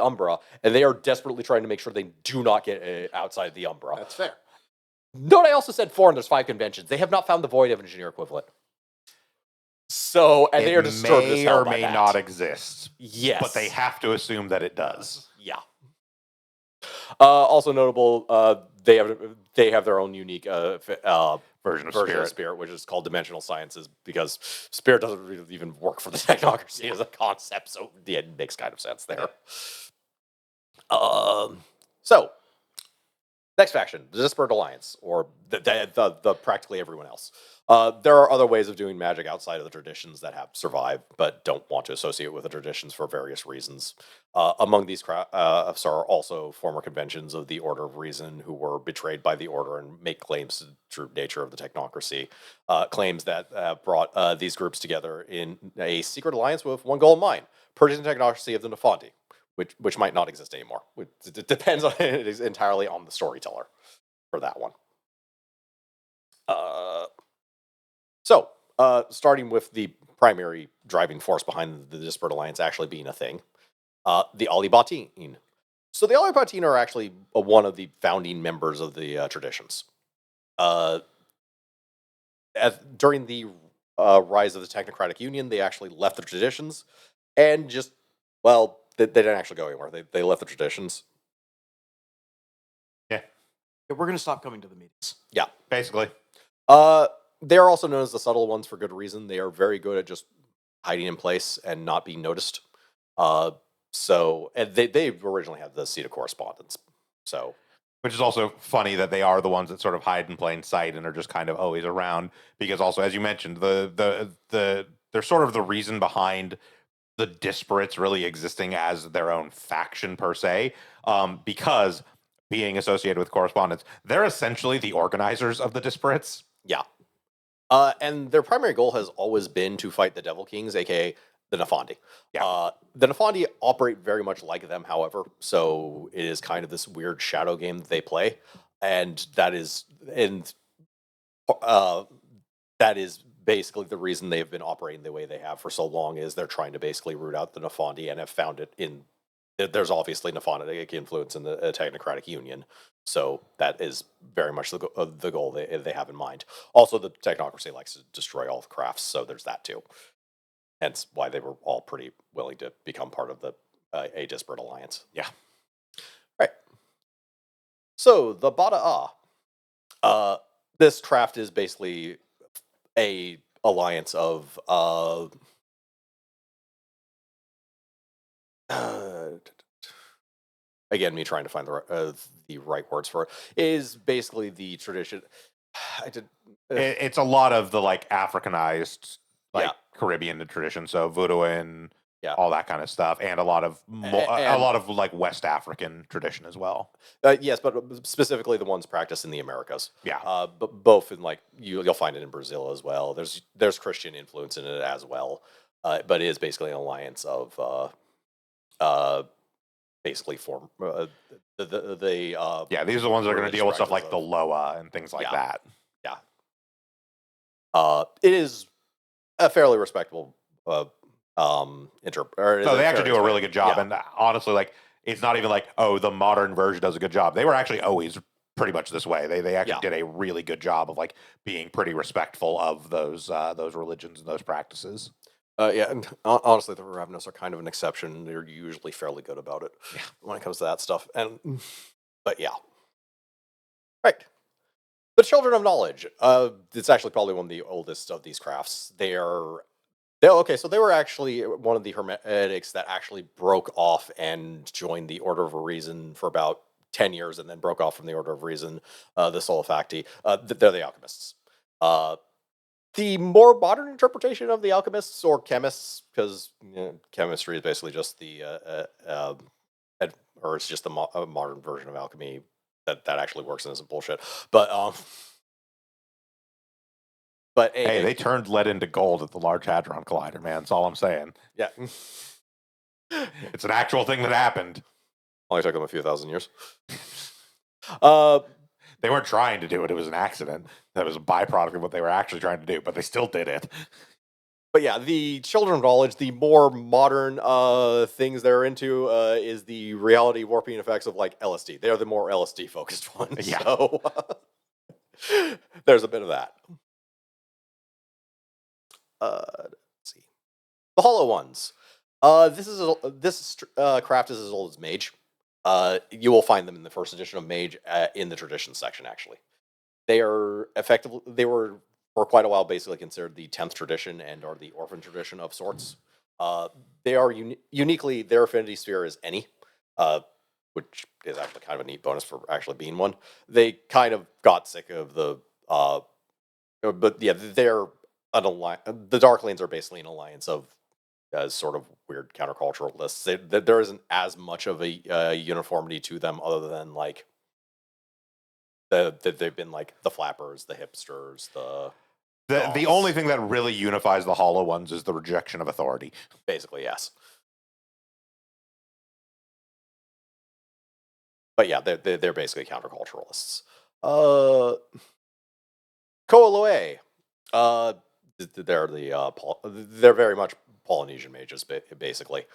Umbra, and they are desperately trying to make sure they do not get outside the Umbra. That's fair. Note I also said 4 and there's 5 conventions. They have not found the Void Engineer equivalent. So, and they are disturbed as may hell or by may that. not exist. Yes. But they have to assume that it does. Yeah. Also notable, they have their own unique Version of of Spirit, which is called Dimensional Sciences, because Spirit doesn't really even work for the technocracy as a concept, so yeah, it makes kind of sense there. So, next faction, the Disparate Alliance, or the practically everyone else. There are other ways of doing magic outside of the traditions that have survived, but don't want to associate with the traditions for various reasons. Among these are also former conventions of the Order of Reason who were betrayed by the Order and make claims to the true nature of the technocracy. Claims that brought these groups together in a secret alliance with one goal in mind: purging the technocracy of the Nefanti, which might not exist anymore. It depends on it is entirely on the storyteller for that one. So, starting with the primary driving force behind the Disparate Alliance actually being a thing, the Alibatin. So the Alibatin are actually one of the founding members of the traditions. During the rise of the Technocratic Union, they actually left the traditions and just, they didn't actually go anywhere. They left the traditions. Yeah. We're gonna stop coming to the meetings. Yeah. Basically. They are also known as the subtle ones for good reason. They are very good at just hiding in place and not being noticed. And they originally had the seat of correspondence. So, which is also funny that they are the ones that sort of hide in plain sight and are just kind of always around. Because also, as you mentioned, they're sort of the reason behind the Disparates really existing as their own faction per se. Because being associated with correspondence, they're essentially the organizers of the Disparates. yeah. And their primary goal has always been to fight the Devil Kings, aka the Nefandi. Yeah. The Nefandi operate very much like them, however, so it is kind of this weird shadow game that they play, and that is basically the reason they have been operating the way they have for so long. Is they're trying to basically root out the Nefandi and have found it in. There's obviously Nephonetic influence in the Technocratic Union, so that is very much the goal they have in mind. Also, the Technocracy likes to destroy all the crafts, so there's that too. Hence why they were all pretty willing to become part of the a disparate alliance. Yeah. Right. So the Bada this craft is basically a alliance of again, me trying to find the right words for it, is basically the tradition. It's a lot of the like Africanized, like Yeah. Caribbean tradition, so Voodooing, Yeah. all that kind of stuff, and a lot of a lot of like West African tradition as well. Yes, but specifically the ones practiced in the Americas. Yeah. But both in like you'll find it in Brazil as well. There's Christian influence in it as well, but it is basically an alliance of basically form the Yeah, these are the ones that are going to religious deal with stuff like practices the Loa and things like Yeah. that. it is a fairly respectable No, they actually do a really good job, and honestly, like it's not even like, oh, the modern version does a good job. They were actually always pretty much this way. They actually did a really good job of like being pretty respectful of those religions and those practices. And honestly, the Ravnos are kind of an exception. They're usually fairly good about it when it comes to that stuff. But yeah, right. The Children of Knowledge. It's actually probably one of the oldest of these crafts. So they were actually one of the Hermetics that actually broke off and joined the Order of Reason for about 10 years, and then broke off from the Order of Reason, the Solifacti. They're the Alchemists. The more modern interpretation of the alchemists or chemists, because chemistry is basically just or it's just a modern version of alchemy that actually works and isn't bullshit. But Hey, they turned lead into gold at the Large Hadron Collider, man. That's all I'm saying. Yeah, It's an actual thing that happened. only took them a few thousand years. They weren't trying to do it. It was an accident. That was a byproduct of what they were actually trying to do, but they still did it. But yeah, the Children of Knowledge, the more modern things they're into is the reality warping effects of like LSD. They are the more LSD focused ones. Yeah. So there's a bit of that. Let's see. The Hollow Ones. This craft is as old as Mage. You will find them in the first edition of Mage in the tradition section, actually. They were for quite a while basically considered the 10th tradition and or the orphan tradition of sorts. They are uniquely, their affinity sphere is any, which is actually kind of a neat bonus for actually being one. They kind of got sick of but yeah, they're an alliance. The Darklings are basically an alliance of sort of weird countercultural lists. There isn't as much of a uniformity to them, other than like they've been like the flappers, the hipsters, the only thing that really unifies the Hollow Ones is the rejection of authority. Basically, yes. But yeah, they're basically counterculturalists. Koaloe. They're very much Polynesian mages, basically.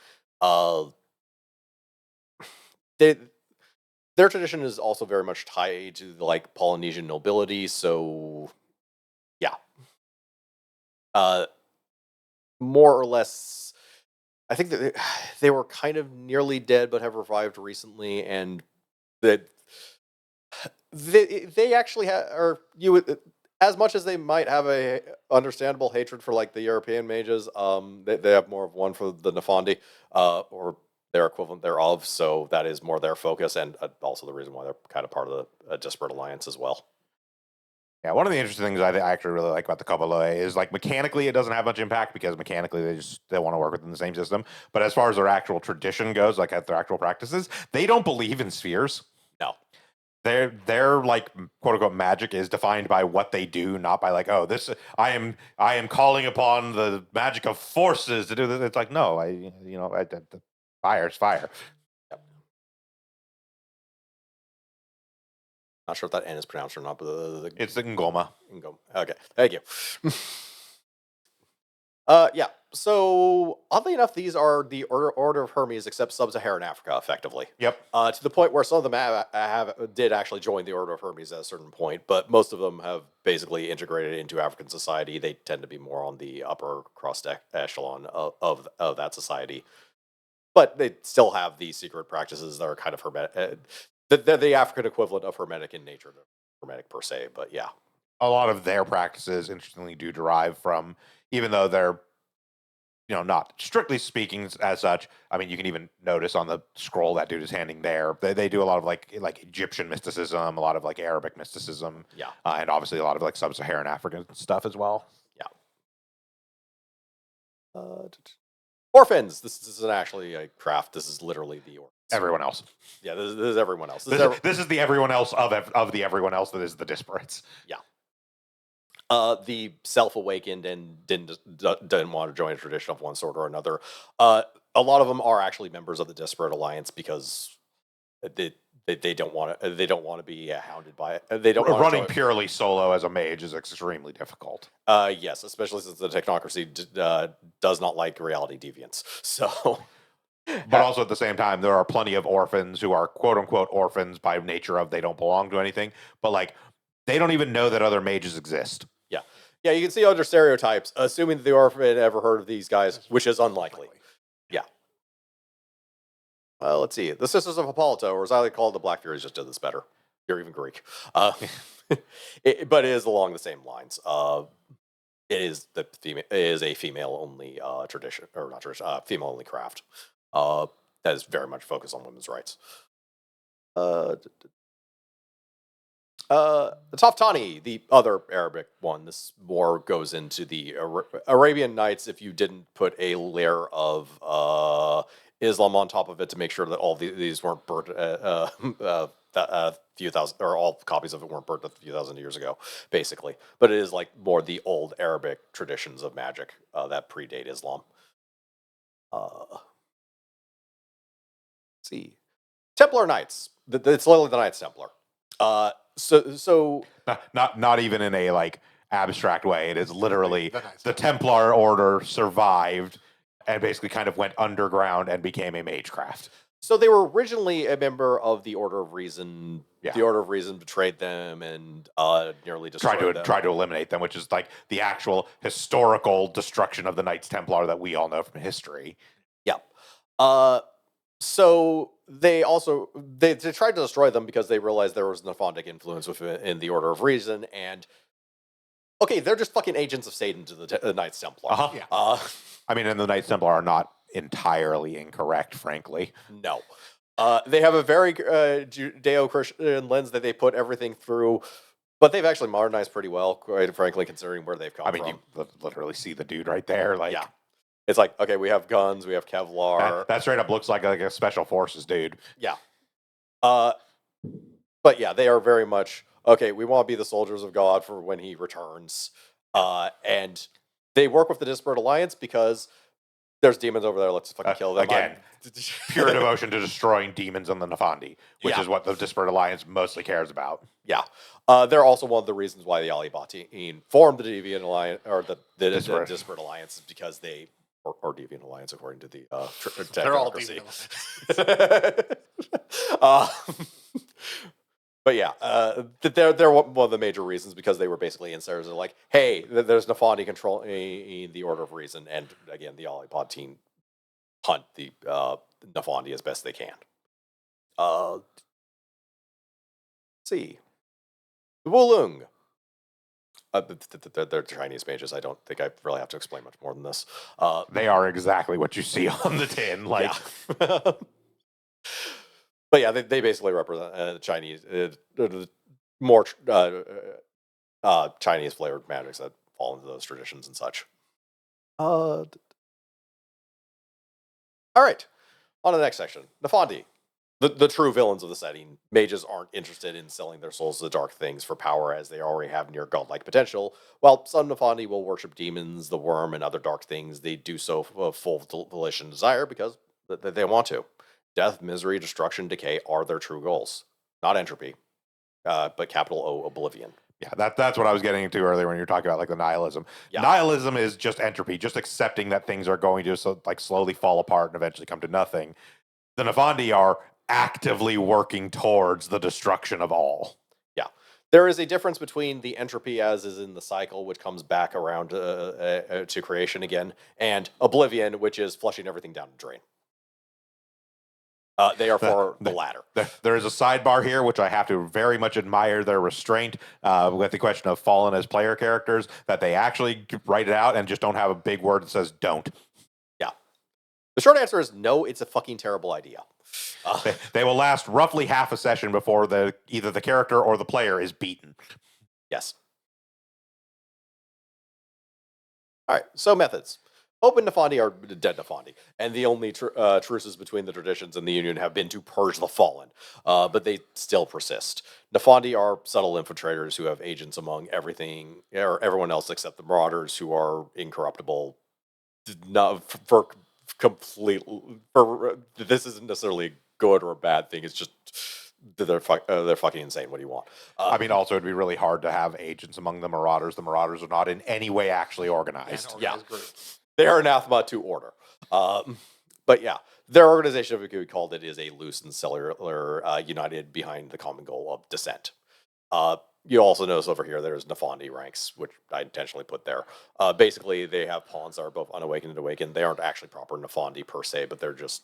Their tradition is also very much tied to like Polynesian nobility, so yeah. More or less, I think that they were kind of nearly dead, but have revived recently, and that they actually have, or you would, as much as they might have a understandable hatred for like the European mages, they have more of one for the Nafandi, or their equivalent thereof. So that is more their focus, and also the reason why they're kind of part of the Disparate Alliance as well. Yeah, one of the interesting things I actually really like about the Kabbalah is like mechanically it doesn't have much impact because mechanically they want to work within the same system. But as far as their actual tradition goes, like at their actual practices, they don't believe in spheres. No. Their like quote unquote magic is defined by what they do, not by like, oh, this I am calling upon the magic of forces to do this. It's like, no, the fire's fire. Not sure if that N is pronounced or not, but It's the Ngoma. Okay, thank you. Yeah. So oddly enough, these are the Order of Hermes, except sub-Saharan Africa, effectively. Yep. To the point where some of them did actually join the Order of Hermes at a certain point, but most of them have basically integrated into African society. They tend to be more on the upper crust echelon of that society, but they still have these secret practices that are kind of hermetic. They're the African equivalent of hermetic in nature, hermetic per se. But yeah, a lot of their practices, interestingly, do derive from, even though they're, not strictly speaking as such. I mean, you can even notice on the scroll that dude is handing there. They do a lot of like Egyptian mysticism, a lot of like Arabic mysticism, yeah, and obviously a lot of like sub-Saharan African stuff as well. Yeah. Orphans. This isn't actually a craft. This is literally the orphans. Everyone else. Yeah, this is everyone else. This is the everyone else of the everyone else that is the disparates. Yeah. The self-awakened and didn't want to join a tradition of one sort or another. A lot of them are actually members of the Disparate Alliance because they don't want to be hounded by it. They don't running purely solo as a mage is extremely difficult. Yes, especially since the technocracy does not like reality deviants. So. But also at the same time, there are plenty of orphans who are quote unquote orphans by nature of they don't belong to anything. But like they don't even know that other mages exist. Yeah. Yeah, you can see other stereotypes, assuming that the orphan ever heard of these guys, which is unlikely. Yeah. Let's see. The Sisters of Hippolyta, or as I like to call it, the Black Furies, just did this better. You're even Greek. But it is along the same lines. It is a female only tradition, or not tradition, female only craft. That is very much focused on women's rights. The Toftani, the other Arabic one, this more goes into the Arabian Nights. If you didn't put a layer of Islam on top of it to make sure that all these weren't burnt, a few thousand, or all copies of it weren't burnt a few thousand years ago, basically. But it is like more the old Arabic traditions of magic that predate Islam. See, Templar Knights. It's literally the Knights Templar. So not even in a like abstract way. It is literally the Templar Order survived and basically kind of went underground and became a magecraft. So they were originally a member of the Order of Reason. Yeah. The Order of Reason betrayed them and nearly destroyed them. Tried to eliminate them, which is like the actual historical destruction of the Knights Templar that we all know from history. Yep. So they tried to destroy them because they realized there was Nephandic influence within the Order of Reason, and okay, they're just fucking agents of Satan to the Knights Templar. Uh-huh. Yeah. I mean, and the Knights Templar are not entirely incorrect, frankly. No. They have a very Judeo-Christian lens that they put everything through, but they've actually modernized pretty well, quite frankly, considering where they've come from. I mean, you literally see the dude right there. Like, yeah. It's like, okay, we have guns, we have Kevlar. That straight up looks like a special forces dude. Yeah. But yeah, they are very much, okay, we want to be the soldiers of God for when he returns. And they work with the Disparate Alliance because there's demons over there, let's fucking kill them. Again, pure devotion to destroying demons on the Nafandi, which is what the Disparate Alliance mostly cares about. Yeah. They're also one of the reasons why the Ali Batin formed the Deviant Alliance, or the Disparate Alliance, is because they... Or Deviant Alliance, according to the they're all Deviant But yeah, they're one of the major reasons, because they were basically insiders. They're like, hey, there's Nafandi controlling the Order of Reason, and again, the Ali Batin hunt the Nafandi as best they can. Let's see. Wulung. They're Chinese mages. I don't think I really have to explain much more than this. They are exactly what you see on the tin. Like, yeah. But yeah, they basically represent Chinese, more Chinese flavored magics that fall into those traditions and such. All right, on to the next section. Nefandi. The true villains of the setting. Mages aren't interested in selling their souls to dark things for power, as they already have near godlike potential. While some Nefandi will worship demons, the worm, and other dark things, they do so of full volition and desire because they want to. Death, misery, destruction, decay are their true goals. Not entropy, but capital O, oblivion. yeah, that's what I was getting into earlier when you were talking about like the nihilism. Yeah. Nihilism is just entropy, just accepting that things are going to slowly fall apart and eventually come to nothing. The Nefandi are actively working towards the destruction of all. Yeah. There is a difference between the entropy as is in the cycle, which comes back around to creation again, and oblivion, which is flushing everything down the drain. They are for the latter. There is a sidebar here, which I have to very much admire their restraint with the question of fallen as player characters, that they actually write it out and just don't have a big word that says don't. Yeah. The short answer is no, it's a fucking terrible idea. They will last roughly half a session before either the character or the player is beaten. Yes. All right, so methods. Open Nefandi are dead Nefandi, and the only truces between the traditions and the Union have been to purge the fallen, but they still persist. Nefandi are subtle infiltrators who have agents among everyone else except the Marauders, who are incorruptible. This isn't necessarily a good or a bad thing. It's just they're fucking insane. What do you want? I mean, also, it'd be really hard to have agents among the Marauders. The Marauders are not in any way actually organized. They are anathema to order. But yeah, their organization, if we could call it, is a loose and cellular united behind the common goal of dissent. You also notice over here there's Nefandi ranks, which I intentionally put there. Basically, they have pawns that are both unawakened and awakened. They aren't actually proper Nefandi per se, but they're just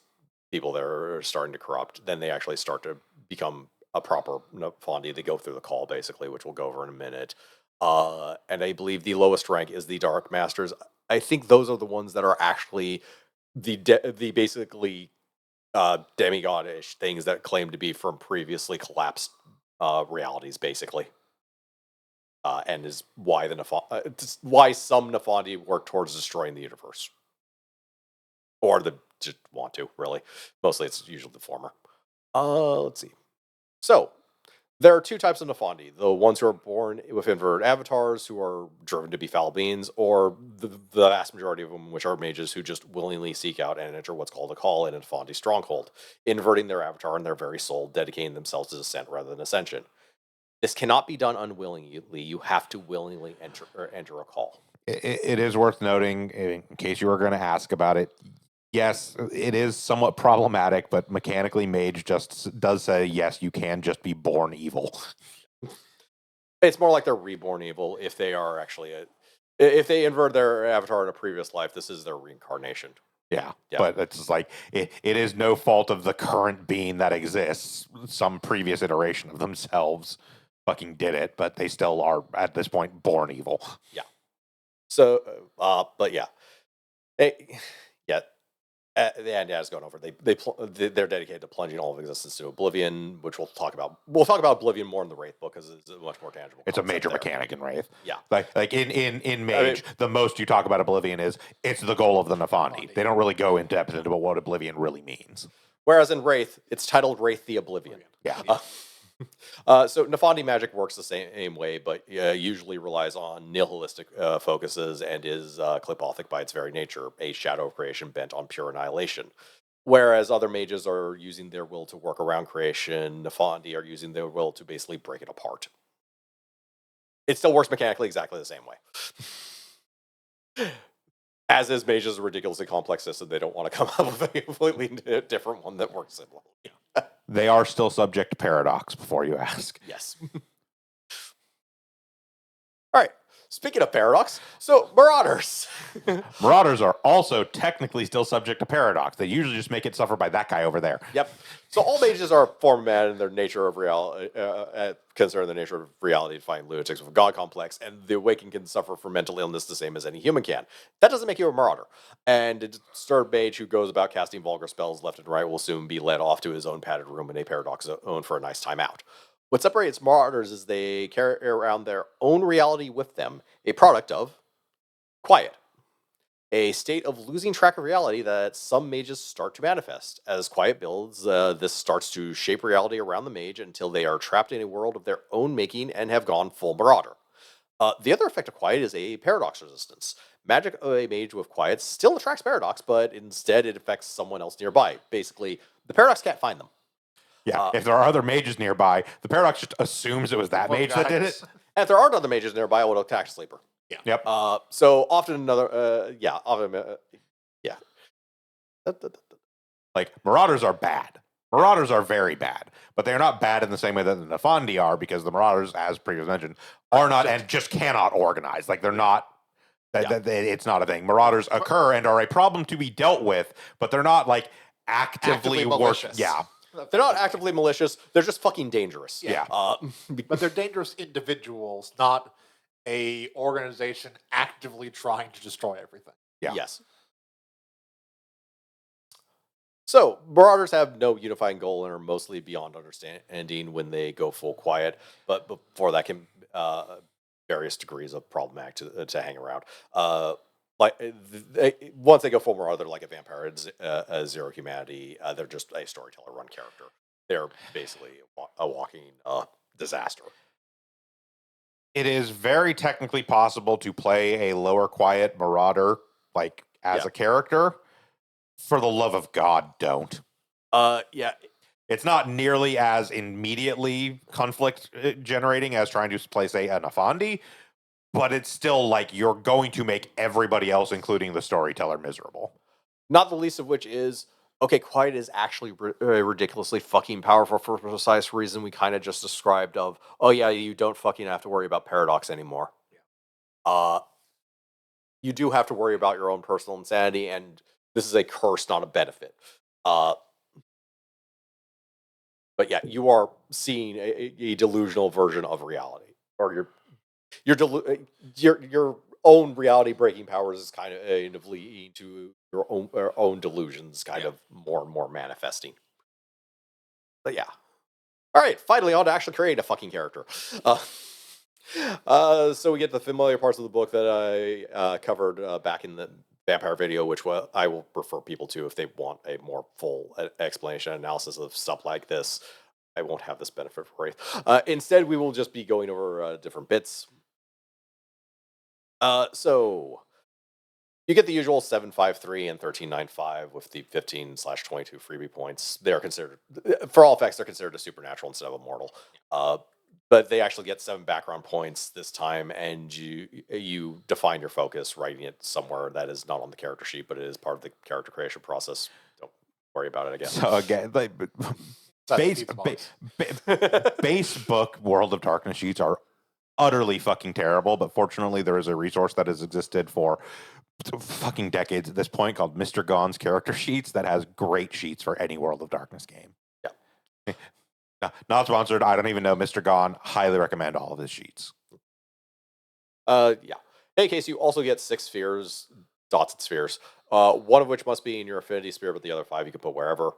people that are starting to corrupt. Then they actually start to become a proper Nefandi. They go through the call, basically, which we'll go over in a minute. And I believe the lowest rank is the Dark Masters. I think those are the ones that are actually the basically demigod-ish things that claim to be from previously collapsed realities, basically. And is why why some Nefandi work towards destroying the universe, or just want to, really. Mostly, it's usually the former. Let's see. So there are two types of Nefandi: the ones who are born with inverted avatars, who are driven to be foul beings, or the vast majority of them, which are mages who just willingly seek out and enter what's called a call in a Nefandi stronghold, inverting their avatar and their very soul, dedicating themselves to descent rather than ascension. This cannot be done unwillingly. You have to willingly enter a call. It is worth noting, in case you were going to ask about it, yes, it is somewhat problematic, but mechanically, Mage just does say, yes, you can just be born evil. It's more like they're reborn evil if they are actually if they invert their avatar in a previous life, this is their reincarnation. Yeah, but it's just like, it is no fault of the current being that exists. Some previous iteration of themselves fucking did it, but they still are, at this point, born evil. Yeah. So, but yeah. The end is going over. They're dedicated to plunging all of existence to oblivion, which we'll talk about. We'll talk about oblivion more in the Wraith book because it's a much more tangible. It's a major mechanic in Wraith. Yeah, like in Mage, the most you talk about oblivion is it's the goal of the Nefandi. They don't really go in depth into what oblivion really means. Whereas in Wraith, it's titled Wraith the Oblivion. Yeah. So Nefandi magic works the same way, but usually relies on nihilistic focuses and is clipothic by its very nature, a shadow of creation bent on pure annihilation. Whereas other mages are using their will to work around creation, Nefandi are using their will to basically break it apart. It still works mechanically exactly the same way. As is Mage's ridiculously complex system, they don't want to come up with a completely different one that works similarly. They are still subject to paradox, before you ask. Yes. All right. Speaking of paradox, so Marauders. Marauders are also technically still subject to paradox. They usually just make it suffer by that guy over there. Yep. So all mages are form man in their nature of reality, concern the nature of reality, defying lunatics with a god complex, and the awakened can suffer from mental illness the same as any human can. That doesn't make you a marauder. And a disturbed mage who goes about casting vulgar spells left and right will soon be led off to his own padded room in a paradox zone for a nice time out. What separates marauders is they carry around their own reality with them, a product of quiet. A state of losing track of reality that some mages start to manifest. As quiet builds, this starts to shape reality around the mage until they are trapped in a world of their own making and have gone full marauder. The other effect of quiet is a paradox resistance. Magic of a mage with quiet still attracts paradox, but instead it affects someone else nearby. Basically, the paradox can't find them. Yeah, if there are other mages nearby, the paradox just assumes it was that Well, mage that did it. And if there aren't other mages nearby, it will attack Sleeper. Yep. So often Like, Marauders are bad. Marauders are very bad. But they're not bad in the same way that the Nefandi are, because the Marauders, as previously mentioned, are not and just cannot organize. Like, they're not. It's not a thing. Marauders occur and are a problem to be dealt with, but they're not, like, actively malicious. Yeah. they're not actively malicious. They're just fucking dangerous. Yeah. But they're dangerous individuals, not a organization actively trying to destroy everything. Yeah. Yes. So, Marauders have no unifying goal and are mostly beyond understanding when they go full quiet, but before that can various degrees of problematic to hang around. Once they go full Marauder, they're like a vampire, zero humanity. They're just a storyteller run character. They're basically a walking disaster. It is very technically possible to play a lower quiet Marauder, like, as a character. For the love of God, don't. Yeah. It's not nearly as immediately conflict generating as trying to play, say, a Nefandi, but it's still like you're going to make everybody else, including the storyteller, miserable. Not the least of which is, okay, quiet is actually ridiculously fucking powerful for a precise reason we kind of just described of, oh yeah, you don't fucking have to worry about paradox anymore. You do have to worry about your own personal insanity, and this is a curse, not a benefit. But yeah, you are seeing a delusional version of reality, or your own reality breaking powers is kind of leading to your own delusions, kind of more and more manifesting. But yeah, all right, finally on to actually create a fucking character. So we get the familiar parts of the book that I covered back in the vampire video, which I will refer people to if they want a more full explanation and analysis of stuff like this. I won't have this benefit for Wraith. Instead, we will just be going over different bits. So you get the usual 753 and 1395 with the 15/22 freebie points. They are considered, for all effects, they're considered a supernatural instead of a mortal. But they actually get 7 background points this time, and you define your focus, writing it somewhere that is not on the character sheet, but it is part of the character creation process. Don't worry about it again. So again, like, base book World of Darkness sheets are utterly fucking terrible, but fortunately there is a resource that has existed for fucking decades at this point called Mr. Gone's character sheets that has great sheets for any World of Darkness game. Yeah. Not sponsored. I don't even know Mr. Gone. Highly recommend all of his sheets. Yeah. In any case, you also get 6 spheres, dots and spheres. One of which must be in your affinity sphere, but the other 5 you can put wherever.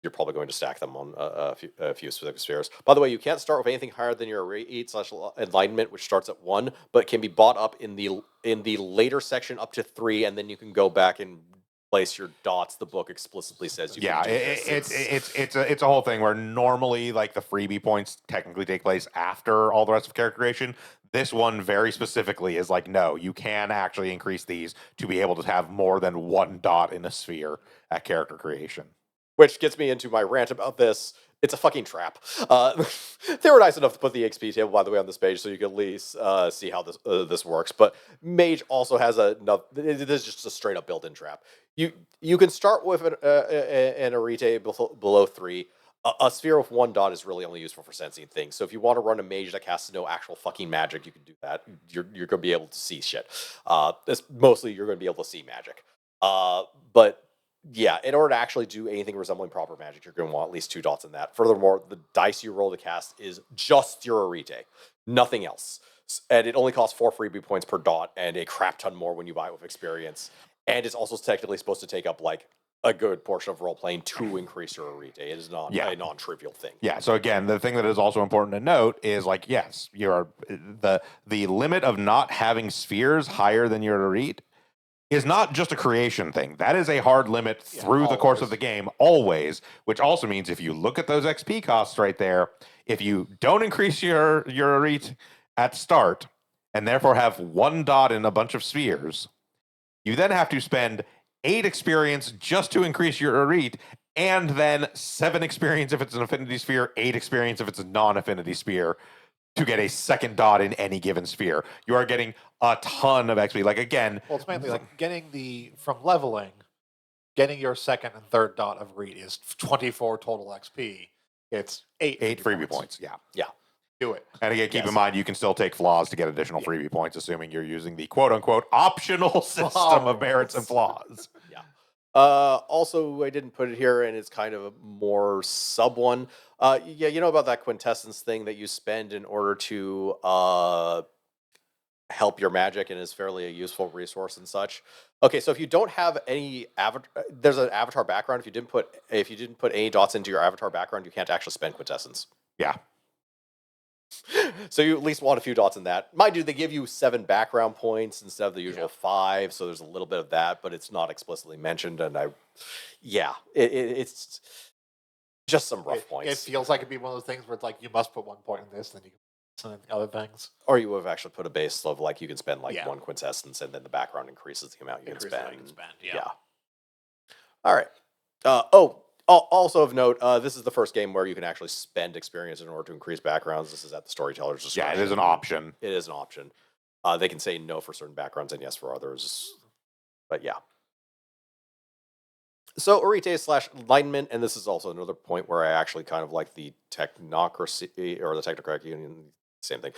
You're probably going to stack them on a few specific spheres. By the way, you can't start with anything higher than your 8/enlightenment, which starts at 1, but can be bought up in the later section up to 3, and then you can go back and place your dots. The book explicitly says you can do this. It's a whole thing where normally, like, the freebie points technically take place after all the rest of character creation. This one very specifically is like, no, you can actually increase these to be able to have more than 1 dot in a sphere at character creation. Which gets me into my rant about this. It's a fucking trap. They were nice enough to put the XP table, by the way, on this page, so you can at least see how this works. But Mage also has enough. It is just a straight up built-in trap. You can start with an arete below 3. a sphere with 1 dot is really only useful for sensing things. So if you want to run a mage that casts no actual fucking magic, you can do that. You're going to be able to see shit. Mostly you're going to be able to see magic. But yeah, in order to actually do anything resembling proper magic, you're going to want at least 2 dots in that. Furthermore, the dice you roll to cast is just your Arete, nothing else. And it only costs 4 freebie points per dot, and a crap ton more when you buy it with experience. And it's also technically supposed to take up like a good portion of role playing to increase your Arete. It is not a non-trivial thing. Yeah. So again, the thing that is also important to note is like, yes, the limit of not having spheres higher than your Arete is not just a creation thing. That is a hard limit through the course of the game, always, which also means if you look at those XP costs right there, if you don't increase your Arete at start and therefore have 1 dot in a bunch of spheres, you then have to spend 8 experience just to increase your Arete, and then 7 experience if it's an affinity sphere, 8 experience if it's a non-affinity sphere, to get a second dot in any given sphere. You are getting a ton of XP. Like, again... Well, it's mainly like from leveling, getting your second and third dot of Reed is 24 total XP. It's 8 freebie points. Yeah. Yeah. Do it. And again, keep in mind, you can still take flaws to get additional freebie points, assuming you're using the quote-unquote optional system of merits and flaws. Yeah. Also, I didn't put it here, and it's kind of a more sub one. Yeah, you know about that quintessence thing that you spend in order to help your magic, and is fairly a useful resource and such. Okay, so if you don't have any there's an avatar background. If you didn't put any dots into your avatar background, you can't actually spend quintessence. Yeah. So you at least want a few dots in that. Mind you, they give you 7 background points instead of the usual 5, so there's a little bit of that, but it's not explicitly mentioned. And it's just some rough points. It feels like it'd be one of those things where it's like you must put 1 point in this, then you can put some in the other things. Or you would have actually put a base of like you can spend 1 quintessence, and then the background increases the amount you can spend. Yeah. All right. Also of note, this is the first game where you can actually spend experience in order to increase backgrounds. This is at the storyteller's discretion. Yeah, it is an option. It is an option. They can say no for certain backgrounds and yes for others. But yeah. So Arete / Enlightenment, and this is also another point where I actually kind of like the technocracy or the technocratic union, same thing,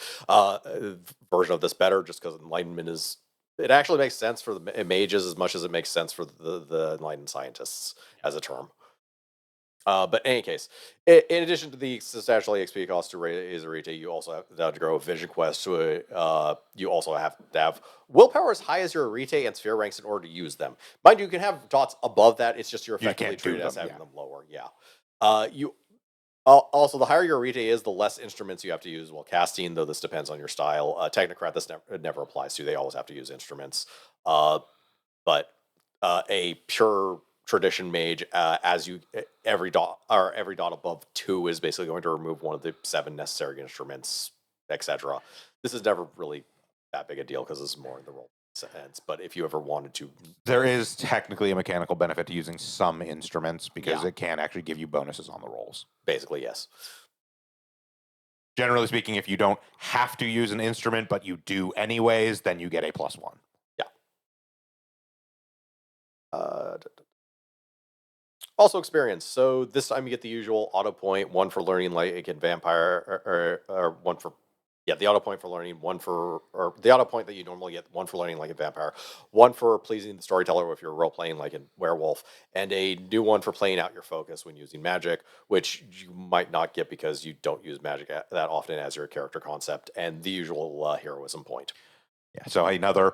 version of this better, just because Enlightenment is... It actually makes sense for the mages as much as it makes sense for the enlightened scientists as a term. But in any case, in addition to the substantial XP cost to raise Arete, you also have to grow a vision quest. You also have to have willpower as high as your Arete and sphere ranks in order to use them. Mind you, can have dots above that. It's just you're effectively treated as having them lower. Yeah. Also, the higher your Arete is, the less instruments you have to use while casting, though this depends on your style. Technocrat, this never applies to. They always have to use instruments. But a pure tradition mage, every dot above 2 is basically going to remove one of the 7 necessary instruments, etc. This is never really that big a deal because this is more in the role sense. But if you ever wanted to, there is technically a mechanical benefit to using some instruments because it can actually give you bonuses on the rolls. Basically, yes. Generally speaking, if you don't have to use an instrument but you do anyways, then you get a +1. Yeah. Also experience. So this time you get the usual auto point, 1 for learning like in vampire, or 1 for the auto point for learning, 1 for, or the auto point that you normally get, 1 for learning like a vampire, 1 for pleasing the storyteller if you're role playing like in werewolf, and a new 1 for playing out your focus when using magic, which you might not get because you don't use magic that often as your character concept, and the usual heroism point. Yeah. So another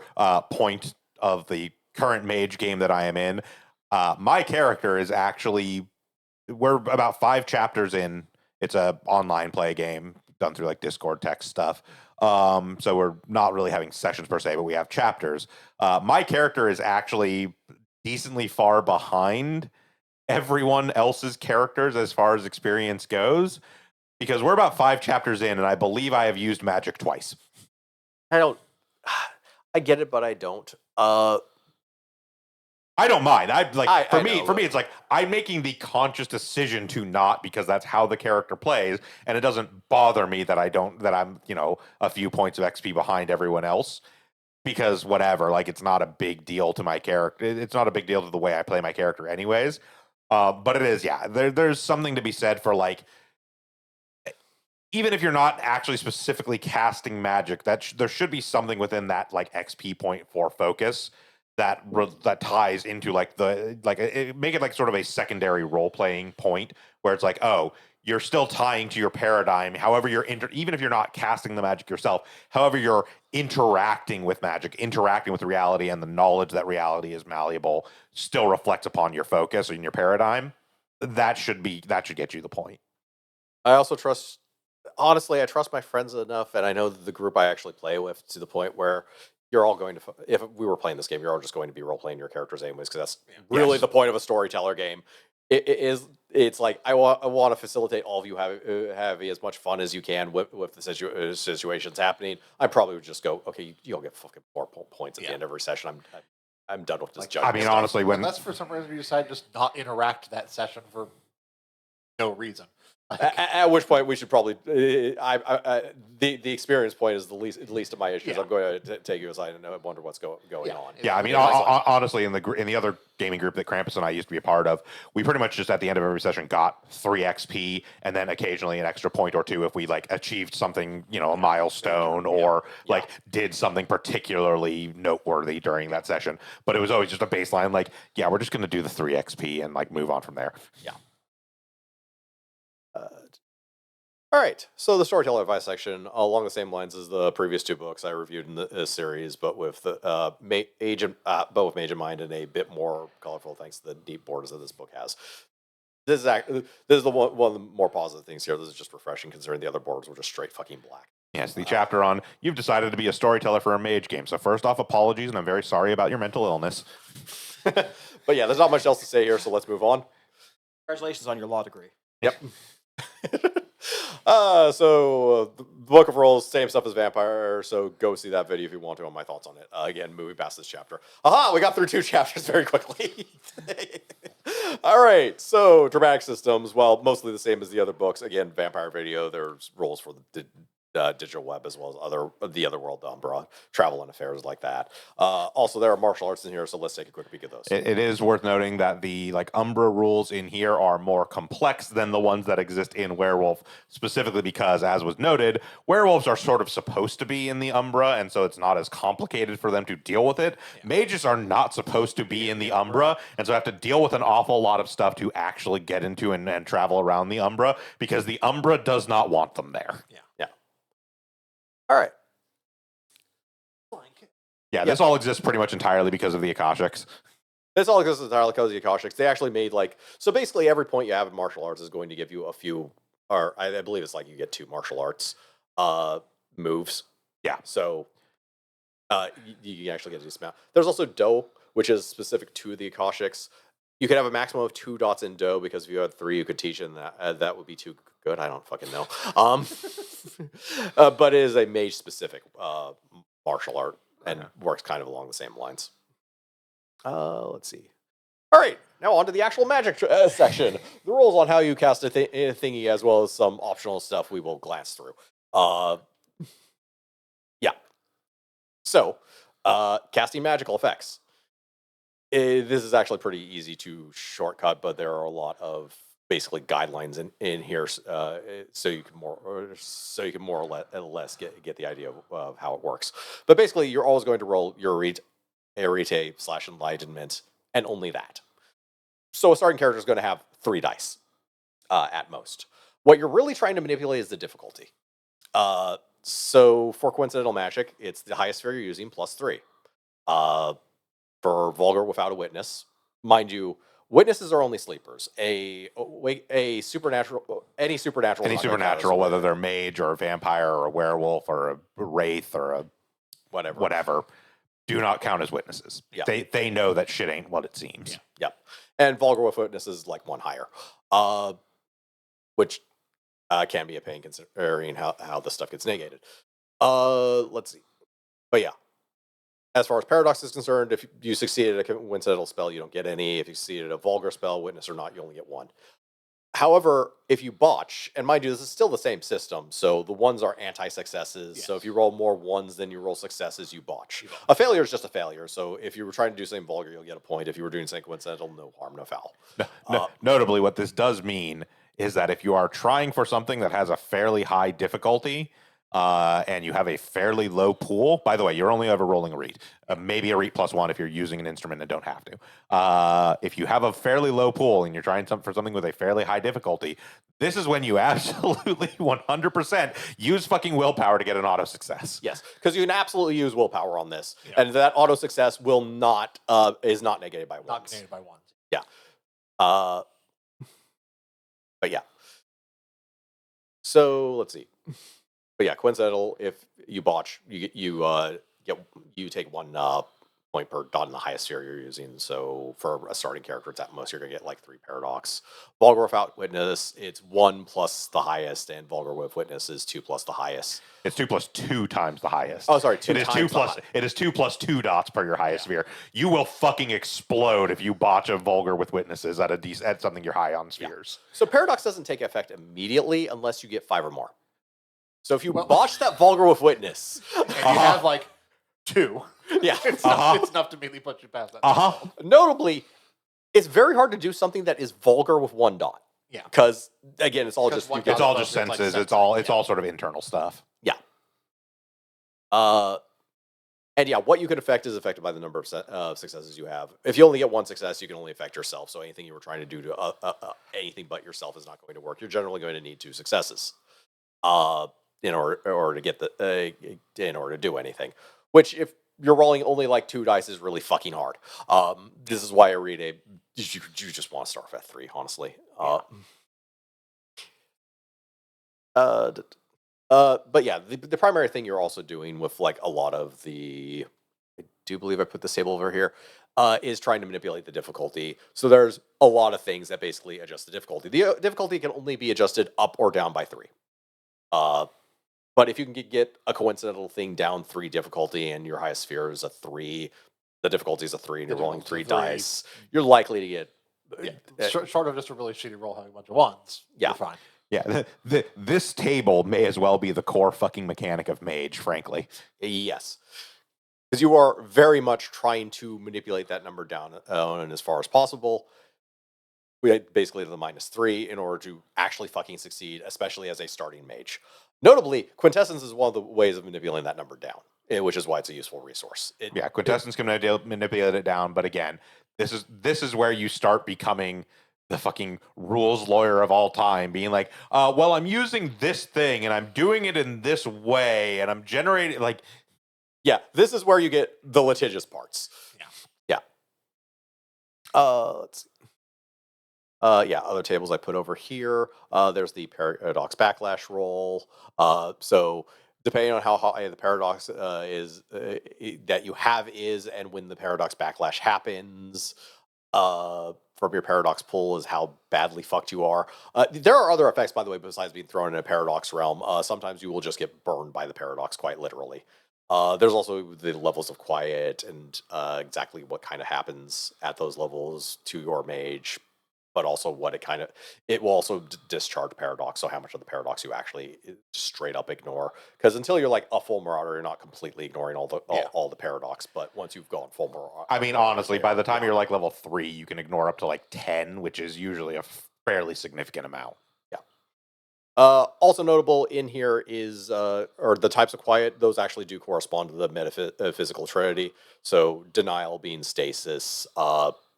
point of the current mage game that I am in. My character is actually, we're about 5 chapters in. It's a online play game done through like Discord text stuff. So we're not really having sessions per se, but we have chapters. My character is actually decently far behind everyone else's characters as far as experience goes, because we're about 5 chapters in, and I believe I have used magic twice. I get it, but I don't. I don't mind. For me, it's like I'm making the conscious decision to not, because that's how the character plays, and it doesn't bother me that I'm a few points of XP behind everyone else, because whatever, like it's not a big deal to my character. It's not a big deal to the way I play my character, anyways. But it is, yeah. There's something to be said for like, even if you're not actually specifically casting magic, there should be something within that like XP point for focus that ties into like make it like sort of a secondary role playing point where it's like, oh, you're still tying to your paradigm. However, even if you're not casting the magic yourself, however you're interacting with magic, interacting with reality, and the knowledge that reality is malleable still reflects upon your focus and your paradigm. That should get you the point. I also trust. Honestly, I trust my friends enough, and I know the group I actually play with to the point where you're all going to. If we were playing this game, you're all just going to be role playing your characters anyways, because that's really the point of a storyteller game. It's like I want to facilitate all of you having as much fun as you can with the situations happening. I probably would just go, okay, you all get fucking 4 points at the end of every session. I'm done with this judging. I mean, honestly, unless for some reason you decide just not interact that session for no reason. At which point we should probably the experience point is the least of my issues. I'm going to take you aside and wonder what's going on. Yeah, I mean, honestly, in the other gaming group that Krampus and I used to be a part of, we pretty much just at the end of every session got 3 XP and then occasionally an extra point or two if we like achieved something, a milestone or like did something particularly noteworthy during that session. But it was always just a baseline, like, yeah, we're just going to do the 3 XP and like move on from there. Yeah. All right, so the storyteller advice section, along the same lines as the previous 2 books I reviewed in the series, but with the Mage in mind and a bit more colorful thanks to the deep borders that this book has. This is one of the more positive things here. This is just refreshing considering the other borders were just straight fucking black. Yes, the chapter on you've decided to be a storyteller for a Mage game. So first off, apologies, and I'm very sorry about your mental illness. But yeah, there's not much else to say here, so let's move on. Congratulations on your law degree. Yep. So the Book of Rolls, same stuff as Vampire, so go see that video if you want to on my thoughts on it. Again, moving past this chapter. Aha, we got through 2 chapters very quickly. All right, so dramatic systems, well, mostly the same as the other books. Again, Vampire video, there's roles for the digital web as well as the other world, the Umbra, travel and affairs like that. Also, there are martial arts in here, so let's take a quick peek at those. It is worth noting that the Umbra rules in here are more complex than the ones that exist in Werewolf, specifically because, as was noted, werewolves are sort of supposed to be in the Umbra, and so it's not as complicated for them to deal with it. Yeah. Mages are not supposed to be in the Umbra, and so have to deal with an awful lot of stuff to actually get into and travel around the Umbra, because the Umbra does not want them there. Yeah. All right. Yeah, this all exists pretty much entirely because of the Akashics. This all exists entirely because of the Akashics. They actually made so basically every point you have in martial arts is going to give you a few, or I believe it's like you get 2 martial arts moves. Yeah. So you can actually get a decent amount. There's also Do, which is specific to the Akashics. You could have a maximum of 2 dots in Do, because if you had 3, you could teach, and that would be too good. I don't fucking know. But it is a mage-specific martial art and works kind of along the same lines. Let's see. All right, now on to the actual magic section. The rules on how you cast a thingy, as well as some optional stuff we will glance through. Yeah. So, casting magical effects. This is actually pretty easy to shortcut, but there are a lot of basically guidelines in here, so you can more or less get the idea of how it works. But basically, you're always going to roll your Arete/Enlightenment, and only that. So a starting character is going to have 3 dice at most. What you're really trying to manipulate is the difficulty. So for coincidental magic, it's the highest sphere you're using plus 3. For vulgar without a witness, mind you, witnesses are only sleepers. Any supernatural, whether they're mage or a vampire or a werewolf or a wraith or a whatever, do not count as witnesses. Yeah. They know that shit ain't what it seems. Yeah. And vulgar with witnesses like 1 higher, which can be a pain considering how this stuff gets negated. Let's see, but yeah. As far as paradox is concerned, if you succeed at a coincidental spell, you don't get any. If you succeed at a vulgar spell, witness or not, you only get 1. However, if you botch, and mind you, this is still the same system, so the ones are anti-successes. So if you roll more ones than you roll successes, you botch. A failure is just a failure. So if you were trying to do something vulgar, you'll get a point. If you were doing something coincidental, no harm, no foul. Notably, what this does mean is that if you are trying for something that has a fairly high difficulty, and you have a fairly low pool, by the way, you're only ever rolling a read. Maybe a read plus one if you're using an instrument and don't have to. If you have a fairly low pool and you're trying for something with a fairly high difficulty, this is when you absolutely 100% use fucking willpower to get an auto success. Yes, because you can absolutely use willpower on this, and that auto success will not is not negated by ones. Not negated by ones. Yeah. But yeah. So let's see. But yeah, coincidental. If you botch, you take 1 point per dot in the highest sphere you're using. So for a starting character, it's at most you're gonna get like 3 paradox. Vulgar without witness, it's 1 plus the highest, and vulgar with witness is 2 plus the highest. It's 2 plus 2 times the highest. Oh, sorry, 2 it is times 2 the plus. high. It is 2 plus 2 dots per your highest sphere. You will fucking explode if you botch a vulgar with witnesses at at something you're high on spheres. So paradox doesn't take effect immediately unless you get 5 or more. So if you botch that vulgar with witness, And you have like 2. yeah. It's enough to immediately put you past that. Notably, it's very hard to do something that is vulgar with 1 dot. Yeah. Because again, it's all Because just one you get- It's all It's just like senses. sensory, It's all sort of internal stuff. yeah. And yeah, what you can affect is affected by the number of successes you have. If you only get 1 success, you can only affect yourself. So anything you were trying to do to anything but yourself is not going to work. You're generally going to need 2 successes in order to get in order to do anything. Which, if you're rolling only like 2 dice, is really fucking hard. This is why I read you just want to start at 3, honestly. But yeah, the primary thing you're also doing with like a lot of the, I do believe I put this table over here, is trying to manipulate the difficulty. So there's a lot of things that basically adjust the difficulty. The difficulty can only be adjusted up or down by 3. But if you can get a coincidental thing down 3 difficulty and your highest sphere is a 3, the difficulty is a 3, and you're rolling 3 dice, you're likely to get Short of just a really shitty roll having a bunch of 1s. Yeah. You're fine. Yeah, this table may as well be the core fucking mechanic of Mage, frankly. Yes. Because you are very much trying to manipulate that number down as far as possible. We had basically the -3 in order to actually fucking succeed, especially as a starting mage. Notably, quintessence is one of the ways of manipulating that number down, which is why it's a useful resource. Quintessence can manipulate it down, but again, this is where you start becoming the fucking rules lawyer of all time, being like, well, I'm using this thing and I'm doing it in this way and I'm generating like. Yeah, this is where you get the litigious parts. Yeah. Let's see. Other tables I put over here. There's the paradox backlash roll. So depending on how high the paradox is that you have is, and when the paradox backlash happens, from your paradox pool is how badly fucked you are. There are other effects, by the way, besides being thrown in a paradox realm. Sometimes you will just get burned by the paradox, quite literally. There's also the levels of quiet and exactly what kind of happens at those levels to your mage, but also what it will also discharge paradox. So how much of the paradox you actually straight up ignore? Because until you're like a full marauder, you're not completely ignoring all the paradox. But once you've gone full marauder, I mean, honestly, by the time you're like level 3, you can ignore up to like 10, which is usually a fairly significant amount. Also notable in here is, or the types of quiet, those actually do correspond to the metaphysical trinity. So denial being stasis,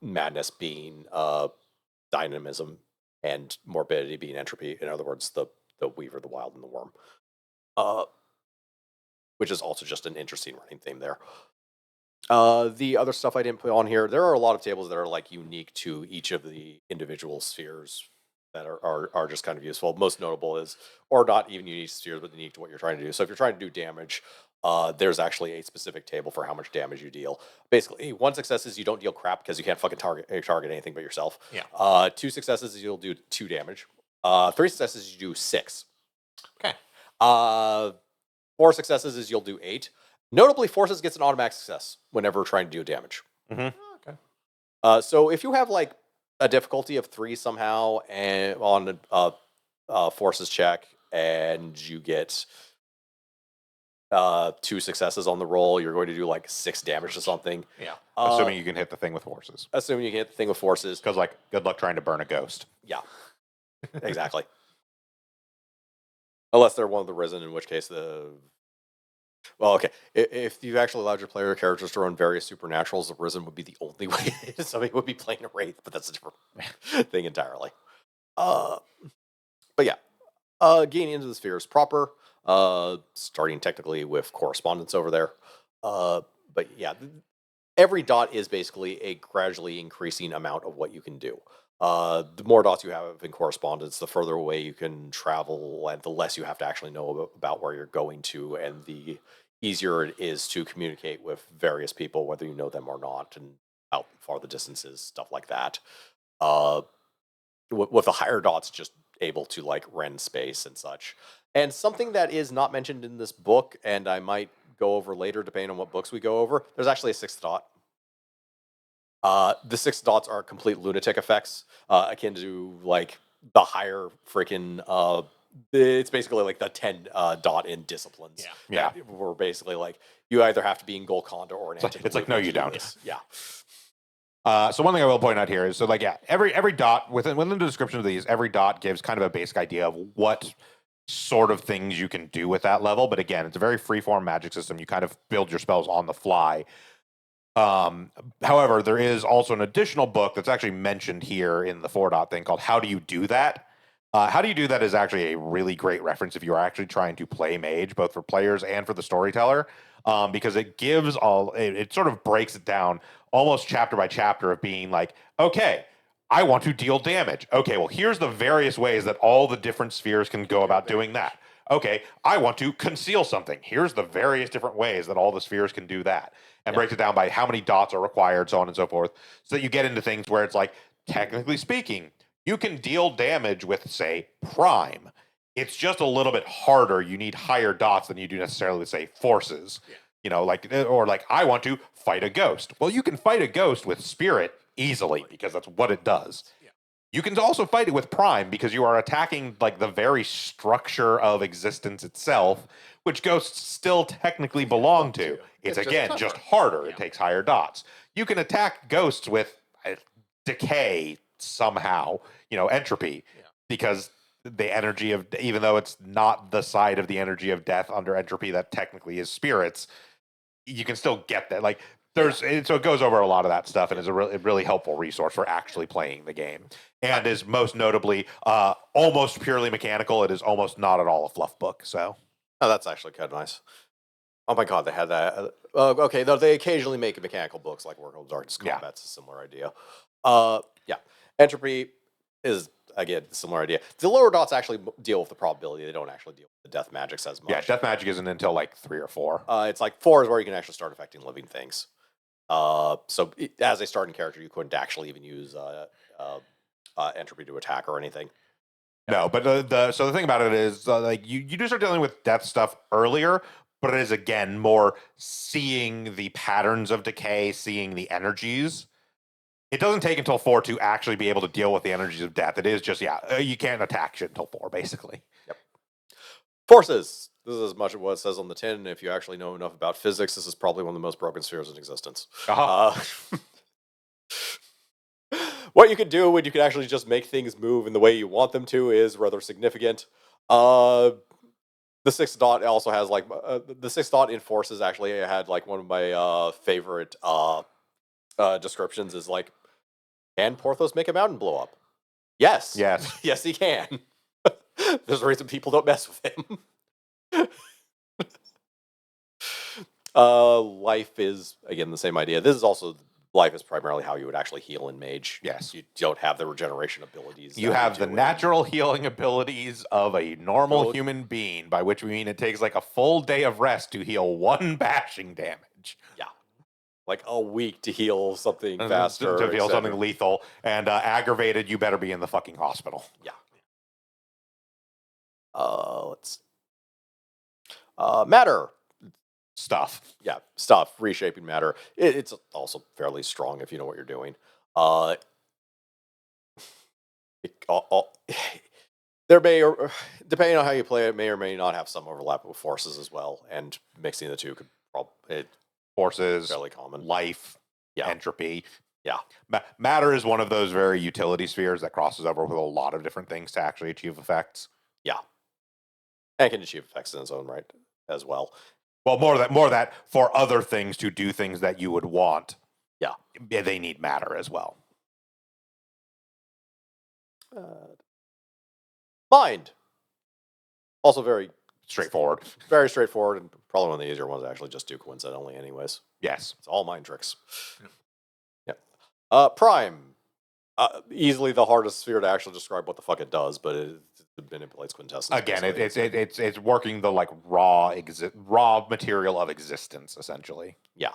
madness being dynamism, and morbidity being entropy. In other words, the weaver, the wild, and the worm. Which is also just an interesting running theme there. The other stuff I didn't put on here, there are a lot of tables that are like unique to each of the individual spheres that are just kind of useful. Most notable is, or not even unique to spheres, but unique to what you're trying to do. So if you're trying to do damage, there's actually a specific table for how much damage you deal. Basically, 1 success is you don't deal crap because you can't fucking target anything but yourself. Yeah. 2 successes is you'll do 2 damage. 3 successes you do 6. Okay. 4 successes is you'll do 8. Notably, forces gets an automatic success whenever trying to do damage. Mhm. Okay. So if you have like a difficulty of 3 somehow, and on a forces check, and you get 2 successes on the roll, you're going to do like 6 damage to something. Yeah. Assuming you can hit the thing with forces. Assuming you can hit the thing with forces. Because, like, good luck trying to burn a ghost. Yeah, exactly. Unless they're one of the Risen, in which case well, okay. If you actually allowed your player characters to run various supernaturals, the Risen would be the only way somebody would be playing a Wraith, but that's a different thing entirely. But yeah, gaining into the spheres proper, starting technically with correspondence over there. But yeah, every dot is basically a gradually increasing amount of what you can do. The more dots you have in correspondence, the further away you can travel, and the less you have to actually know about where you're going to, and the easier it is to communicate with various people, whether you know them or not, and how far the distance is, stuff like that. With the higher dots, just able to like rend space and such. And something that is not mentioned in this book, and I might go over later, depending on what books we go over, there's actually a 6th dot. The 6 dots are complete lunatic effects, akin to like the higher freaking. It's basically like the 10 dot in disciplines. Yeah. We're basically like you either have to be in Golconda or an. It's like no, you don't. Yeah. So one thing I will point out here is, so like, yeah, every dot within the description of these, every dot gives kind of a basic idea of what sort of things you can do with that level. But again, it's a very freeform magic system. You kind of build your spells on the fly. However, there is also an additional book that's actually mentioned here in the 4 dot thing called How Do You Do That? How Do You Do That is actually a really great reference if you are actually trying to play Mage, both for players and for the storyteller, because it gives it sort of breaks it down almost chapter by chapter of being like, okay, I want to deal damage. Okay, well, here's the various ways that all the different spheres can go about doing that. Okay, I want to conceal something. Here's the various different ways that all the spheres can do that. And breaks it down by how many dots are required, so on and so forth. So that you get into things where it's like, technically speaking, you can deal damage with, say, Prime. It's just a little bit harder. You need higher dots than you do necessarily with, say, Forces. Yeah. You know, like, or like, I want to fight a ghost. Well, you can fight a ghost with Spirit easily because that's what it does. Yeah. You can also fight it with Prime because you are attacking like the very structure of existence itself, which ghosts still technically belong to. It's again just harder. Yeah. It takes higher dots. You can attack ghosts with decay somehow, entropy, because the energy of, even though it's not the side of the energy of death under entropy that technically is spirits, you can still get that. Like so it goes over a lot of that stuff and is a really helpful resource for actually playing the game. And is most notably almost purely mechanical. It is almost not at all a fluff book. So, oh, that's actually kind of nice. Oh my god, they had that. Okay, though they occasionally make mechanical books like World of Darkness Combat's a similar idea. Yeah, entropy is again a similar idea. The lower dots actually deal with the probability; they don't actually deal with the death magics as much. Yeah, death magic isn't until like 3 or 4. It's like 4 is where you can actually start affecting living things. So as a starting character, you couldn't actually even use entropy to attack or anything. No, but so the thing about it is like you do start dealing with death stuff earlier, but it is again more seeing the patterns of decay, seeing the energies. It doesn't take until 4 to actually be able to deal with the energies of death. It is just you can't attack shit until 4, basically. Yep. Forces. This is as much of what it says on the tin. And if you actually know enough about physics, this is probably one of the most broken spheres in existence. What you could do when you can actually just make things move in the way you want them to is rather significant. The 6th dot also has like the 6th dot in Forces actually had like one of my favorite descriptions is like, can Porthos make a mountain blow up? Yes. Yes, he can. There's a reason people don't mess with him. Life is again the same idea. This is also life is primarily how you would actually heal in Mage. Yes. You don't have the regeneration abilities. You have the natural healing abilities of a normal human being, by which we mean it takes like a full day of rest to heal 1 bashing damage. Yeah. Like a week to heal something faster. To heal something lethal. And aggravated, you better be in the fucking hospital. Yeah. Let's matter. Stuff. Yeah, stuff. Reshaping matter. It's also fairly strong if you know what you're doing. There may, or depending on how you play it, may or may not have some overlap with forces as well, and mixing the two could probably Forces, fairly common. life, Yeah. entropy. Yeah. Matter is one of those very utility spheres that crosses over with a lot of different things to actually achieve effects. Yeah, and can achieve effects in its own right as well. Well, more of that for other things to do things that you would want. Yeah, they need matter as well. Mind. Also very Straightforward. very straightforward, and probably one of the easier ones to actually just do coincidentally anyways. Yes. It's all mind tricks. Yeah. Prime. Easily the hardest sphere to actually describe what the fuck it does, but it manipulates quintessence. Again, it's working the like raw material of existence, essentially. Yeah.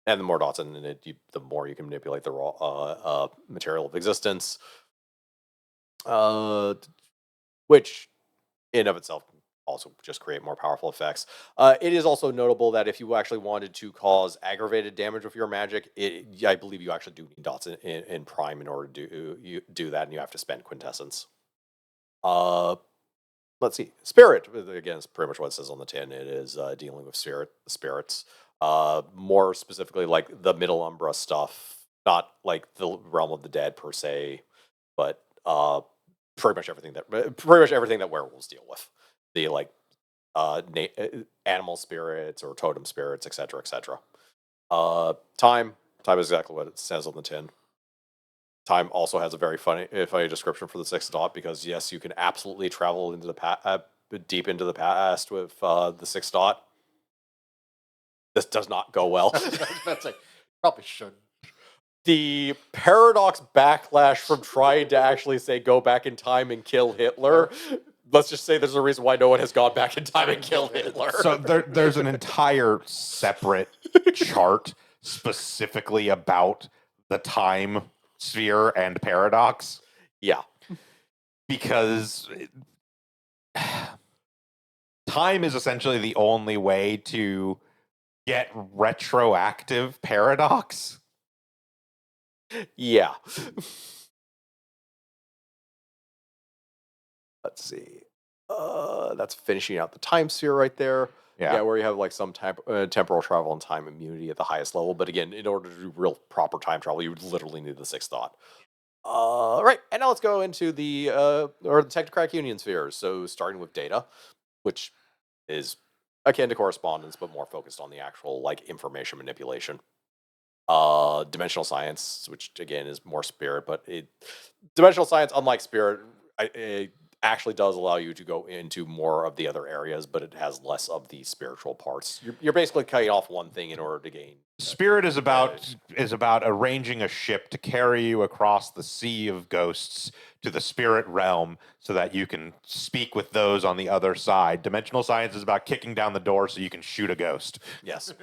And the more dots in it, the more you can manipulate the raw material of existence. Which in of itself can also just create more powerful effects. It is also notable that if you actually wanted to cause aggravated damage with your magic, I believe you actually do need dots in Prime in order to do that, and you have to spend quintessence. Let's see. Spirit, again, is pretty much what it says on the tin. It is dealing with spirits. More specifically, like the Middle Umbra stuff, not like the Realm of the Dead per se, but pretty much everything that werewolves deal with. The like animal spirits or totem spirits, etc., etc. Time is exactly what it says on the tin. Time also has a very funny description for the 6th dot, because yes, you can absolutely travel into the deep into the past with the 6th dot. This does not go well. That's like, probably shouldn't. The paradox backlash from trying to actually say go back in time and kill Hitler. Let's just say there's a reason why no one has gone back in time and killed Hitler. So there's an entire separate chart specifically about the time sphere and paradox. Yeah. Because time is essentially the only way to get retroactive paradox. Yeah. Let's see. That's finishing out the time sphere right there. Yeah, where you have like some temporal travel and time immunity at the highest level. But again, in order to do real proper time travel, you would literally need the 6th dot. Right, and now let's go into the technocratic union spheres. So starting with data, which is akin to correspondence, but more focused on the actual like information manipulation. Dimensional science, which again is more spirit, but dimensional science, unlike spirit, it actually does allow you to go into more of the other areas, but it has less of the spiritual parts. You're basically cutting off one thing in order to gain. Spirit is about arranging a ship to carry you across the sea of ghosts to the spirit realm so that you can speak with those on the other side. Dimensional science is about kicking down the door so you can shoot a ghost. Yes.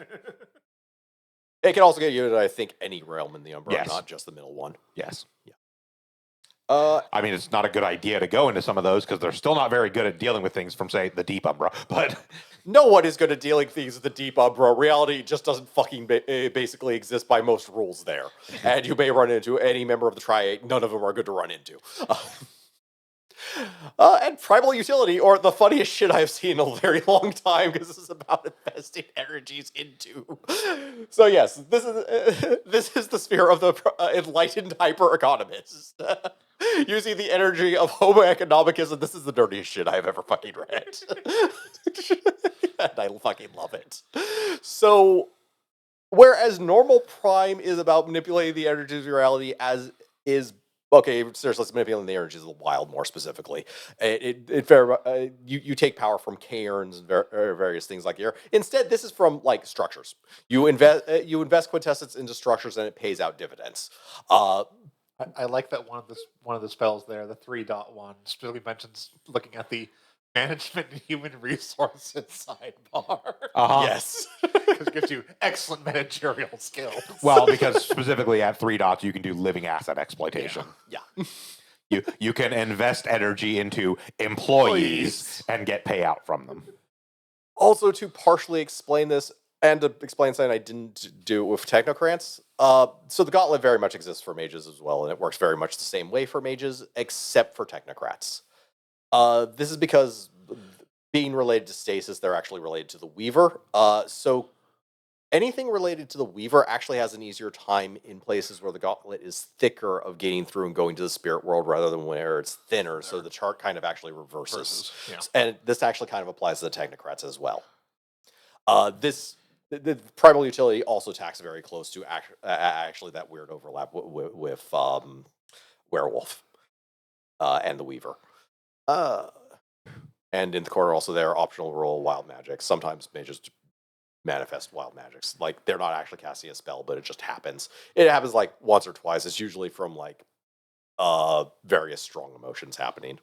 It can also get you to, I think, any realm in the Umbra, Yes. not just the middle one. Yes. Yeah. I mean, it's not a good idea to go into some of those because they're still not very good at dealing with things from, say, the Deep Umbra. But no one is good at dealing things with the Deep Umbra. Reality just doesn't fucking basically exist by most rules there. And you may run into any member of the Triad. None of them are good to run into. And primal utility, or the funniest shit I've seen in a very long time, because this is about investing energies into. So yes, this is the sphere of the enlightened hyper-economist. Using the energy of Homo economicus, and this is the dirtiest shit I've ever fucking read. And I fucking love it. So, whereas normal prime is about manipulating the energies of reality, as is okay, seriously, let's manipulate the energies of the wild more specifically. You take power from cairns and various things like here. Instead, this is from like structures. You invest quintessence into structures, and it pays out dividends. I like that one of the spells there, the 3-dot one, specifically mentions looking at the management and human resources sidebar. Yes. Because it gives you excellent managerial skills. Well, because specifically at 3 dots, you can do living asset exploitation. Yeah. You can invest energy into employees and get payout from them. Also, to partially explain this, And to explain something I didn't do with Technocrants, so the Gauntlet very much exists for mages as well, and it works very much the same way for mages, except for Technocrats. This is because being related to Stasis, they're actually related to the Weaver. So anything related to the Weaver actually has an easier time in places where the Gauntlet is thicker of getting through and going to the Spirit World rather than where it's thinner. So the chart kind of actually reverses. Yeah. And this actually kind of applies to the Technocrats as well. The primal utility also tacks very close to actually that weird overlap with Werewolf and the Weaver. And in the corner also there, optional roll wild magic. Sometimes mages manifest wild magics. Like, they're not actually casting a spell, but it just happens. It happens like once or twice. It's usually from like various strong emotions happening.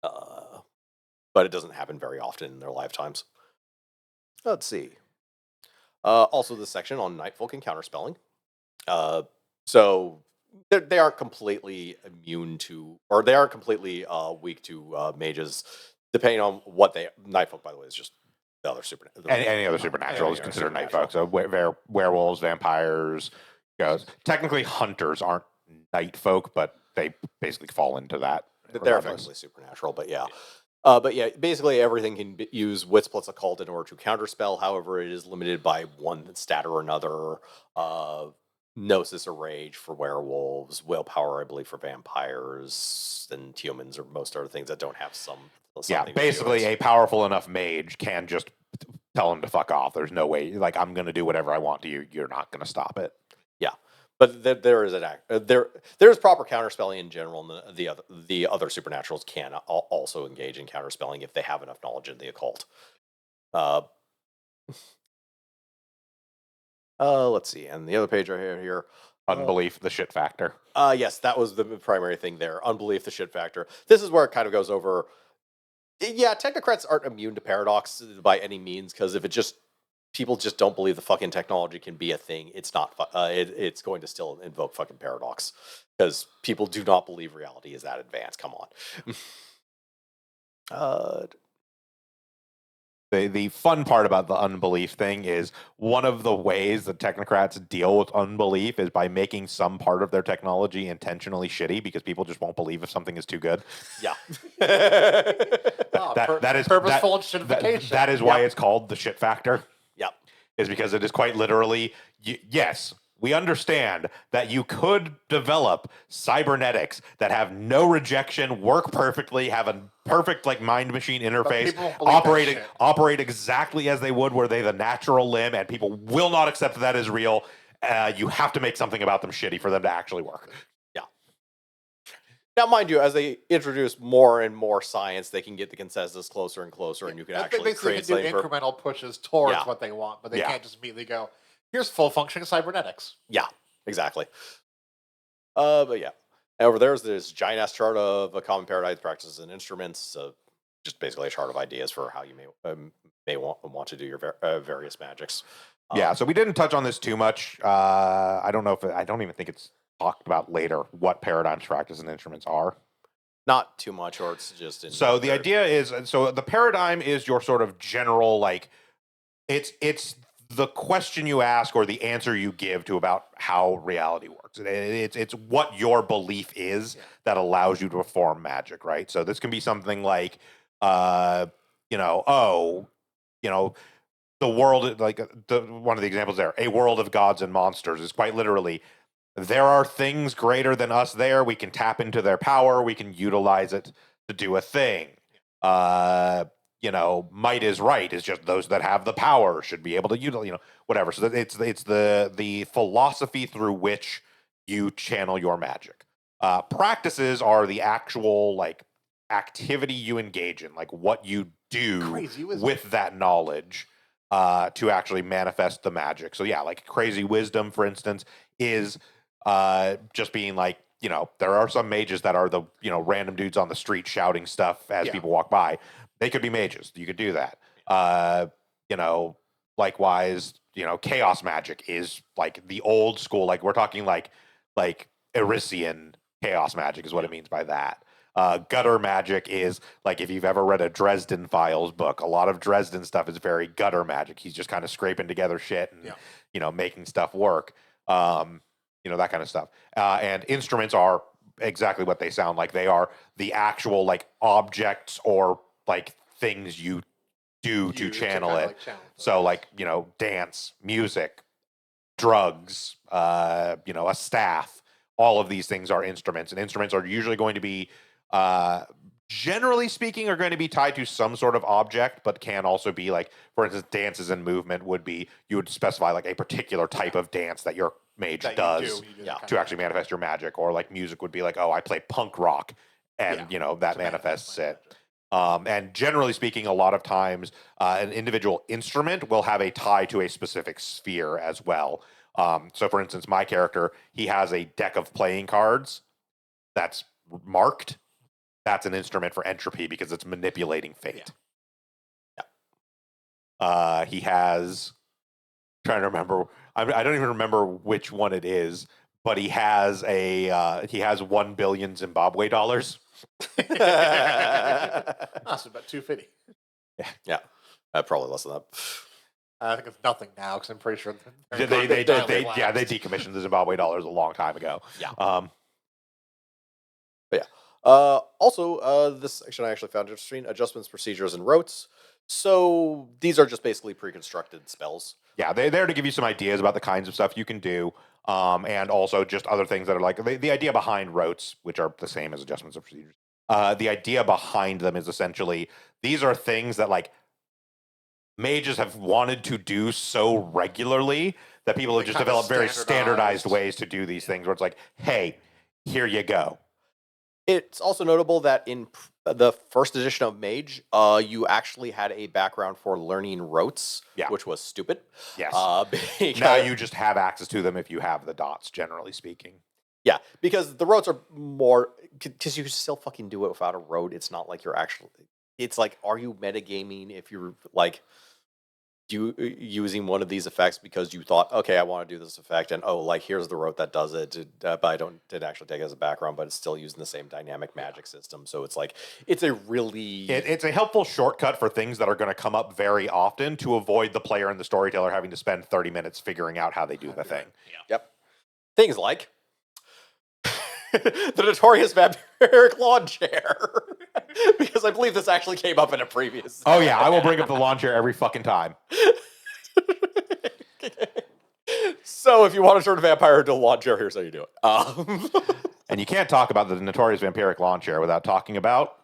But it doesn't happen very often in their lifetimes. Let's see. Also, this section on Nightfolk and counterspelling. So they aren't completely immune to, or they aren't completely weak to mages, depending on what they. Nightfolk, by the way, is just the other Any other supernatural is considered night folk. So werewolves, vampires, ghosts. Technically, hunters aren't night folk, but they basically fall into that. They're effectively supernatural, but yeah. But yeah, basically everything can use Wits plus Occult in order to counterspell. However, it is limited by one stat or another. Gnosis or Rage for werewolves, Willpower, I believe, for vampires, and humans or most other things that don't have some. Yeah, basically a powerful enough mage can just tell him to fuck off. There's no way, like, I'm going to do whatever I want to you. You're not going to stop it. Yeah. But there is there's proper counterspelling in general, and the other supernaturals can also engage in counterspelling if they have enough knowledge in the occult. Let's see, and the other page right here. Unbelief, the shit factor. Yes, that was the primary thing there. Unbelief, the shit factor. This is where it kind of goes over. Yeah, technocrats aren't immune to paradox by any means, because if people just don't believe the fucking technology can be a thing, it's not. It's going to still invoke fucking paradox, because people do not believe reality is that advanced. Come on. The fun part about the unbelief thing is one of the ways that technocrats deal with unbelief is by making some part of their technology intentionally shitty, because people just won't believe if something is too good. Yeah. that is purposeful shitification. That is why it's called the shit factor. Yep. Is because it is quite literally, yes, we understand that you could develop cybernetics that have no rejection, work perfectly, have a perfect like mind machine interface, operate exactly as they would were they the natural limb, and people will not accept that as real. You have to make something about them shitty for them to actually work. Yeah. Now, mind you, as they introduce more and more science, they can get the consensus closer and closer, and you can actually create do incremental pushes towards what they want, but they can't just immediately go, here's full functioning cybernetics. Yeah, exactly. But yeah. Over there's this giant ass chart of a common paradigm, practices, and instruments. Just basically a chart of ideas for how you may want to do your various magics. Yeah, so we didn't touch on this too much. I don't even think it's talked about later what paradigms, practices, and instruments are. Not too much, or it's just. So the idea is, the paradigm is your sort of general, like, it's the question you ask or the answer you give to about how reality works. It's what your belief is that allows you to perform magic, right? So this can be something like, the world, like one of the examples there, a world of gods and monsters, is quite literally, there are things greater than us there. We can tap into their power. We can utilize it to do a thing. Might is right. It's just those that have the power should be able to utilize, whatever. So it's the philosophy through which you channel your magic. Practices are the actual like activity you engage in, like what you do with that knowledge to actually manifest the magic. So yeah, like crazy wisdom, for instance, is just being like, there are some mages that are the random dudes on the street shouting stuff as people walk by. They could be mages. You could do that. Likewise, chaos magic is like the old school. Like we're talking like Erisian chaos magic is what it means by that. Gutter magic is like if you've ever read a Dresden Files book, a lot of Dresden stuff is very gutter magic. He's just kind of scraping together shit and making stuff work. That kind of stuff. And instruments are exactly what they sound like. They are the actual like objects or like things you do to channel it. So like, dance, music, drugs, a staff, all of these things are instruments, and instruments are usually going to be, generally speaking, are going to be tied to some sort of object, but can also be like, for instance, dances and movement would be, you would specify like a particular type of dance that your mage does to actually manifest your magic, or like music would be like, oh, I play punk rock, and that manifests it. And generally speaking, a lot of times an individual instrument will have a tie to a specific sphere as well. So for instance, my character, he has a deck of playing cards that's marked. That's an instrument for entropy because it's manipulating fate. He has, trying to remember, I don't even remember which one it is, but he has 1 billion Zimbabwe dollars. That's about 250. Yeah. Probably less than that. I think it's nothing now because I'm pretty sure they decommissioned the Zimbabwe dollars a long time ago. Also, this section I actually found interesting: adjustments, procedures, and rotes. So these are just basically pre-constructed spells. Yeah, they're there to give you some ideas about the kinds of stuff you can do, and also just other things that are like the idea behind rotes, which are the same as adjustments and procedures. The idea behind them is essentially these are things that like mages have wanted to do so regularly that people have just developed very standardized ways to do these things where it's like, hey, here you go. It's also notable that in the first edition of Mage, you actually had a background for learning rotes, which was stupid. Yes. Now you just have access to them if you have the dots, generally speaking. Yeah, because the rotes are more, because you can still fucking do it without a rote. It's not like you're actually, it's like, are you metagaming if you're like using one of these effects because you thought, okay, I want to do this effect, and here's the rote that does it, but I didn't actually take it as a background, but it's still using the same dynamic magic system. So it's like, it's a really... It's a helpful shortcut for things that are going to come up very often to avoid the player and the storyteller having to spend 30 minutes figuring out how they do the thing. Yep. Things like the notorious vampiric lawn chair. Because I believe this actually came up in a previous... Oh yeah, I will bring up the lawn chair every fucking time. So if you want to turn a vampire into a lawn chair, here's how you do it. And you can't talk about the notorious vampiric lawn chair without talking about...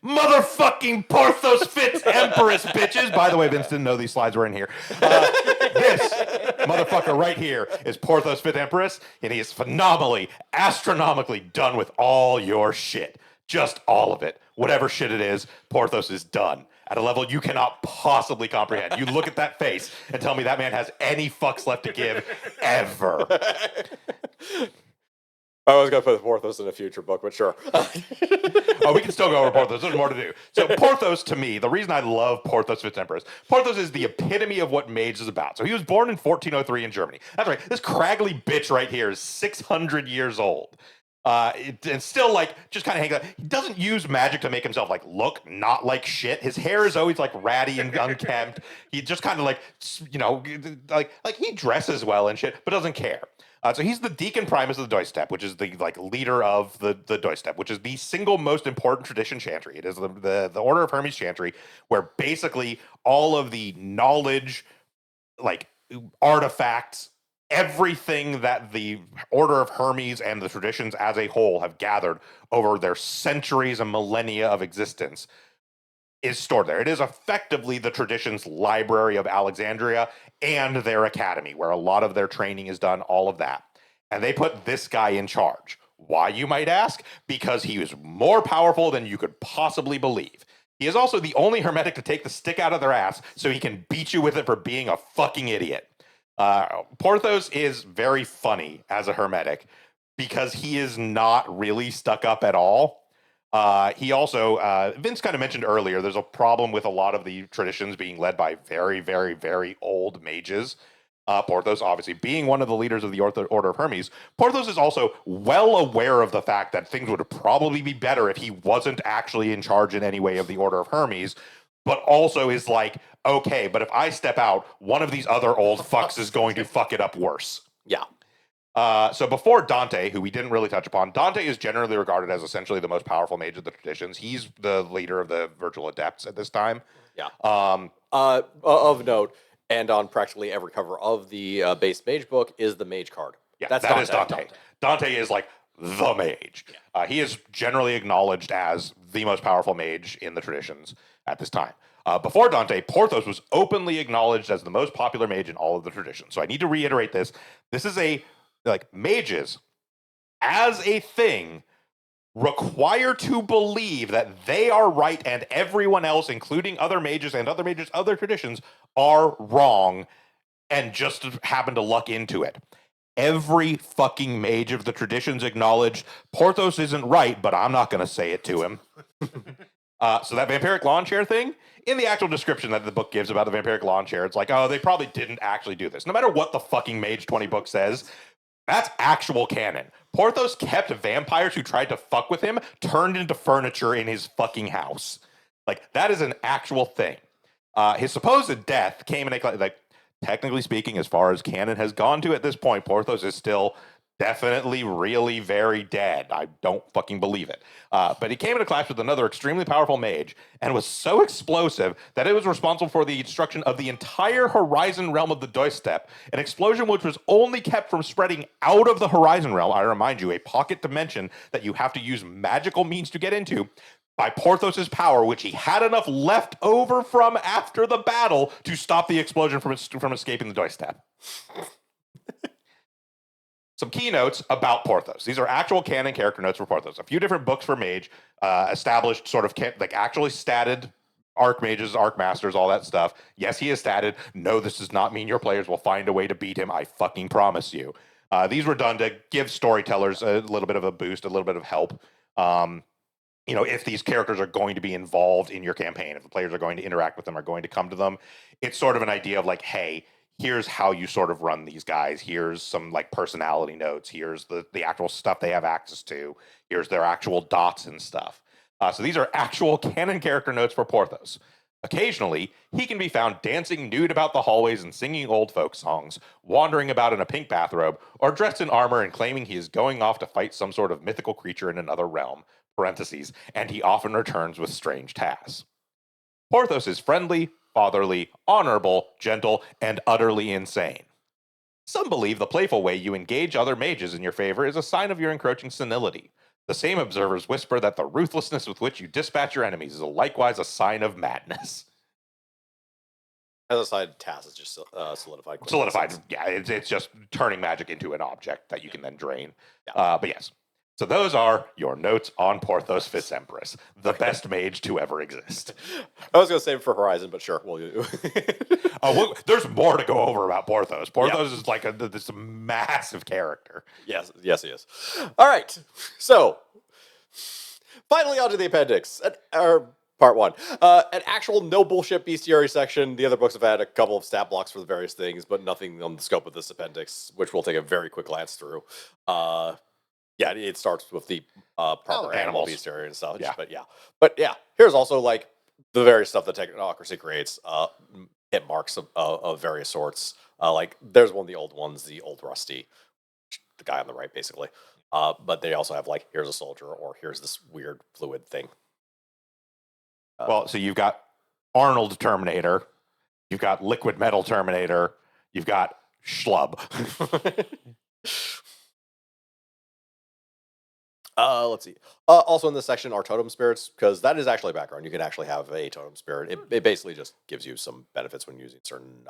motherfucking Porthos Fitz Empress, bitches! By the way, Vince didn't know these slides were in here. This motherfucker right here is Porthos Fitz Empress, and he is phenomenally, astronomically done with all your shit. Just all of it. Whatever shit it is, Porthos is done. At a level you cannot possibly comprehend. You look at that face and tell me that man has any fucks left to give, ever. I was going to put Porthos in a future book, but sure. Oh, we can still go over Porthos. There's more to do. So Porthos, to me, the reason I love Porthos Fitz Empress, Porthos is the epitome of what Mage is about. So he was born in 1403 in Germany. That's right. This craggly bitch right here is 600 years old. And still, like, just kind of hanging out. He doesn't use magic to make himself, like, look not like shit. His hair is always, like, ratty and unkempt. He just kind of, like, like he dresses well and shit, but doesn't care. So he's the Deacon Primus of the Doistep, which is the, like, leader of the Doistep, which is the single most important tradition chantry. It is the Order of Hermes chantry, where basically all of the knowledge, like, artifacts, everything that the Order of Hermes and the traditions as a whole have gathered over their centuries and millennia of existence is stored there. It is effectively the tradition's library of Alexandria and their academy, where a lot of their training is done, all of that. And they put this guy in charge. Why, you might ask? Because he is more powerful than you could possibly believe. He is also the only hermetic to take the stick out of their ass so he can beat you with it for being a fucking idiot. Porthos is very funny as a hermetic because he is not really stuck up at all. He also, Vince kind of mentioned earlier, there's a problem with a lot of the traditions being led by very, very, very old mages. Porthos, obviously, being one of the leaders of the Order of Hermes, Porthos is also well aware of the fact that things would probably be better if he wasn't actually in charge in any way of the Order of Hermes, but also is like, okay, but if I step out, one of these other old fucks is going to fuck it up worse. Yeah. So before Dante, who we didn't really touch upon, Dante is generally regarded as essentially the most powerful mage of the traditions. He's the leader of the virtual adepts at this time. Yeah. Of note, and on practically every cover of the base mage book is the mage card. Yeah, That's that is Dante. Dante is like the mage. Yeah. He is generally acknowledged as the most powerful mage in the traditions at this time. Before Dante, Porthos was openly acknowledged as the most popular mage in all of the traditions. So I need to reiterate this. This is mages, as a thing, require to believe that they are right and everyone else, including other mages and other traditions, are wrong and just happen to luck into it. Every fucking mage of the traditions acknowledged Porthos isn't right, but I'm not going to say it to him. So that vampiric lawn chair thing, in the actual description that the book gives about the vampiric lawn chair, it's like, oh, they probably didn't actually do this. No matter what the fucking Mage 20 book says, that's actual canon. Porthos kept vampires who tried to fuck with him turned into furniture in his fucking house. Like, that is an actual thing. His supposed death came in technically speaking, as far as canon has gone to at this point, Porthos is still definitely really very dead. I don't fucking believe it. But he came into clash with another extremely powerful mage and was so explosive that it was responsible for the destruction of the entire horizon realm of the Doistep, an explosion which was only kept from spreading out of the horizon realm, I remind you, a pocket dimension that you have to use magical means to get into, by Porthos's power, which he had enough left over from after the battle to stop the explosion from escaping the Doistep. Some keynotes about Porthos. These are actual canon character notes for Porthos. A few different books for Mage established sort of actually statted Archmages, Archmasters, all that stuff. Yes, he is statted. No, this does not mean your players will find a way to beat him. I fucking promise you. These were done to give storytellers a little bit of a boost, a little bit of help. If these characters are going to be involved in your campaign, if the players are going to interact with them, are going to come to them, it's sort of an idea of like, hey, here's how you sort of run these guys. Here's some like personality notes. Here's the actual stuff they have access to. Here's their actual dots and stuff. So these are actual canon character notes for Porthos. Occasionally, he can be found dancing nude about the hallways and singing old folk songs, wandering about in a pink bathrobe, or dressed in armor and claiming he is going off to fight some sort of mythical creature in another realm, parentheses, and he often returns with strange tasks. Porthos is friendly, fatherly, honorable, gentle, and utterly insane. Some believe the playful way you engage other mages in your favor is a sign of your encroaching senility. The same observers whisper that the ruthlessness with which you dispatch your enemies is likewise a sign of madness. As a side, Taz is just solidified. Solidified, yeah. It's just turning magic into an object that you can then drain. Yeah. But yes. So those are your notes on Porthos Visemprus, the best mage to ever exist. I was going to save it for Horizon, but sure. There's more to go over about Porthos. Porthos is like this massive character. Yes, he is. All right. So, finally onto the appendix, or part one. An actual no bullshit bestiary section. The other books have had a couple of stat blocks for the various things, but nothing on the scope of this appendix, which we'll take a very quick glance through. Yeah, it starts with the proper animal bestiary and such. Yeah. But yeah, here's also like the various stuff that Technocracy creates. Hit marks of various sorts. Like there's one of the old ones, the old Rusty, the guy on the right, basically. But they also have like, here's a soldier, or here's this weird fluid thing. So you've got Arnold Terminator, you've got Liquid Metal Terminator, you've got Schlub. Let's see. Also in this section are totem spirits, because that is actually background. You can actually have a totem spirit. It basically just gives you some benefits when using certain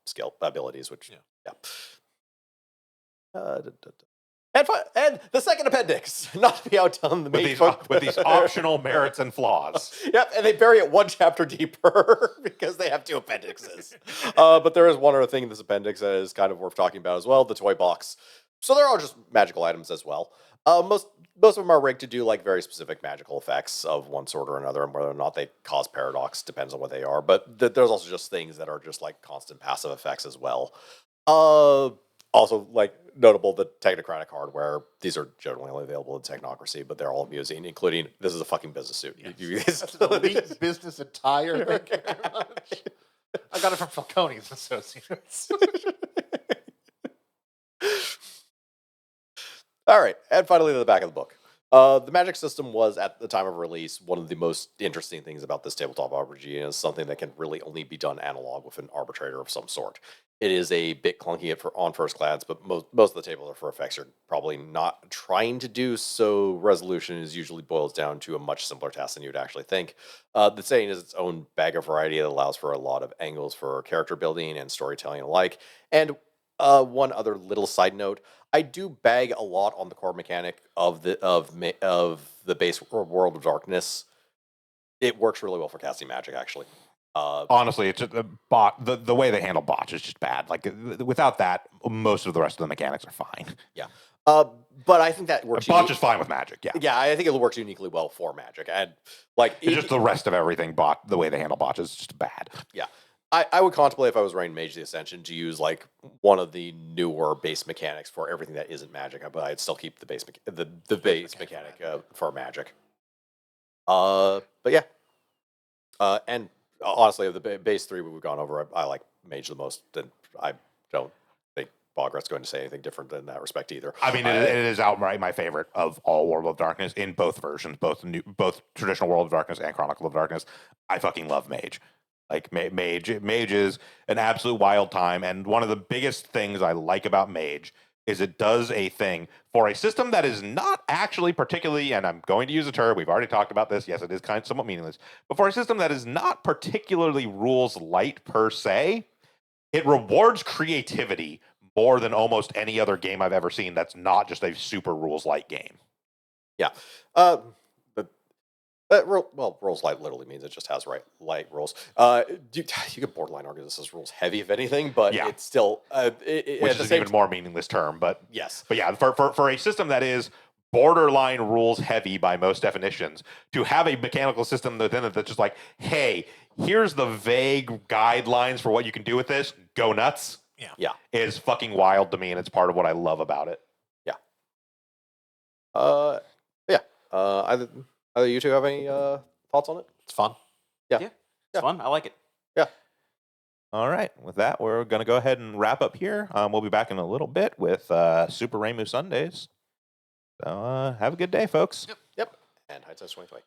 skill abilities, which, yeah. And the second appendix, not to be outdone the main book. With these optional merits and flaws. Yep, and they bury it one chapter deeper because they have two appendixes. But there is one other thing in this appendix that is kind of worth talking about as well, the toy box. So they're all just magical items as well. Most of them are rigged to do like very specific magical effects of one sort or another, and whether or not they cause paradox depends on what they are. But there's also just things that are just like constant passive effects as well. Also, like, notable the technocratic hardware. These are generally only available in Technocracy, but they're all amusing, including this is a fucking business suit. That's an elite business attire. Thank you very much. I got it from Falcone's Associates. All right, and finally, the back of the book. The magic system was, at the time of release, one of the most interesting things about this tabletop RPG, and is something that can really only be done analog with an arbitrator of some sort. It is a bit clunky on first glance, but most of the tables are for effects you're probably not trying to do, so resolution is usually boils down to a much simpler task than you'd actually think. The setting is its own bag of variety that allows for a lot of angles for character building and storytelling alike. And one other little side note, I do bag a lot on the core mechanic of the base World of Darkness. It works really well for casting magic, actually. Honestly, it's just a bot. The way they handle bots is just bad. Like without that, most of the rest of the mechanics are fine. Yeah. But I think that works. Botch is fine with magic. Yeah. Yeah, I think it works uniquely well for magic, and like It's just the rest of everything. Bot the way they handle bots is just bad. Yeah. I would contemplate, if I was running Mage the Ascension, to use like one of the newer base mechanics for everything that isn't magic, but I'd still keep the base mechanic for magic. But yeah. And honestly, of the base three we've gone over, I like Mage the most, and I don't think Bograt's going to say anything different in that respect either. I mean, it is outright my favorite of all World of Darkness in both versions, both traditional World of Darkness and Chronicle of Darkness. I fucking love Mage. Like Mage is an absolute wild time, and one of the biggest things I like about Mage is it does a thing for a system that is not actually particularly, and I'm going to use a term, we've already talked about this, yes, it is kind of somewhat meaningless, but for a system that is not particularly rules light per se, it rewards creativity more than almost any other game I've ever seen that's not just a super rules light game. Yeah. Rules light literally means it just has light rules. You could borderline argue this is rules heavy, if anything, but Yeah. it's still Which is an even more meaningless term, but yes. But yeah, for a system that is borderline rules heavy by most definitions, to have a mechanical system within it that's just like, hey, here's the vague guidelines for what you can do with this, go nuts. Yeah. Is fucking wild to me, and it's part of what I love about it. Yeah. Either you two have any thoughts on it? It's fun. It's fun. I like it. Yeah. All right. With that, we're going to go ahead and wrap up here. We'll be back in a little bit with Super Ramu Sundays. So have a good day, folks. Yep. And Hindsight 2020.